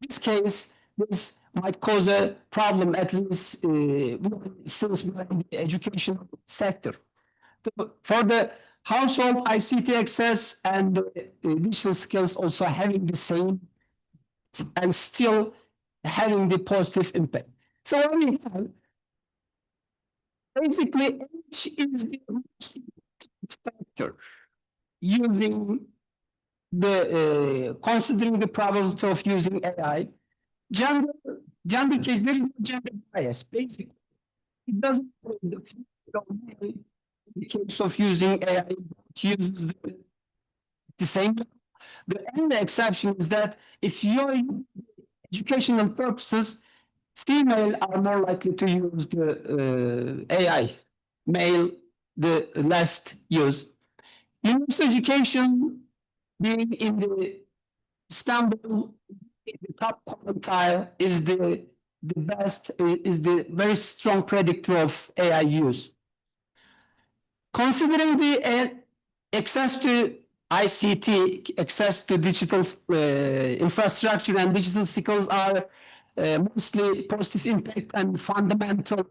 this case, this might cause a problem, at least since we're in the education sector. For the household ICT access and digital skills also having the same and still having the positive impact. So what we have, basically, age is the most important factor using the considering the probability of using AI. Gender case, there is no gender bias. Basically, it doesn't in the case of using AI, it uses the same. The only exception is that if you're using educational purposes, female are more likely to use the AI, male the less use. University education being in the Istanbul, the top quintile is the best, is the very strong predictor of AI use. Considering the access to ICT, access to digital infrastructure and digital skills are mostly positive impact and fundamental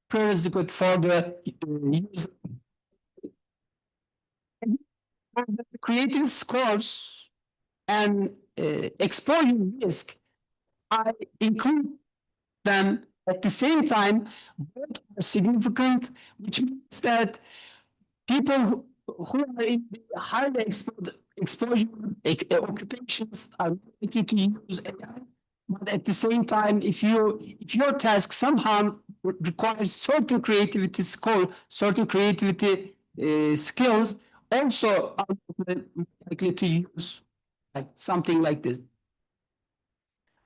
prerequisite for the user. Creative scores and exposure risk, I include them at the same time. Both are significant, which means that people who are in the highly exposure occupations are likely to use AI. But at the same time, if your task somehow requires certain creativity skills, also are likely to use something like this.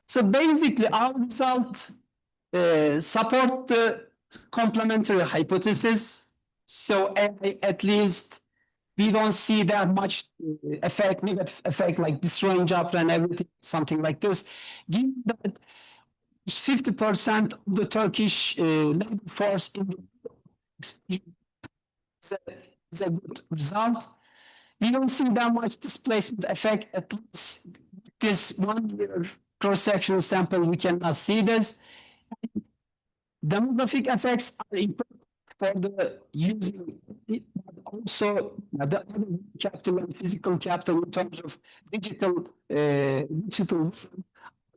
So basically, our result support the complementary hypothesis. So at least we don't see that much negative effect, like destroying jobs and everything, something like this. Given that 50% of the Turkish labor force in the is a good result. We don't see that much displacement effect, at least this 1 year cross-sectional sample, we cannot see this. Demographic effects are important for the using, but also the other capital and physical capital in terms of digital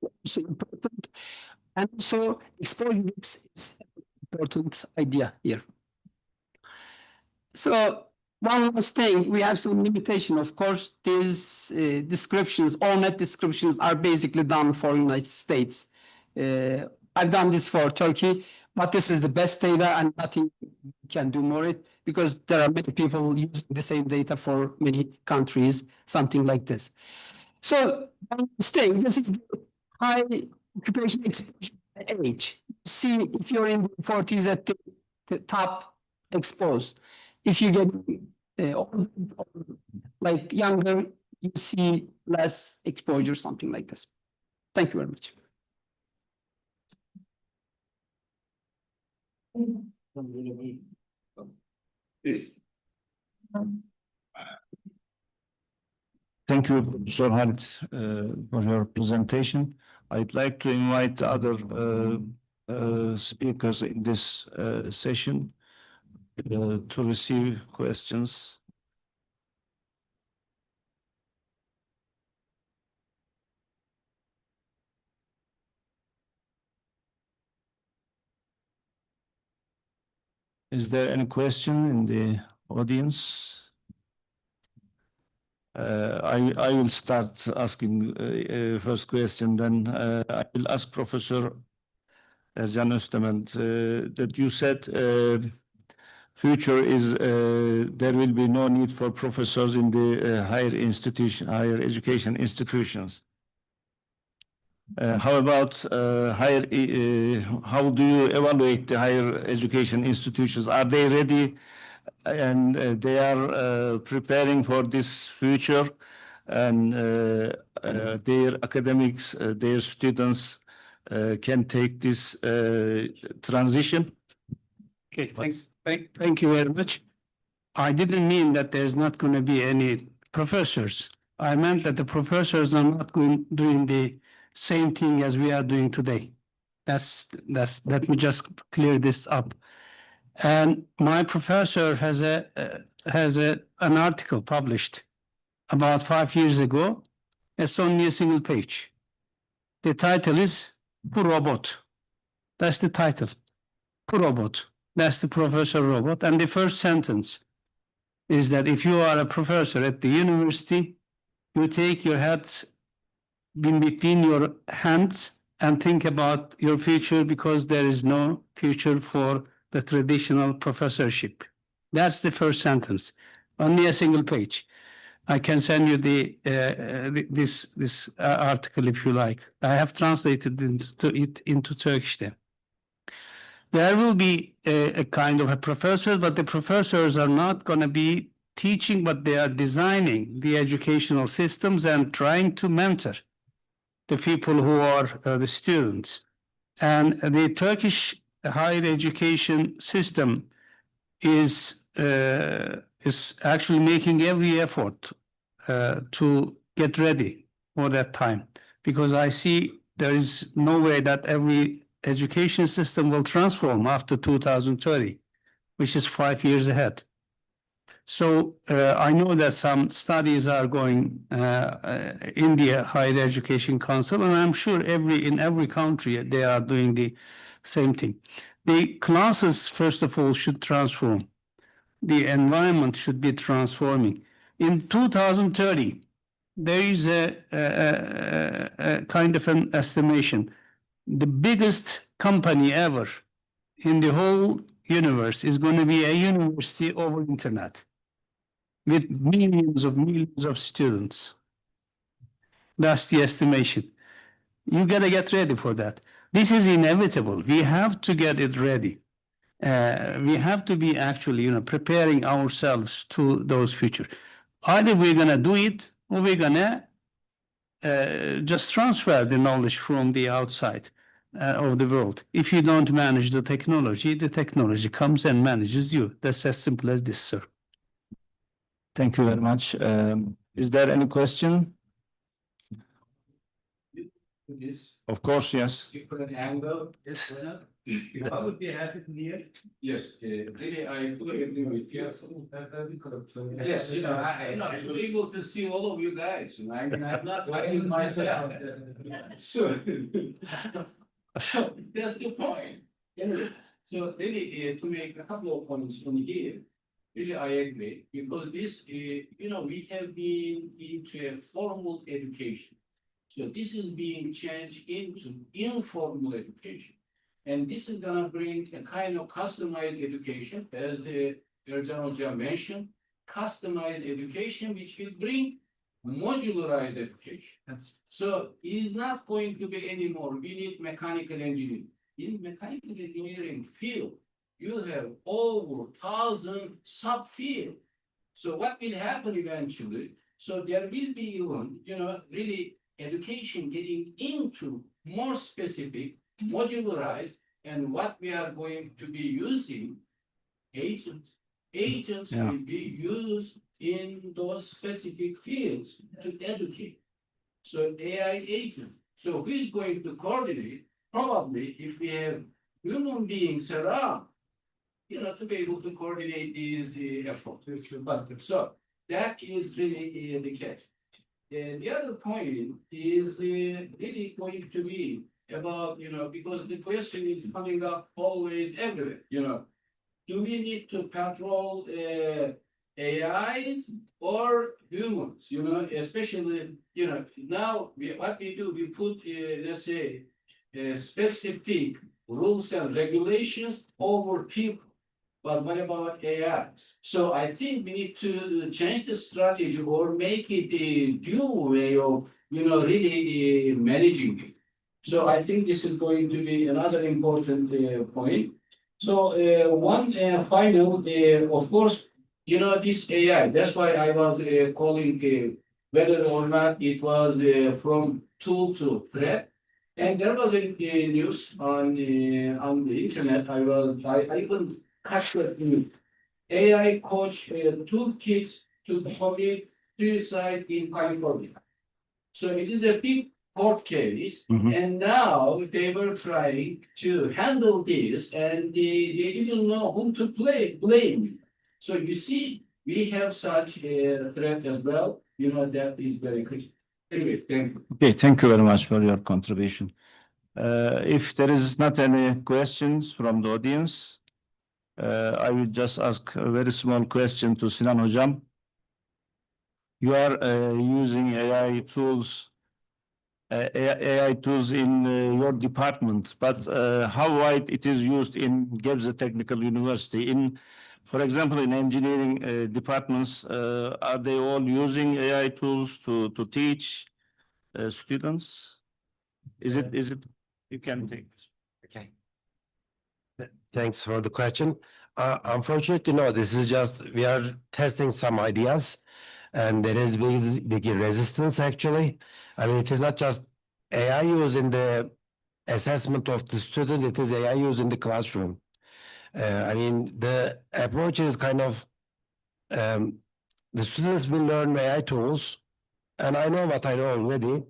also important, and also exposure mix is an important idea here. So one last thing, we have some limitation. Of course, these descriptions, all net descriptions are basically done for United States. I've done this for Turkey, but this is the best data and nothing can do more it because there are many people using the same data for many countries, something like this. So staying, this is the high occupation exposure age. See if you're in the 40s at the top exposed. If you get like younger, you see less exposure, something like this. Thank you very much. Thank you, Professor Halit, for your presentation. I'd like to invite other speakers in this session to receive questions. Is there any question in the audience? I will start asking first question, then I will ask Professor Ercan Özdemir that you said future is there will be no need for professors in the higher education institutions. How about how do you evaluate the higher education institutions? Are they ready and they are preparing for this future, and their academics, their students can take this transition? Okay, thanks. Thank you very much. I didn't mean that there's not going to be any professors. I meant that the professors are not doing the same thing as we are doing today. Let me just clear this up. And my professor has an article published about 5 years ago. It's only a single page. The title is "Bu Robot." That's the title. "Bu Robot." That's the professor robot. And the first sentence is that if you are a professor at the university, you take your heads in between your hands and think about your future because there is no future for the traditional professorship. That's the first sentence, only a single page. I can send you this article if you like. I have translated it into Turkish there. There will be a kind of a professor, but the professors are not going to be teaching, but they are designing the educational systems and trying to mentor the people who are the students. And the Turkish higher education system is actually making every effort to get ready for that time, because I see there is no way that every education system will transform after 2030, which is 5 years ahead. So I know that some studies are going in the Higher Education Council, and I'm sure in every country they are doing the same thing. The classes, first of all, should transform. The environment should be transforming. In 2030, there is a kind of an estimation. The biggest company ever in the whole universe is going to be a university over internet with millions of students. That's the estimation. You got to get ready for that. This is inevitable. We have to get it ready. We have to be actually, preparing ourselves to those future. Either we're going to do it or we're going to just transfer the knowledge from the outside of the world. If you don't manage the technology comes and manages you. That's as simple as this, sir. Thank you very much. Is there any question? Of course, yes. Different angle. Yes. I would be happy to hear. Yes, really, I fully agree with you. Yes, I'm able to see all of you guys, and I'm not hiding myself. So, that's the point. So really, to make a couple of points from here, really I agree, because this, we have been into a formal education. So this is being changed into informal education. And this is gonna bring a kind of customized education, as Ercan Hoca mentioned, customized education, which will bring modularized education. So it's not going to be anymore, we need mechanical engineering. In mechanical engineering field, you have over 1,000 subfields. So what will happen eventually? So there will be even, really education getting into more specific, modularized, and what we are going to be using, agents. Agents Yeah. will be used in those specific fields to educate. So AI agent. So who is going to coordinate? Probably if we have human beings around, to be able to coordinate these efforts. So that is really the catch. The other point is really going to be about, because the question is coming up always everywhere, do we need to control AIs or humans, especially, now what we do, we put, let's say, specific rules and regulations over people. But what about AI? So I think we need to change the strategy or make it a dual way of, really managing it. So I think this is going to be another important point. So one final, of course, this AI, that's why I was calling whether or not it was from tool to threat. And there was a news on the internet. I even catch the news. AI coach two kids to commit suicide in California. So it is a big court case, and now they were trying to handle this, and they didn't know whom to blame. So you see, we have such a threat as well. That is very critical. Anyway, thank you. Okay, thank you very much for your contribution. If there is not any questions from the audience, I will just ask a very small question to Sinan Hocam. You are using AI tools in your department, but how wide it is used in Gebze Technical University? For example, in engineering departments, are they all using AI tools to teach students? Is it? You can take this. Okay. Thanks for the question. Unfortunately, no, this is just, we are testing some ideas and there is big resistance actually. I mean, it is not just AI use in the assessment of the student, it is AI use in the classroom. I mean, the approach is kind of, the students will learn AI tools and I know what I know already.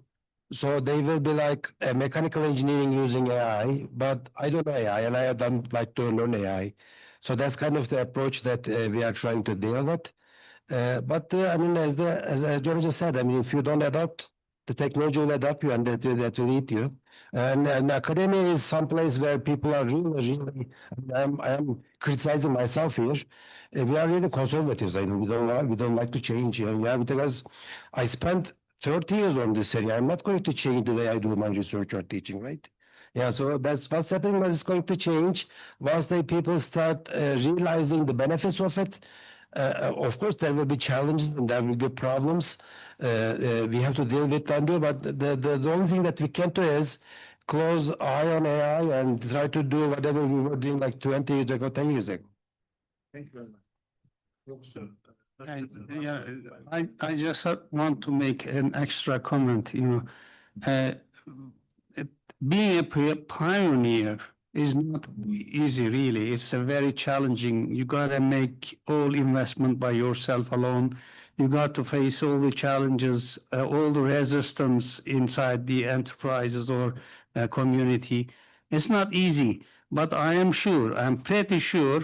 So they will be like a mechanical engineering using AI, but I don't know AI and I don't like to learn AI. So that's kind of the approach that we are trying to deal with. But I mean, as George just said, I mean, if you don't adopt, the technology will adopt you and that will eat you. And academia is someplace where people are really, I am criticizing myself here. We are really conservatives. I mean, we don't like to change. Because I spent 30 years on this area. I'm not going to change the way I do my research or teaching, right? Yeah, so that's what's happening. But it's going to change once the people start realizing the benefits of it. Of course, there will be challenges and there will be problems. We have to deal with them, but the only thing that we can do is close eye on AI and try to do whatever we were doing like 20 years ago, 10 years ago. Thank you very much. I just want to make an extra comment, being a pioneer is not easy, really. It's a very challenging. You got to make all investment by yourself alone. You got to face all the challenges, all the resistance inside the enterprises or community. It's not easy, but I'm pretty sure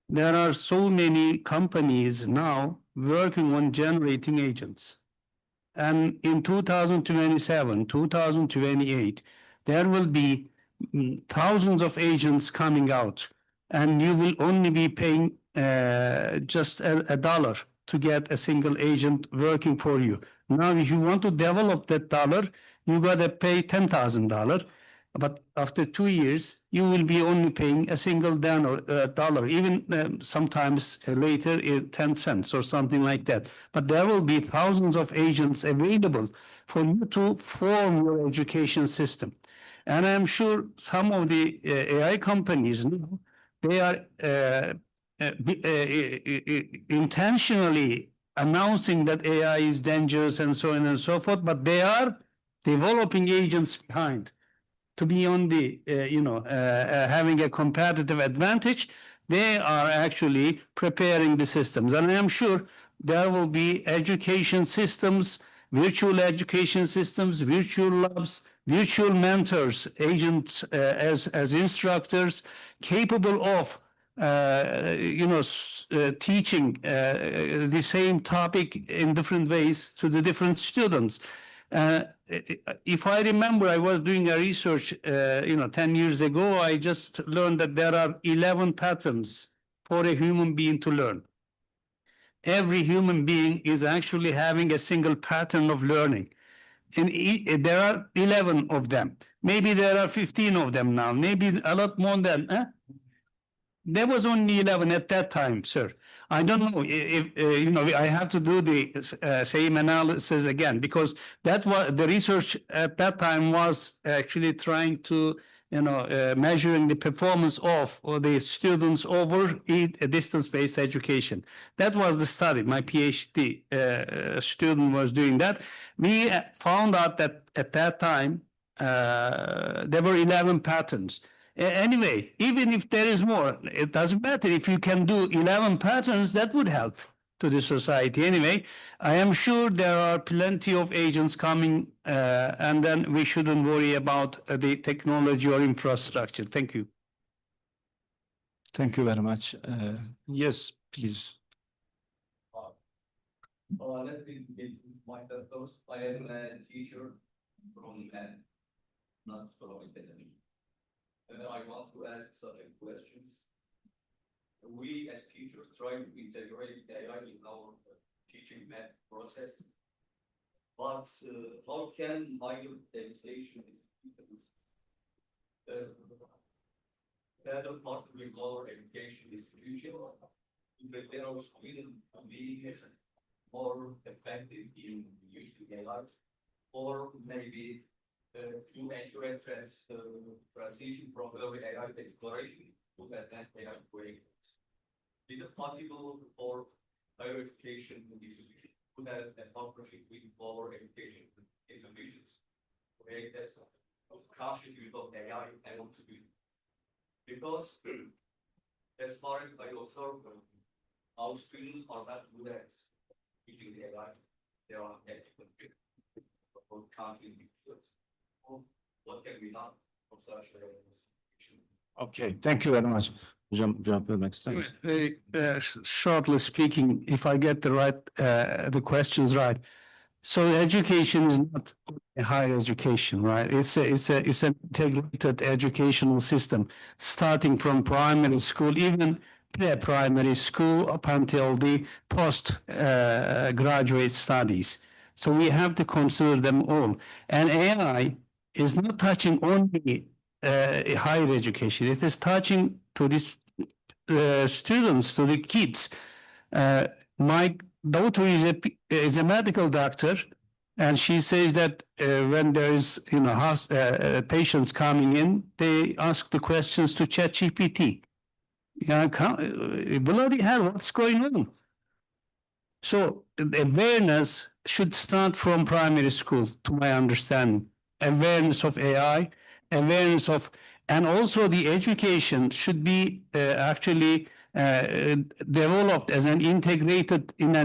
there are so many companies now working on generating agents. And in 2027, 2028, there will be thousands of agents coming out, and you will only be paying just a dollar to get a single agent working for you. Now, if you want to develop that dollar, you got to pay $10,000. but after 2 years, you will be only paying a single dollar, even sometimes later 10 cents or something like that. But there will be thousands of agents available for you to form your education system. And I'm sure some of the AI companies, they are intentionally announcing that AI is dangerous and so on and so forth, but they are developing agents behind to be on the, having a competitive advantage. They are actually preparing the systems. And I'm sure there will be education systems, virtual education systems, virtual labs, virtual mentors, agents as instructors capable of teaching the same topic in different ways to the different students. If I remember, I was doing a research, 10 years ago, I just learned that there are 11 patterns for a human being to learn. Every human being is actually having a single pattern of learning. And there are 11 of them. Maybe there are 15 of them now, maybe a lot more than, There was only 11 at that time, sir. I don't know if, I have to do the same analysis again, because that was the research at that time was actually trying to, measuring the performance of the students over a distance-based education. That was the study. My PhD student was doing that. We found out that at that time, there were 11 patterns. Anyway, even if there is more, it doesn't matter. If you can do 11 patterns, that would help to the society. Anyway, I am sure there are plenty of agents coming, and then we shouldn't worry about the technology or infrastructure. Thank you. Thank you very much. Yes, please. Let me myself first. I am a teacher from not from academy. I want to ask such questions. We as teachers try to integrate AI in our teaching math process, but how can higher education better partner with lower education institutions to prepare our students to be more effective in using AI, or maybe to ensure a transition from early AI exploration to advanced AI frameworks? Is it possible for higher education institutions to have a partnership with lower education institutions to make this conscious use of AI and what to do? Because as far as I observe, our students are not good at using the AI. They are technical or counting skills. What can be done for such a situation? Okay, thank you very much. Jump next. Shortly speaking, if I get the questions right. So education is not a higher education, right? It's an integrated educational system, starting from primary school, even pre-primary school, up until the post-graduate studies. So we have to consider them all. And AI is not touching only higher education. It is touching to these students, to the kids. My daughter is a medical doctor, and she says that when there is patients coming in, they ask the questions to ChatGPT. Bloody hell, what's going on? So awareness should start from primary school, to my understanding. Awareness of AI, awareness of, and also the education should be actually developed as in an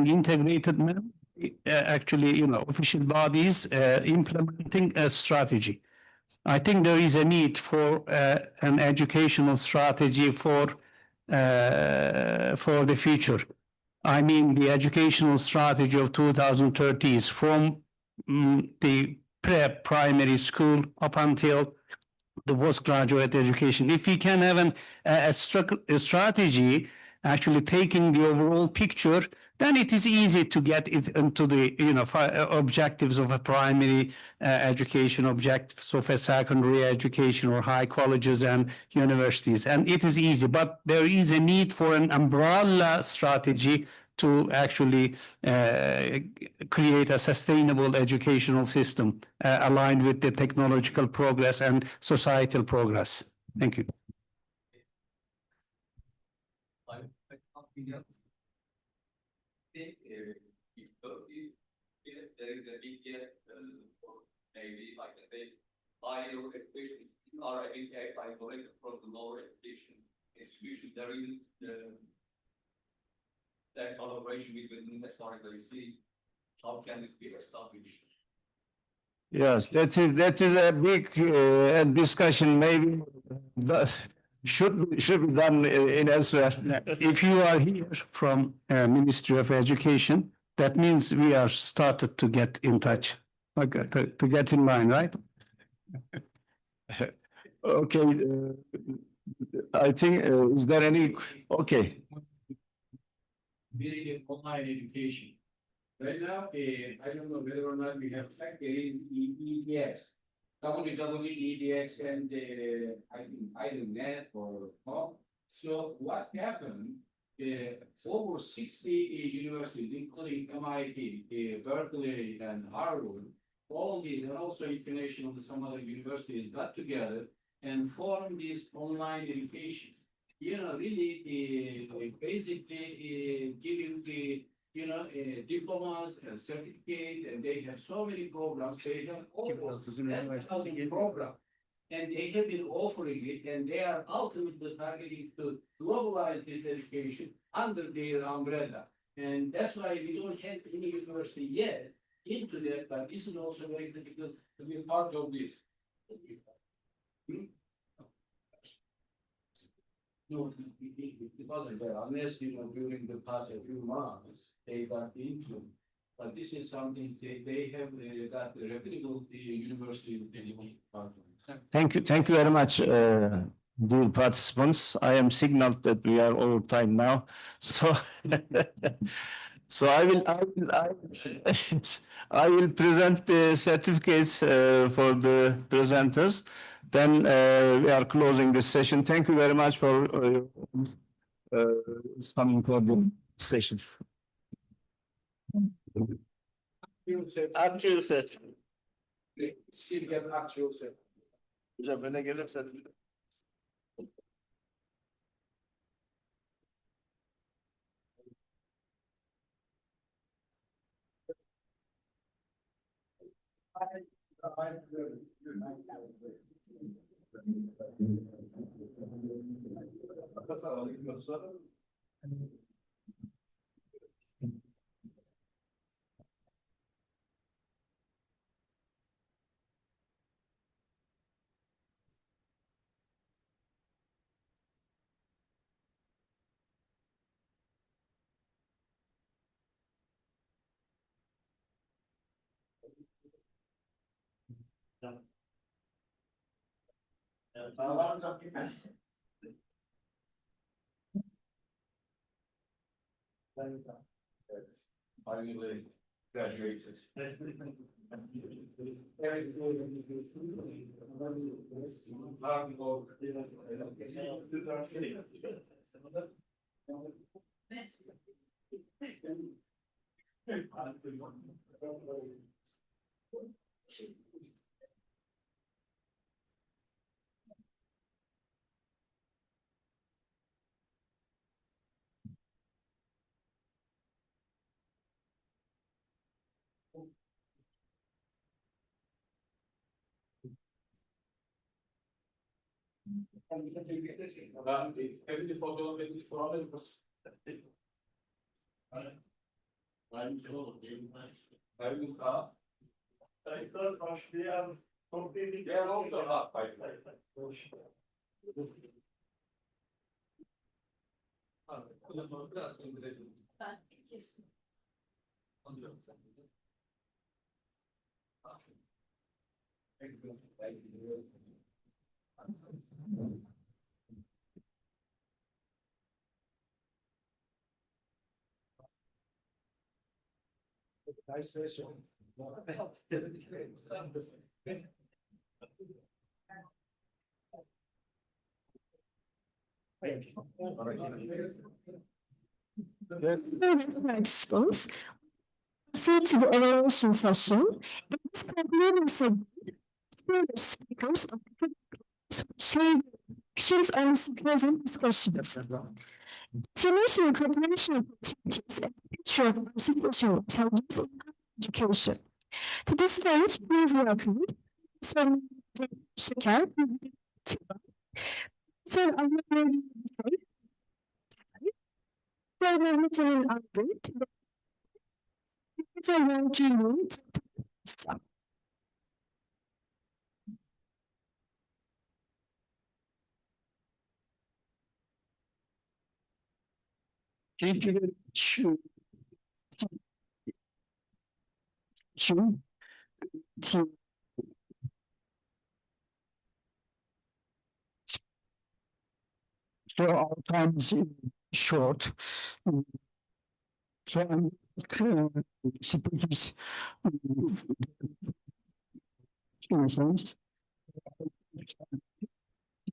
integrated manner. Actually, official bodies implementing a strategy. I think there is a need for an educational strategy for the future. I mean, the educational strategy of 2030s from the pre-primary school up until the postgraduate education. If we can have a strategy actually taking the overall picture, then it is easy to get it into the objectives of a primary education, objectives of a secondary education or high colleges and universities. And it is easy, but there is a need for an umbrella strategy to actually create a sustainable educational system aligned with the technological progress and societal progress. Thank you. There is a big gap, maybe like a big higher education are a big gap isolated from the lower education institution. There is that collaboration between historically see how can it be established? Yes, that is a big discussion. Maybe should be done in elsewhere. If you are here from Ministry of Education, that means we are started to get in touch, okay, to get in line, right? Okay, I think, is there any, okay. Building online education. Right now, I don't know whether or not we have checked, there is EDX, WWEDX and IDNet or how. So what happened, over 60 universities, including MIT, Berkeley and Harvard, all these and also international and some other universities got together and formed this online education. Really, basically giving the diplomas and certificate, and they have so many programs. They have over 10,000 programs, and they have been offering it, and they are ultimately targeting to globalize this education under their umbrella. And that's why we don't have any university yet into that, but this is also very difficult to be part of this. No, it wasn't there, unless, during the past few months, they got into. But this is something they have got a reputable university. Thank you very much, dear participants. I am signaled that we are over time now, so so I will present the certificates for the presenters. Then we are closing this session. Thank you very much for coming for the session. Actual set. Still get actual set. Hocam öne gelirsen. Finally graduated. Participants proceed to the evaluation session. In this concluding segment, speakers of the share reflections on present discussions. International collaboration opportunities and the future of artificial intelligence in education. To this stage, please welcome Professor Şeker, Professor Ahmet Professor Albert, Professor Yolculuğu. Thank you very much. So our time is short. So I'm speakers.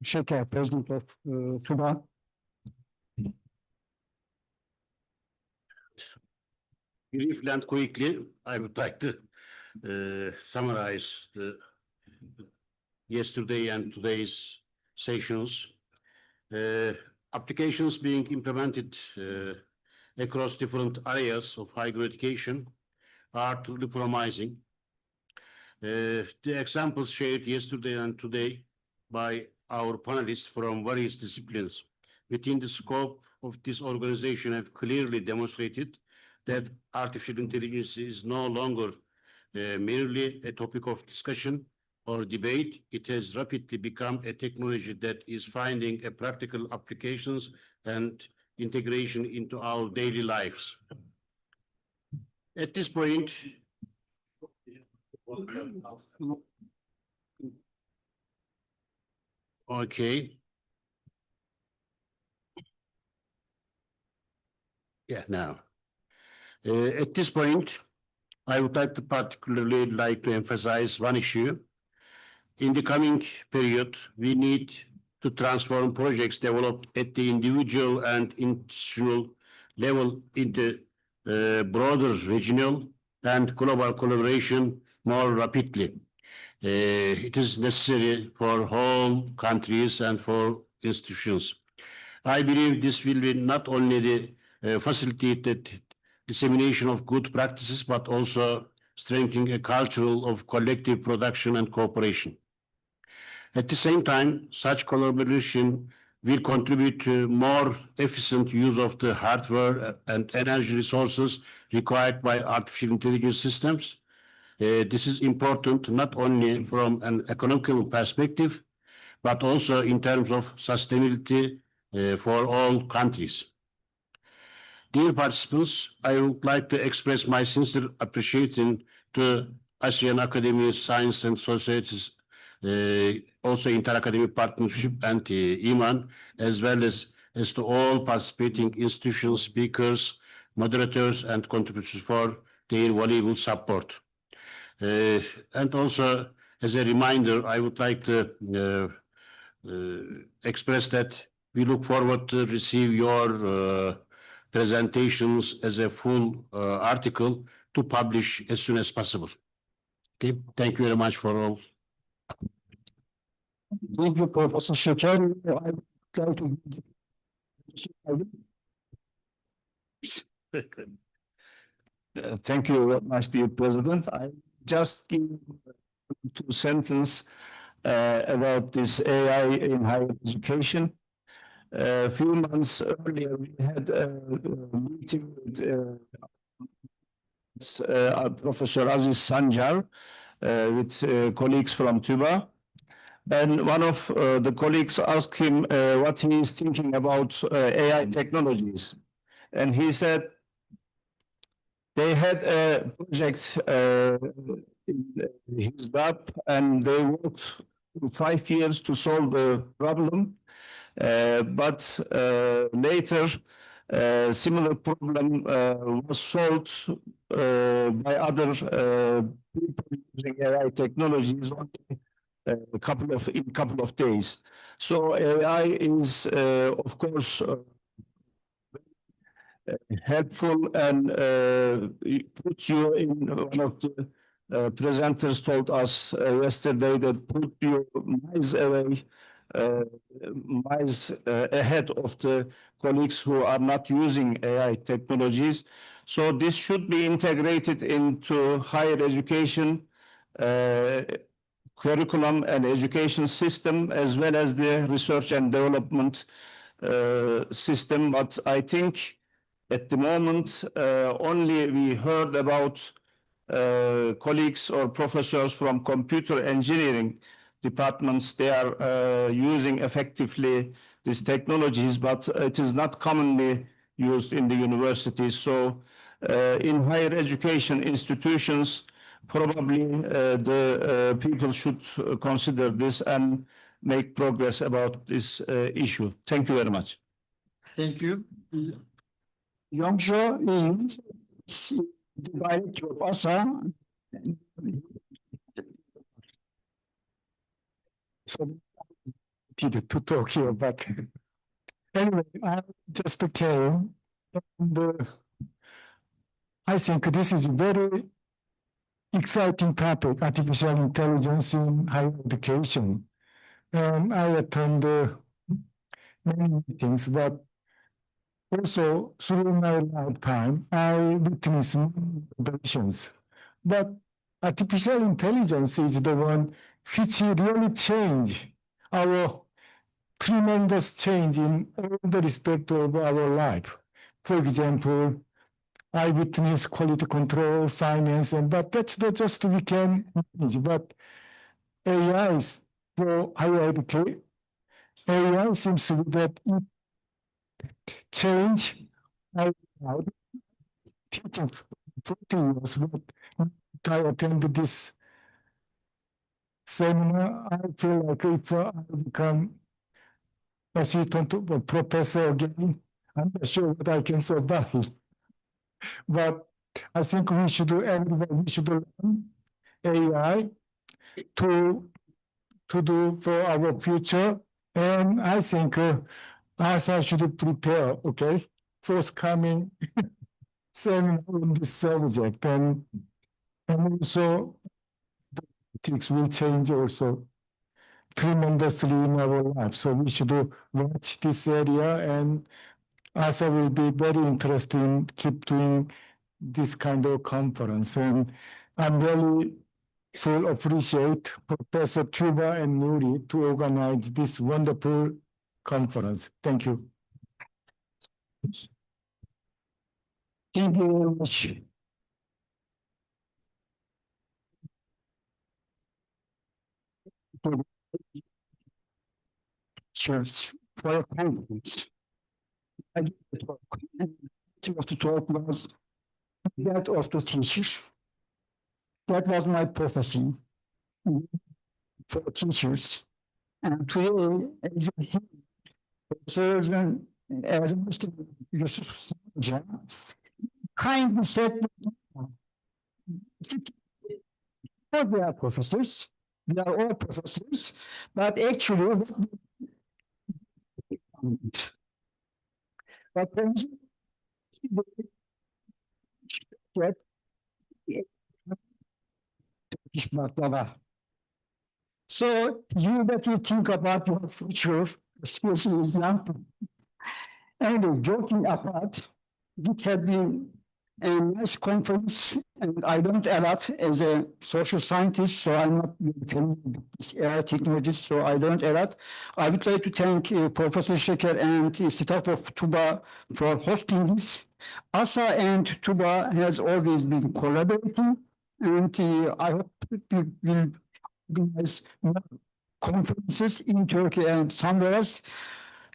Şeker, President of Tuba. Briefly and quickly, I would like to summarize the yesterday and today's sessions. Applications being implemented across different areas of higher education are truly promising. The examples shared yesterday and today by our panelists from various disciplines within the scope of this organization have clearly demonstrated that artificial intelligence is no longer merely a topic of discussion or debate. It has rapidly become a technology that is finding a practical applications and integration into our daily lives. At this point, okay. Yeah, now. At this point, I would particularly like to emphasize one issue. In the coming period, we need to transform projects developed at the individual and institutional level into broader regional and global collaboration more rapidly. It is necessary for whole countries and for institutions. I believe this will be not only facilitate the dissemination of good practices, but also strengthening a culture of collective production and cooperation. At the same time, such collaboration will contribute to more efficient use of the hardware and energy resources required by artificial intelligence systems. This is important not only from an economical perspective, but also in terms of sustainability for all countries. Dear participants, I would like to express my sincere appreciation to ASEAN Academy of Science and Societies, also Inter-Academic Partnership and IMAN, as well as to all participating institutions, speakers, moderators, and contributors for their valuable support. And also, as a reminder, I would like to express that we look forward to receive your presentations as a full article to publish as soon as possible. Okay, thank you very much for all. Thank you, Professor Şeker. I would like to thank you very much, dear President. I just give 2 sentences about this AI in higher education. A few months earlier, we had a meeting with Professor Aziz Sancar with colleagues from TÜBA. And one of the colleagues asked him what he is thinking about AI technologies. And he said they had a project in his lab, and they worked 5 years to solve the problem. But later, similar problem was solved by other people using AI technologies only a couple of days. So AI is, of course, helpful and it puts you in one of the presenters told us yesterday that put your minds away, minds ahead of the colleagues who are not using AI technologies. So this should be integrated into higher education curriculum and education system, as well as the research and development system. But I think at the moment, only we heard about colleagues or professors from computer engineering departments. They are using effectively these technologies, but it is not commonly used in the universities. So in higher education institutions, probably the people should consider this and make progress about this issue. Thank you very much. Thank you. Yongsho is the director of ASA. So, Peter, to talk here, but anyway, I just came. And, I think this is a very exciting topic, artificial intelligence in higher education. And I attend many meetings, but also through my lifetime, I witnessed many innovations. But artificial intelligence is the one which really change our tremendous change in all the respect of our life. For example, I witness quality control, finance, but that's not just we can manage, but AI for higher education. AI seems to be that it change how teaching for 40 years, but I attended this seminar, I feel like if I become assistant professor again, I'm not sure what I can survive. But I think we should learn AI to do for our future. And I think ASA should prepare, okay, forthcoming seminar on this subject. And also, the politics will change also tremendously in our lives. So we should watch this area, and ASA will be very interested in keep doing this kind of conference. And I'm really full appreciate Professor Tuba and Nuri to organize this wonderful conference. Thank you. Thank you very much. Church for a conference. I did the talk. And the talk was that of the teachers. That was my prophecy for teachers. And today, as you hear, Surgeon, as Mr. Yusuf kindly said, they are professors, we are all professors, but actually, but so you better think about your future, especially young people. Anyway, joking apart, it had been a nice conference, and I learned a lot as a social scientist, so I'm not familiar with this AI technology, so I learned a lot. I would like to thank Professor Sheker and the staff of TUBA for hosting this. ASA and TUBA has always been collaborating, and I hope it will organize more conferences in Turkey and somewhere else.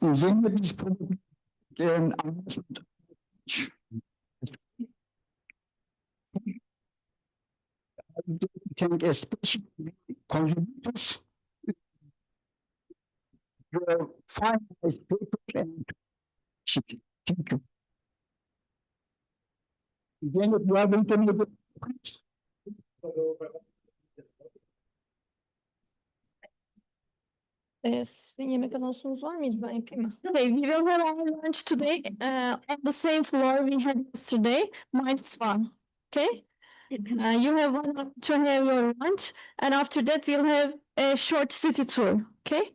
Then it is probably an announcement. Thank especially contributors, your finalized paper and thank you. Again, if you are going to make it- Sizin yemek anonsunuz var mıydı? Ben yapayım mı? Okay, we will have our lunch today on the same floor we had yesterday, -1. Okay? You have 1 hour to have your lunch, and after that we'll have a short city tour. Okay?